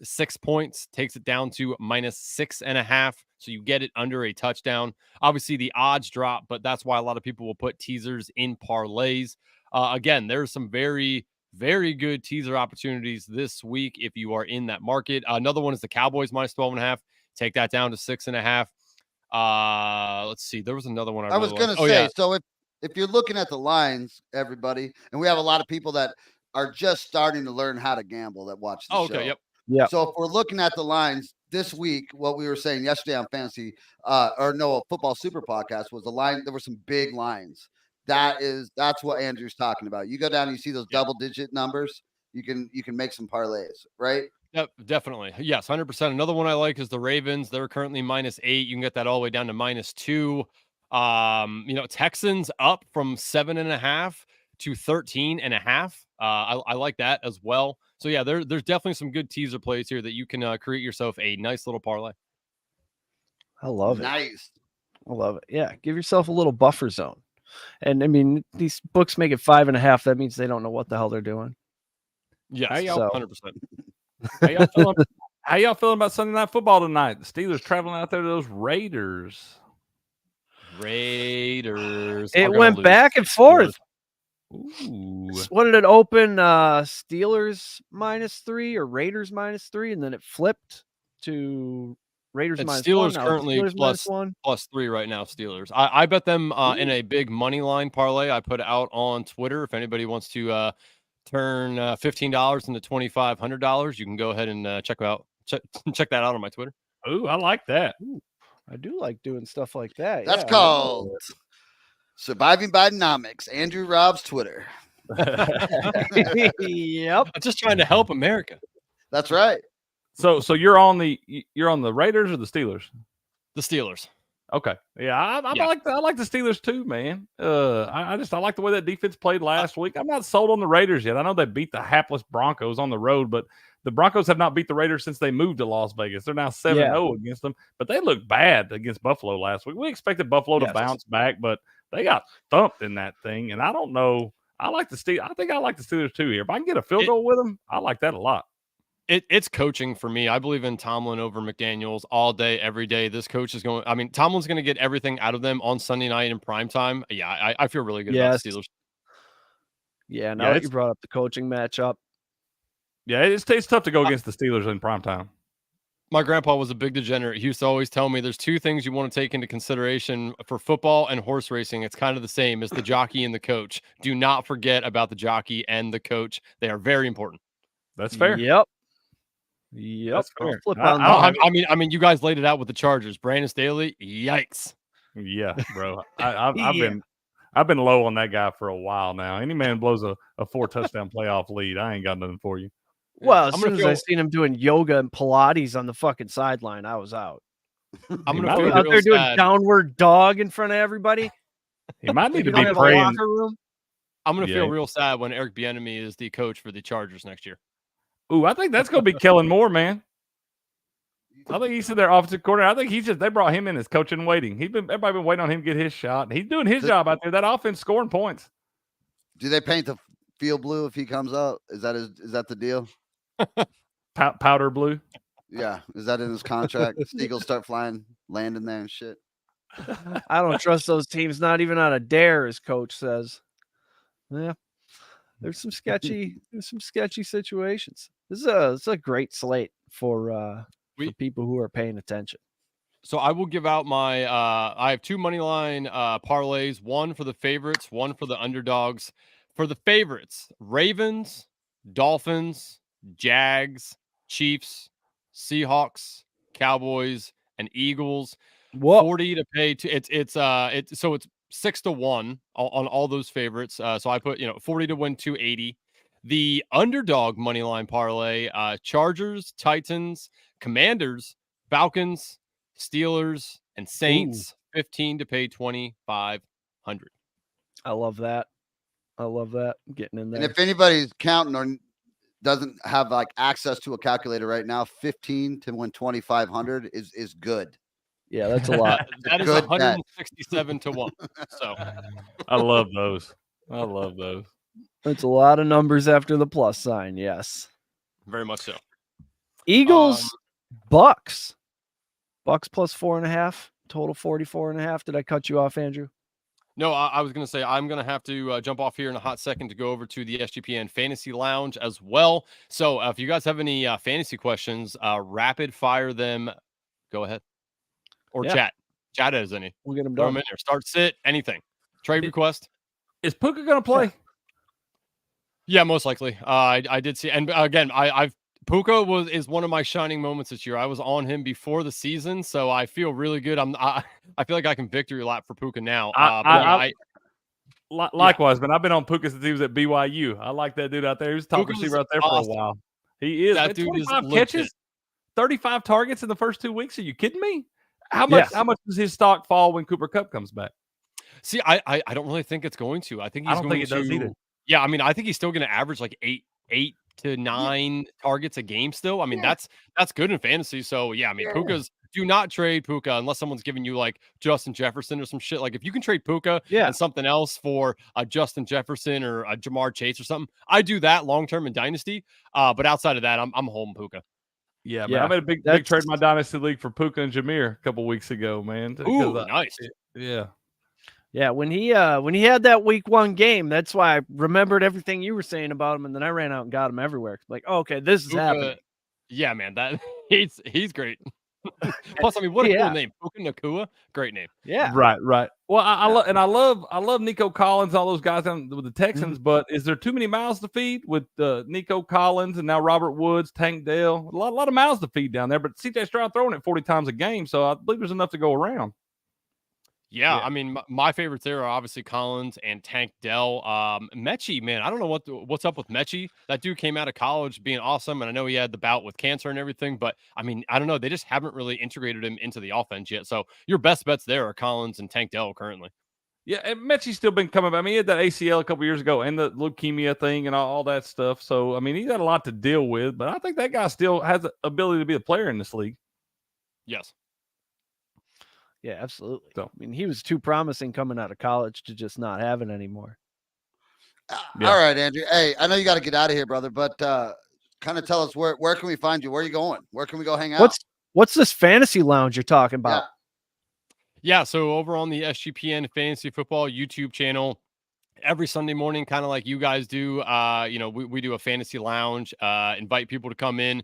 6 points, takes it down to minus 6.5. So you get it under a touchdown. Obviously, the odds drop, but that's why a lot of people will put teasers in parlays. Again, there's some very, very good teaser opportunities this week if you are in that market. Another one is the Cowboys minus 12.5. Take that down to 6.5. Let's see. There was another one. I was going to say, so if you're looking at the lines, everybody, and we have a lot of people that are just starting to learn how to gamble that watch the show. Yep. Yeah. So if we're looking at the lines this week, what we were saying yesterday on Fantasy, Football Super Podcast was the line. There were some big lines. That's what Andrew's talking about. You go down and you see those double-digit numbers. You can make some parlays, right? Yep, definitely. Yes, 100%. Another one I like is the Ravens. They're currently minus 8. You can get that all the way down to minus 2. Texans up from 7.5 to 13.5. I like that as well. So yeah, there's definitely some good teaser plays here that you can create yourself a nice little parlay. I love it. Nice. I love it. Yeah, give yourself a little buffer zone. And I mean, these books make it 5.5. That means they don't know what the hell they're doing. Yeah, So- 100%. How y'all feeling about Sunday Night Football tonight? The Steelers traveling out there to those Raiders. It went back and forth. Ooh. What did it open? Steelers -3 or Raiders -3, and then it flipped to Raiders And -1. Steelers Now currently Steelers +1. -1. +3 right now. Steelers. I bet them in a big money line parlay I put out on Twitter. If anybody wants to turn $15 into $2,500, you can go ahead and check that out on my Twitter. Ooh, I like that. I do like doing stuff like that. That's yeah. called Surviving Bidenomics. Andrew Rob's Twitter. Yep. I'm just trying to help America. That's right. So you're on the Raiders or the Steelers? The Steelers. Okay. Yeah, I Yeah. like the Steelers too, man. I like the way that defense played last week. I'm not sold on the Raiders yet. I know they beat the hapless Broncos on the road, but the Broncos have not beat the Raiders since they moved to Las Vegas. They're now 7-0 against them, but they looked bad against Buffalo last week. We expected Buffalo to bounce back, but they got thumped in that thing. And I don't know. I like the Steelers. I think I like the Steelers too here. If I can get a field goal with them, I like that a lot. It's coaching for me. I believe in Tomlin over McDaniels all day, every day. This coach is going. I mean, Tomlin's going to get everything out of them on Sunday night in prime time. Yeah, I feel really good about the Steelers. Yeah, now that you brought up the coaching matchup. Yeah, it's tough to go against the Steelers in prime time. My grandpa was a big degenerate. He used to always tell me there's two things you want to take into consideration for football and horse racing. It's kind of the same as the jockey and the coach. Do not forget about the jockey and the coach. They are very important. That's fair. Yep. That's fair. Flip on I mean, you guys laid it out with the Chargers. Brandon Staley, yikes. Yeah, bro. I've been low on that guy for a while now. Any man blows a 4-touchdown playoff lead, I ain't got nothing for you. Well, as soon as I seen him doing yoga and Pilates on the fucking sideline, I was out. I'm gonna feel out there doing downward dog in front of everybody. He might need to be praying. I'm gonna feel real sad when Eric Bieniemy is the coach for the Chargers next year. Ooh, I think that's gonna be Kellen Moore, man. I think he's in their offensive coordinator. I think they brought him in as coach and waiting. Everybody been waiting on him to get his shot. He's doing his job out there. That offense scoring points. Do they paint the field blue if he comes up? Is that the deal? Powder blue. Yeah, is that in his contract? Eagles start flying, landing there and shit. I don't trust those teams, not even on a dare, as coach says. Yeah, there's some sketchy situations. This is a great slate for people who are paying attention. So I will give out my I have two money line parlays, one for the favorites, one for the underdogs. For the favorites, Ravens, Dolphins, Jags, Chiefs, Seahawks, Cowboys, and Eagles. 40 to pay to it's 6-1 on all those favorites. So I put 40 to win 280. The underdog money line parlay, Chargers, Titans, Commanders, Falcons, Steelers, and Saints. 15 to pay 2,500. I love that. Getting in there. And if anybody's counting or doesn't have like access to a calculator right now, 15 to win 2,500 is good. Yeah, that's a lot. That is 167 to 1. So I love those. That's a lot of numbers after the plus sign. Yes, very much so. Eagles, Bucks plus 4.5, total 44.5. Did I cut you off, Andrew? No, I was going to say I'm going to have to jump off here in a hot second to go over to the SGPN Fantasy Lounge as well. So if you guys have any fantasy questions, rapid fire them. Go ahead. Or chat. Chat as any. We'll get them Throw done. them in there. Start, sit, anything. Trade request. Is Puka going to play? Yeah, most likely. I did see. And again, Puka is one of my shining moments this year. I was on him before the season, so I feel really good. I feel like I can victory lap for Puka now. Likewise, man. I've been on Puka since he was at BYU. I like that dude out there. He was top receiver out there for a while. He is. That dude is 25 catches, 35 targets in the first 2 weeks. Are you kidding me? How much does his stock fall when Cooper Kupp comes back? See, I don't really think it's going to. I think he's going to. Does either. Yeah, I mean, I think he's still going to average like 8 to 9 targets a game still. I mean, that's good in fantasy. So, yeah, I mean, do not trade Puka unless someone's giving you like Justin Jefferson or some shit. Like if you can trade Puka and something else for a Justin Jefferson or a Jamar Chase or something, I do that long-term in Dynasty. But outside of that, I'm holding Puka. Yeah, man. I made a big trade in my Dynasty League for Puka and Jameer a couple weeks ago, man. Ooh, nice. Yeah. Yeah, when he had that week 1 game, that's why I remembered everything you were saying about him, and then I ran out and got him everywhere. Like, okay, this is happening. Yeah, man, that he's great. Plus, I mean, what a cool name, Puka Nacua, great name. Yeah, right. Well, I love Nico Collins, all those guys down with the Texans. But is there too many mouths to feed with Nico Collins and now Robert Woods, Tank Dell? A lot of mouths to feed down there. But CJ Stroud throwing it 40 times a game, so I believe there's enough to go around. Yeah, I mean, my favorites there are obviously Collins and Tank Dell. Mechie, man, I don't know what's up with Mechie. That dude came out of college being awesome, and I know he had the bout with cancer and everything, but I mean, I don't know. They just haven't really integrated him into the offense yet. So your best bets there are Collins and Tank Dell currently. Yeah, and Mechie's still been coming back. I mean, he had that ACL a couple years ago and the leukemia thing and all that stuff. So, I mean, he's got a lot to deal with, but I think that guy still has the ability to be a player in this league. Yes. Yeah, absolutely. So, I mean, he was too promising coming out of college to just not have it anymore. All right, Andrew. Hey, I know you got to get out of here, brother, but kind of tell us where can we find you? Where are you going? Where can we go hang out? What's this fantasy lounge you're talking about? Yeah, so over on the SGPN Fantasy Football YouTube channel, every Sunday morning, kind of like you guys do, we do a fantasy lounge, invite people to come in,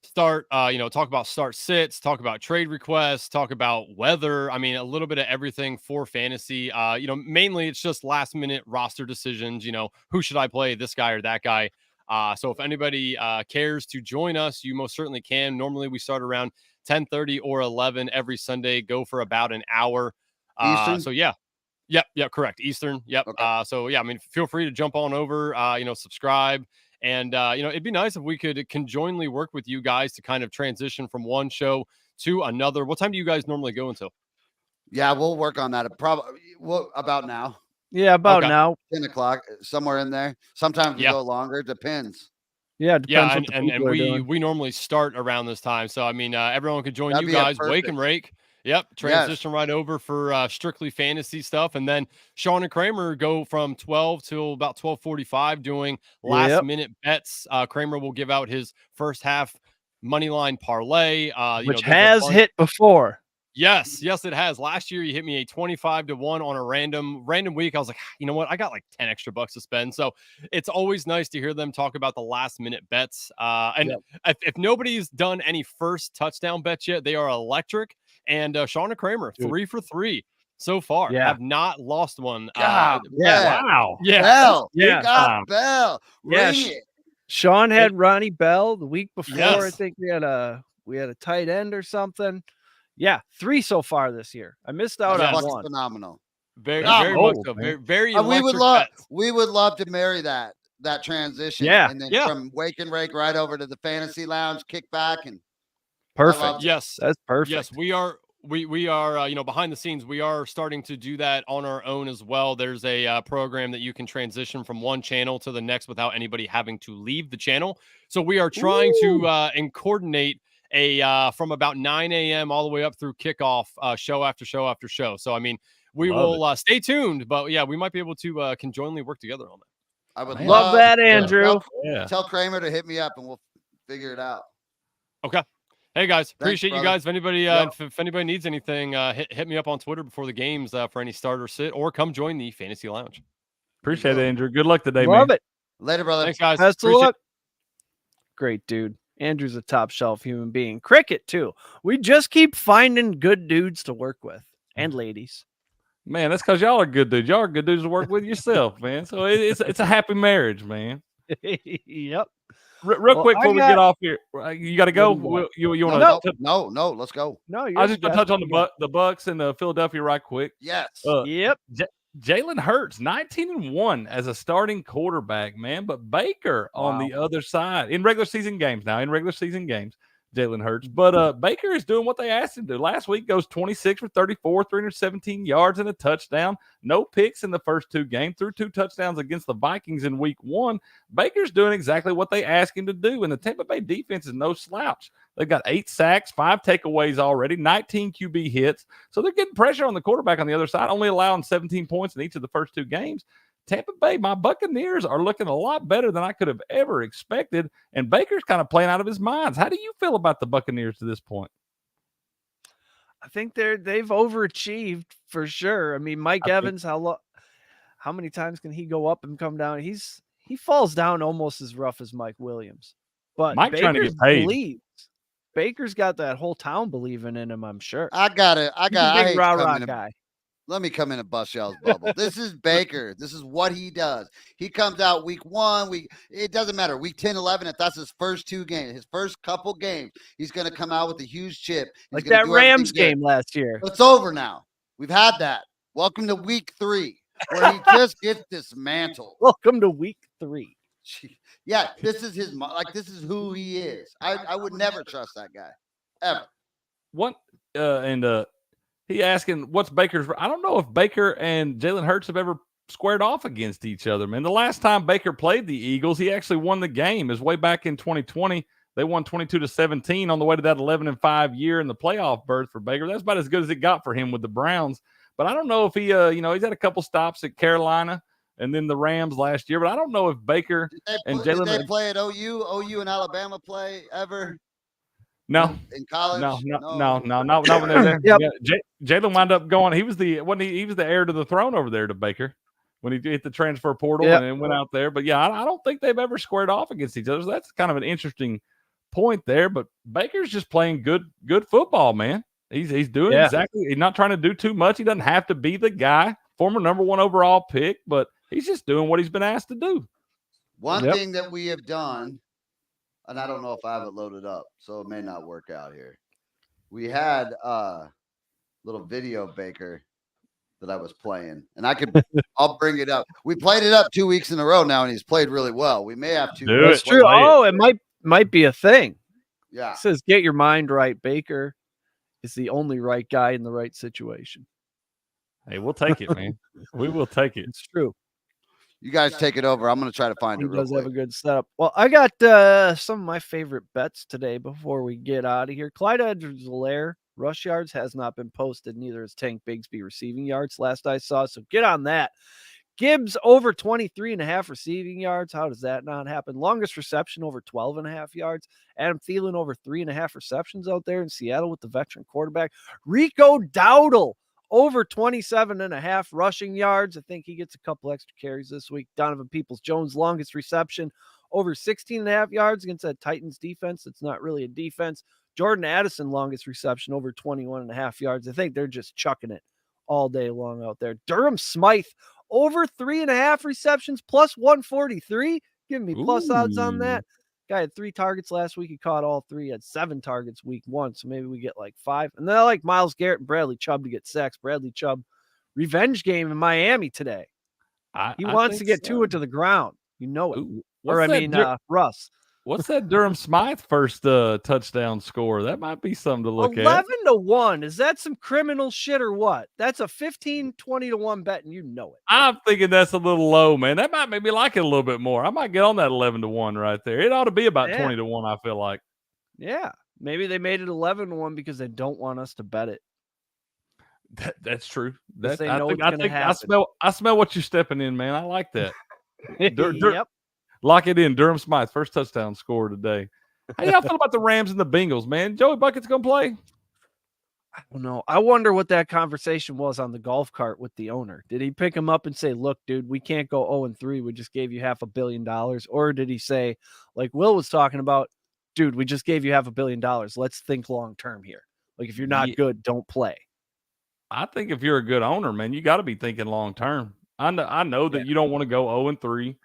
start, talk about start sits, talk about trade requests, talk about weather. I mean, a little bit of everything for fantasy. Mainly it's just last minute roster decisions. Who should I play, this guy or that guy? So if anybody cares to join us, you most certainly can. Normally we start around 10:30 or 11 every Sunday, go for about an hour. Eastern? So yeah. Yep, correct. Eastern. Yep. Okay. So yeah, I mean, feel free to jump on over, subscribe. And, it'd be nice if we could conjointly work with you guys to kind of transition from one show to another. What time do you guys normally go until? Yeah, we'll work on that. Probably about now. Yeah, about now. 10 o'clock, somewhere in there. Sometimes we go longer. Depends. Yeah, it depends what the and people are doing. we normally start around this time. So, I mean, everyone could join That'd you be guys, Wake and Rake. Yep, transition right over for strictly fantasy stuff, and then Sean and Kramer go from 12 till about 12:45 doing last minute bets. Kramer will give out his first half money line parlay, which has hit before. Yes, it has. Last year, you hit me a 25-1 on a random week. I was like, you know what? I got like 10 extra bucks to spend. So it's always nice to hear them talk about the last minute bets. If nobody's done any first touchdown bets yet, they are electric. And Sean and Kramer, 3 for 3 so far. Have not lost one. Wow. Yeah. Bell. Yeah. We got Bell. Ring it. Sean had Ronnie Bell the week before. Yes. I think we had a tight end or something. Yeah, 3 so far this year. I missed out on one. Phenomenal. Very much so. Very we would love bets. we would love to marry that transition. Yeah. And then from Wake and Rake right over to the fantasy lounge, kick back and perfect. Yes. That's perfect. Yes, we are behind the scenes. We are starting to do that on our own as well. There's a program that you can transition from one channel to the next without anybody having to leave the channel. So we are trying to coordinate from about 9 a.m. all the way up through kickoff, show after show after show. So, I mean, we will stay tuned, but yeah, we might be able to conjointly work together on that. I would love that, Andrew. Tell Kramer to hit me up and we'll figure it out. Okay. Hey guys, appreciate you brother. guys. If anybody, if anybody needs anything, hit me up on Twitter before the games for any start or sit, or come join the Fantasy Lounge. Appreciate it, Andrew. Good luck today, Love man. it. Later, brother. Thanks, guys. Best of luck. Great dude. Andrew's a top shelf human being. Cricket too. We just keep finding good dudes to work with and ladies. Man, that's because y'all are good dudes. Y'all are good dudes to work with yourself, man. So it's a happy marriage, man. Yep. Real quick before we get off here, you got to go. You want to? No, let's go. No, I was just going to touch on the Bucks and Philadelphia right quick. Yes. Yep. Jalen Hurts, 19-1 as a starting quarterback, man. But Baker on the other side in regular season games Jalen Hurts. But Baker is doing what they asked him to. Last week goes 26 for 34, 317 yards and a touchdown. No picks in the first 2 games. Threw 2 touchdowns against the Vikings in week 1. Baker's doing exactly what they asked him to do. And the Tampa Bay defense is no slouch. They've got 8 sacks, 5 takeaways already, 19 QB hits. So they're getting pressure on the quarterback on the other side, only allowing 17 points in each of the first 2 games. Tampa Bay, my Buccaneers are looking a lot better than I could have ever expected, and Baker's kind of playing out of his mind. How do you feel about the Buccaneers to this point? I think they've overachieved for sure. I mean, Mike Evans, how many times can he go up and come down? He falls down almost as rough as Mike Williams. But Mike trying to get paid. Baker's got that whole town believing in him, I'm sure. I got it. He's a big rah-rah guy. Let me come in and bust y'all's bubble. This is Baker. This is what he does. He comes out week 1. It doesn't matter. Week 10, 11, if that's his first 2 games, his first couple games, he's going to come out with a huge chip. Like that Rams game last year. It's over now. We've had that. Welcome to week 3, where he just gets dismantled. Welcome to week 3. Yeah, this is his this is who he is. I would never trust that guy, ever. He asking what's Baker's. I don't know if Baker and Jalen Hurts have ever squared off against each other, man. The last time Baker played the Eagles, he actually won the game. Is way back in 2020. They won 22-17 on the way to that 11-5 year in the playoff berth for Baker. That's about as good as it got for him with the Browns. But I don't know if he, he's had a couple stops at Carolina and then the Rams last year. But I don't know if Baker and Jalen. Did they play at OU? OU and Alabama play ever? No, in college. No, not when they're there. Yep. Yeah, Jalen wound up going. He was the heir to the throne over there to Baker when he hit the transfer portal and then went out there. But yeah, I don't think they've ever squared off against each other. So that's kind of an interesting point there. But Baker's just playing good football, man. He's doing exactly. He's not trying to do too much. He doesn't have to be the guy, former number 1 overall pick, but he's just doing what he's been asked to do. One thing that we have done. And I don't know if I have it loaded up, so it may not work out here. We had a little video Baker that I was playing, and I'll bring it up. We played it up 2 weeks in a row now, and he's played really well. We may have to. That's true. Oh, it might be a thing. Yeah. It says, get your mind right. Baker is the only right guy in the right situation. Hey, we'll take it, man. We will take it. It's true. You guys take it over. I'm going to try to find it real quick. He does have a good setup. Well, I got some of my favorite bets today before we get out of here. Clyde Edwards-Helaire, rush yards has not been posted. Neither has Tank Bigsby receiving yards last I saw. So get on that. Gibbs over 23.5 receiving yards. How does that not happen? Longest reception over 12.5 yards. Adam Thielen over 3.5 receptions out there in Seattle with the veteran quarterback. Rico Dowdle over 27.5 rushing yards. I think he gets a couple extra carries this week. Donovan Peoples-Jones, longest reception, over 16.5 yards against that Titans defense. It's not really a defense. Jordan Addison, longest reception, over 21.5 yards. I think they're just chucking it all day long out there. Durham Smythe, over 3.5 receptions, plus 143. Give me plus odds on that. Guy had 3 targets last week. He caught all 3. He had 7 targets week 1. So maybe we get like 5. And then I like Myles Garrett and Bradley Chubb to get sacks. Bradley Chubb, revenge game in Miami today. He wants to get Tua to the ground. You know it. Russ. What's that Durham Smythe first touchdown score? That might be something to look 11-1. Is that some criminal shit or what? That's a 15-20-1 bet, and you know it. I'm thinking that's a little low, man. That might make me like it a little bit more. I might get on that 11-1 right there. It ought to be about 20-1, I feel like. Yeah. Maybe they made it 11-1 because they don't want us to bet it. That's true. They know it's going to happen. I smell what you're stepping in, man. I like that. Yep. Lock it in. Durham Smythe, first touchdown score today. How y'all feel about the Rams and the Bengals, man? Joey Bucket's going to play? I don't know. I wonder what that conversation was on the golf cart with the owner. Did he pick him up and say, look, dude, we can't go 0-3. We just gave you $500 million. Or did he say, like Will was talking about, dude, we just gave you $500 million. Let's think long-term here. Like, if you're not good, don't play. I think if you're a good owner, man, you got to be thinking long-term. I know that you don't want to go 0-3.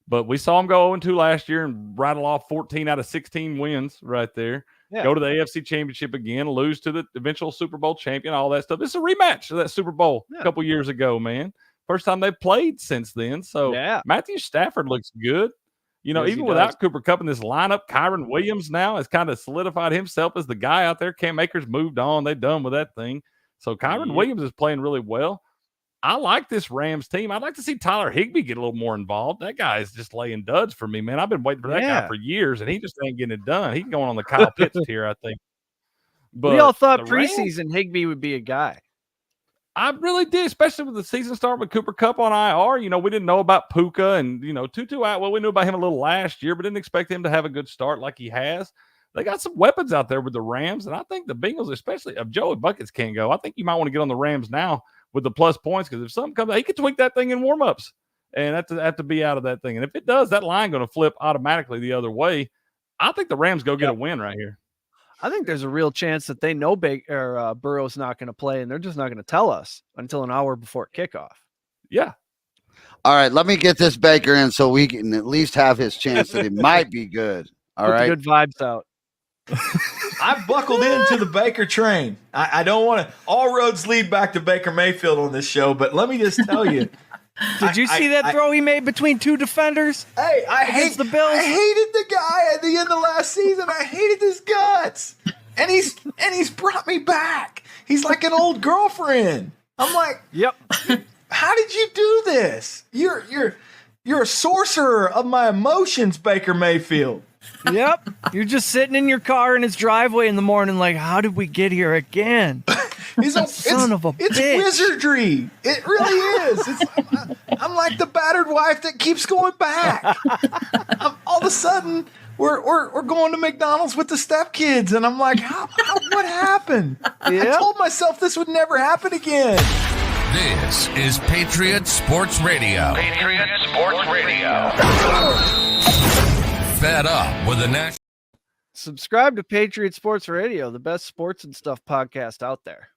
But we saw him go 0-2 last year and rattle off 14 out of 16 wins right there. Yeah. Go to the AFC Championship again, lose to the eventual Super Bowl champion, all that stuff. It's a rematch of that Super Bowl a couple years ago, man. First time they've played since then. So Matthew Stafford looks good. Even without Cooper Kupp in this lineup, Kyron Williams now has kind of solidified himself as the guy out there. Cam Akers moved on. They're done with that thing. So Kyron Williams is playing really well. I like this Rams team. I'd like to see Tyler Higbee get a little more involved. That guy is just laying duds for me, man. I've been waiting for that guy for years, and he just ain't getting it done. He's going on the Kyle Pitts tier, I think. But we all thought preseason Higbee would be a guy. I really did, especially with the season start with Cooper Kupp on IR. We didn't know about Puka and, Tutu out. Well, we knew about him a little last year, but didn't expect him to have a good start like he has. They got some weapons out there with the Rams, and I think the Bengals, especially if Joey Buckets can't go, I think you might want to get on the Rams now with the plus points, because if something comes out, he could tweak that thing in warmups and have to be out of that thing. And if it does, that line going to flip automatically the other way. I think the Rams go get a win right here. I think there's a real chance that they know Burrow's not going to play, and they're just not going to tell us until an hour before kickoff. Yeah. All right, let me get this Baker in so we can at least have his chance that he might be good. All right. Good vibes out. I buckled into the Baker train. I don't want to. All roads lead back to Baker Mayfield on this show, but let me just tell you. Did you see that throw he made between two defenders? Hey, I hate the Bills. I hated the guy at the end of last season. I hated his guts, and he's brought me back. He's like an old girlfriend. I'm like, yep. How did you do this? You're a sorcerer of my emotions, Baker Mayfield. Yep. You're just sitting in your car in his driveway in the morning, like, how did we get here again? Son of a bitch. It's wizardry. It really is. I'm like the battered wife that keeps going back. All of a sudden, we're going to McDonald's with the stepkids, and I'm like, what happened? Yep. I told myself this would never happen again. This is Patriot Sports Radio. Patriot Sports Radio. Fed up with the national. Subscribe to Patriot Sports Radio, the best sports and stuff podcast out there.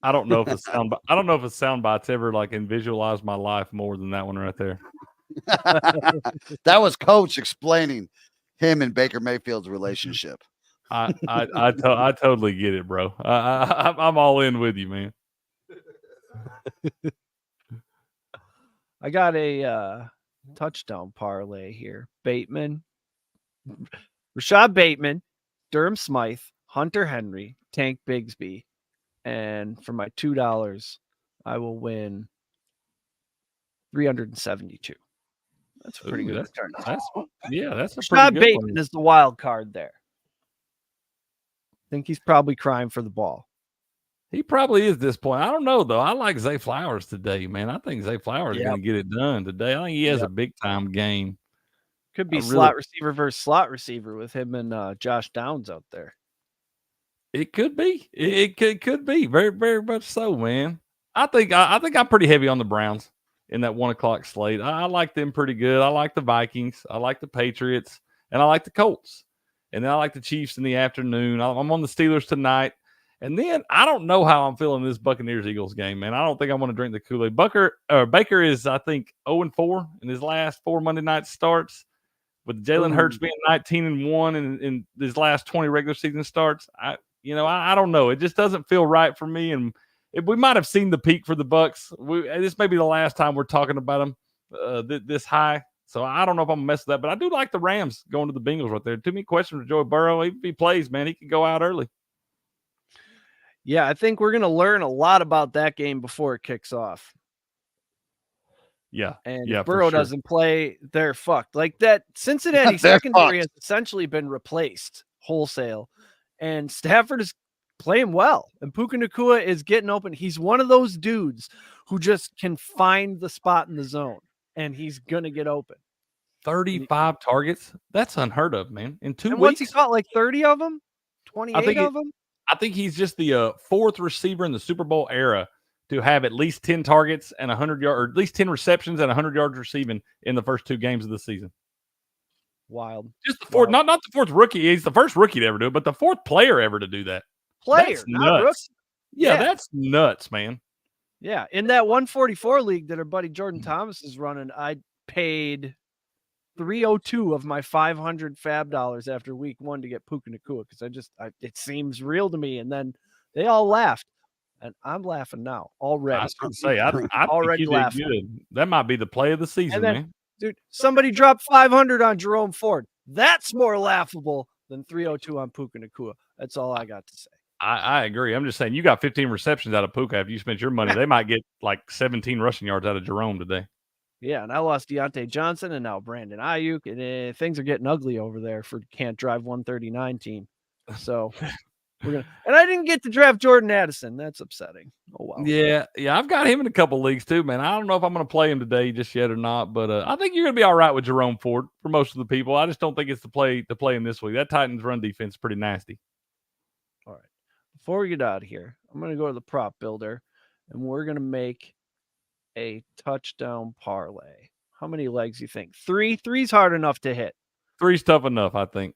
I don't know if a sound bite's ever like can visualize my life more than that one right there. That was Coach explaining him and Baker Mayfield's relationship. I totally get it, bro. I'm all in with you, man. I got a touchdown parlay here. Rashad Bateman, Durham Smythe, Hunter Henry, Tank Bigsby. And for my $2, I will win 372. That's a pretty good return. That's a pretty Rashad good Bateman one. is the wild card there. I think he's probably crying for the ball. He probably is at this point. I don't know, though. I like Zay Flowers today, man. I think Zay Flowers is going to get it done today. I think he has a big-time game. Could be slot receiver versus slot receiver with him and Josh Downs out there. It could be. It could be. Very, very much so, man. I think I'm pretty heavy on the Browns in that 1 o'clock slate. I like them pretty good. I like the Vikings. I like the Patriots. And I like the Colts. And then I like the Chiefs in the afternoon. I'm on the Steelers tonight. And then I don't know how I'm feeling this Buccaneers-Eagles game, man. I don't think I want to drink the Kool-Aid. Baker is, I think, 0-4 in his last 4 Monday night starts. With Jalen Hurts being 19-1 in his last 20 regular season starts, I don't know. It just doesn't feel right for me. And we might have seen the peak for the Bucs. This may be the last time we're talking about them this high. So I don't know if I'm going to mess with that. But I do like the Rams going to the Bengals right there. Too many questions for Joe Burrow. If he plays, man, he could go out early. Yeah, I think we're going to learn a lot about that game before it kicks off. Yeah. And yeah, if Burrow sure. doesn't play, they're fucked. Like that Cincinnati secondary has essentially been replaced wholesale. And Stafford is playing well. And Puka Nacua is getting open. He's one of those dudes who just can find the spot in the zone. And he's going to get open. 35 targets? That's unheard of, man. In 2 weeks? Once he caught like 30 of them? 28 of them? I think he's just the fourth receiver in the Super Bowl era to have at least 10 targets and 100 yards, or at least 10 receptions and 100 yards receiving in the first 2 games of the season. Wild. Just the fourth, not the fourth rookie. He's the first rookie to ever do it, but the fourth player ever to do that. Player, not rookie. Yeah, that's nuts, man. Yeah, in that 144 league that our buddy Jordan Thomas is running, I paid $302 of my $500 fab dollars after week 1 to get Puka Nacua because it seems real to me. And then they all laughed. And I'm laughing now already. I was going to say, I already think you laughing. did good. That might be the play of the season, man. Dude, somebody dropped 500 on Jerome Ford. That's more laughable than 302 on Puka Nacua. That's all I got to say. I agree. I'm just saying, you got 15 receptions out of Puka after you spent your money. They might get like 17 rushing yards out of Jerome today. Yeah, and I lost Deontay Johnson and now Brandon Ayuk, and things are getting ugly over there for Can't Drive 139 team. So and I didn't get to draft Jordan Addison. That's upsetting. Oh wow. Yeah, I've got him in a couple leagues too, man. I don't know if I'm going to play him today just yet or not, but I think you're going to be all right with Jerome Ford for most of the people. I just don't think it's to play him this week. That Titans run defense is pretty nasty. All right. Before we get out of here, I'm going to go to the prop builder, and we're going to make a touchdown parlay. How many legs you think? 3? 3's hard enough to hit. 3's tough enough, I think.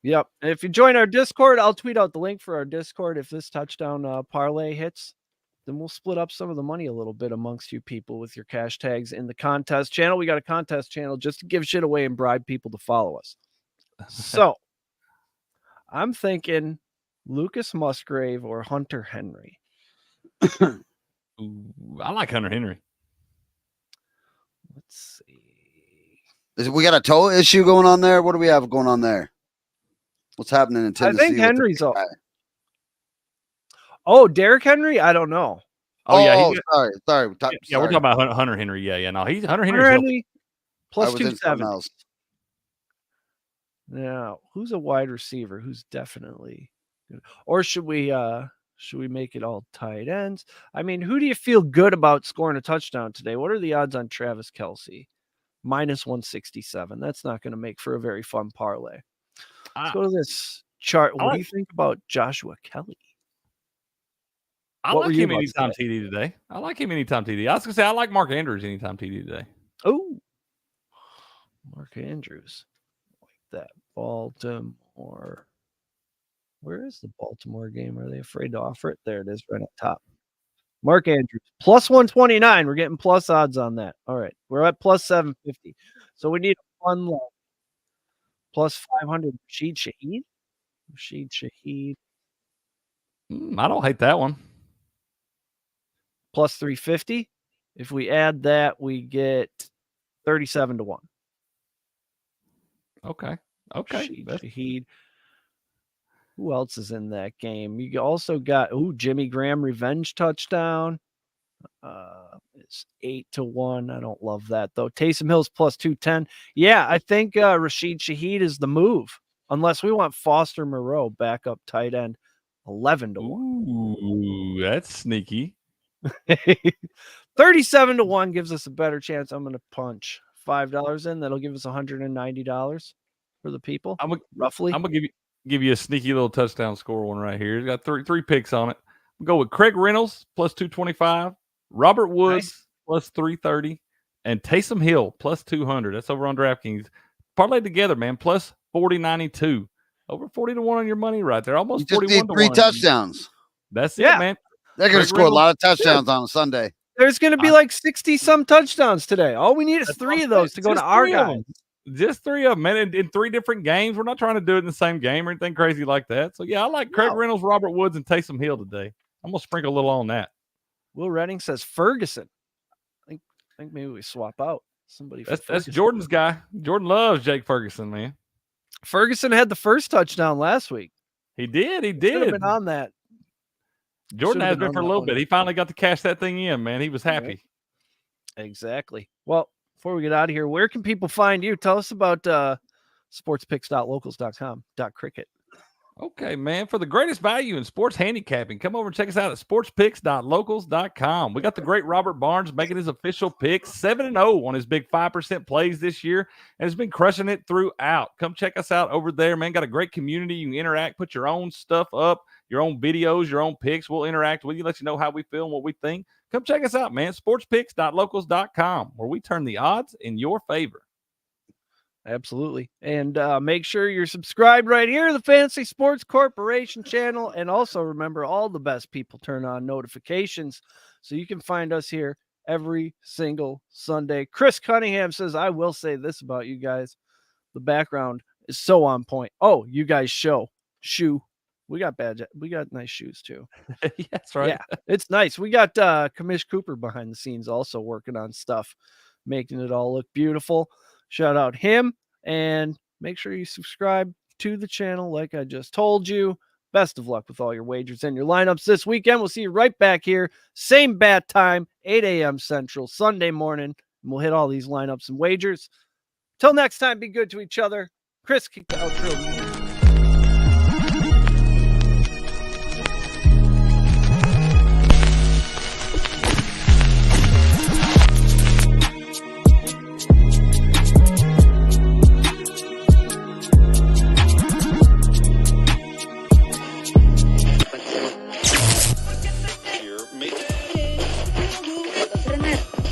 Yep. And if you join our Discord, I'll tweet out the link for our Discord. If this touchdown parlay hits, then we'll split up some of the money a little bit amongst you people with your cash tags in the contest channel. We got a contest channel just to give shit away and bribe people to follow us. So I'm thinking Lucas Musgrave or Hunter Henry. Ooh, I like Hunter Henry. Let's see. We got a toe issue going on there. What do we have going on there? What's happening in Tennessee? I think Henry's up. Oh, Derrick Henry? I don't know. Sorry. We're talking about Hunter Henry. Yeah. No, he's Hunter Henry Henry plus 270. Now, who's a wide receiver? Who's definitely good? Or should we make it all tight ends? I mean, who do you feel good about scoring a touchdown today? What are the odds on Travis Kelce? Minus 167. That's not going to make for a very fun parlay. Let's go to this chart. What do you think about Joshua Kelly? I like him anytime TD today. I like him anytime TD. I was going to say I like Mark Andrews anytime TD today. Oh, Mark Andrews. Like that. Baltimore. Where is the Baltimore game? Are they afraid to offer it? There it is, right up top. Mark Andrews, plus 129. We're getting plus odds on that. All right. We're at plus 750. So we need a fun line. Plus 500. Rashid Shaheed. I don't hate that one. Plus 350. If we add that, we get 37 to 1. Okay. Shaheed. Who else is in that game? You also got Jimmy Graham revenge touchdown. It's 8 to 1. I don't love that though. Taysom Hill's plus 210. Yeah, I think Rashid Shaheed is the move. Unless we want Foster Moreau backup tight end, 11 to 1. Ooh, that's sneaky. 37 to 1 gives us a better chance. I'm going to punch $5 in. That'll give us $190 for the people. Roughly. I'm gonna give you a sneaky little touchdown score one right here. It's got three picks on it. We'll go with Craig Reynolds plus 225, Robert Woods plus 330, and Taysom Hill plus 200. That's over on DraftKings. Parlay together, man, plus 40.92. Over 40 to 1 on your money right there. Almost 41 to 1. 3 touchdowns. That's it, man. They're going to score a lot of touchdowns on a Sunday. There's going to be like 60 some touchdowns today. All we need is 3 of those to go to our guys. Just 3 of them, man, in 3 different games. We're not trying to do it in the same game or anything crazy like that. So, yeah, I like Craig Reynolds, Robert Woods, and Taysom Hill today. I'm going to sprinkle a little on that. Will Redding says Ferguson. I think maybe we swap out somebody. That's Jordan's guy. Jordan loves Jake Ferguson, man. Ferguson had the first touchdown last week. He did. Should have been on that. Jordan has been for a little bit. He finally got to cash that thing in, man. He was happy. Exactly. Well, before we get out of here, where can people find you? Tell us about sportspicks.locals.com.cricket. Okay, man. For the greatest value in sports handicapping, come over and check us out at sportspicks.locals.com. We got the great Robert Barnes making his official pick, 7-0 on his big 5% plays this year, and has been crushing it throughout. Come check us out over there, man. Got a great community. You can interact, put your own stuff up, your own videos, your own picks. We'll interact with you, let you know how we feel and what we think. Come check us out, man. sportspicks.locals.com, where we turn the odds in your favor. Absolutely. And make sure you're subscribed right here to the Fantasy Sports Corporation channel. And also remember, all the best people turn on notifications so you can find us here every single Sunday. Chris Cunningham says, I will say this about you guys. The background is so on point. Oh, you guys shoe. We got nice shoes too. Yeah, that's right. Yeah, it's nice. We got Kamish Cooper behind the scenes also working on stuff, making it all look beautiful. Shout out him, and make sure you subscribe to the channel like I just told you. Best of luck with all your wagers and your lineups this weekend. We'll see you right back here. Same bat time, 8 a.m. Central, Sunday morning. And we'll hit all these lineups and wagers. Till next time, be good to each other. Chris, kick the outro.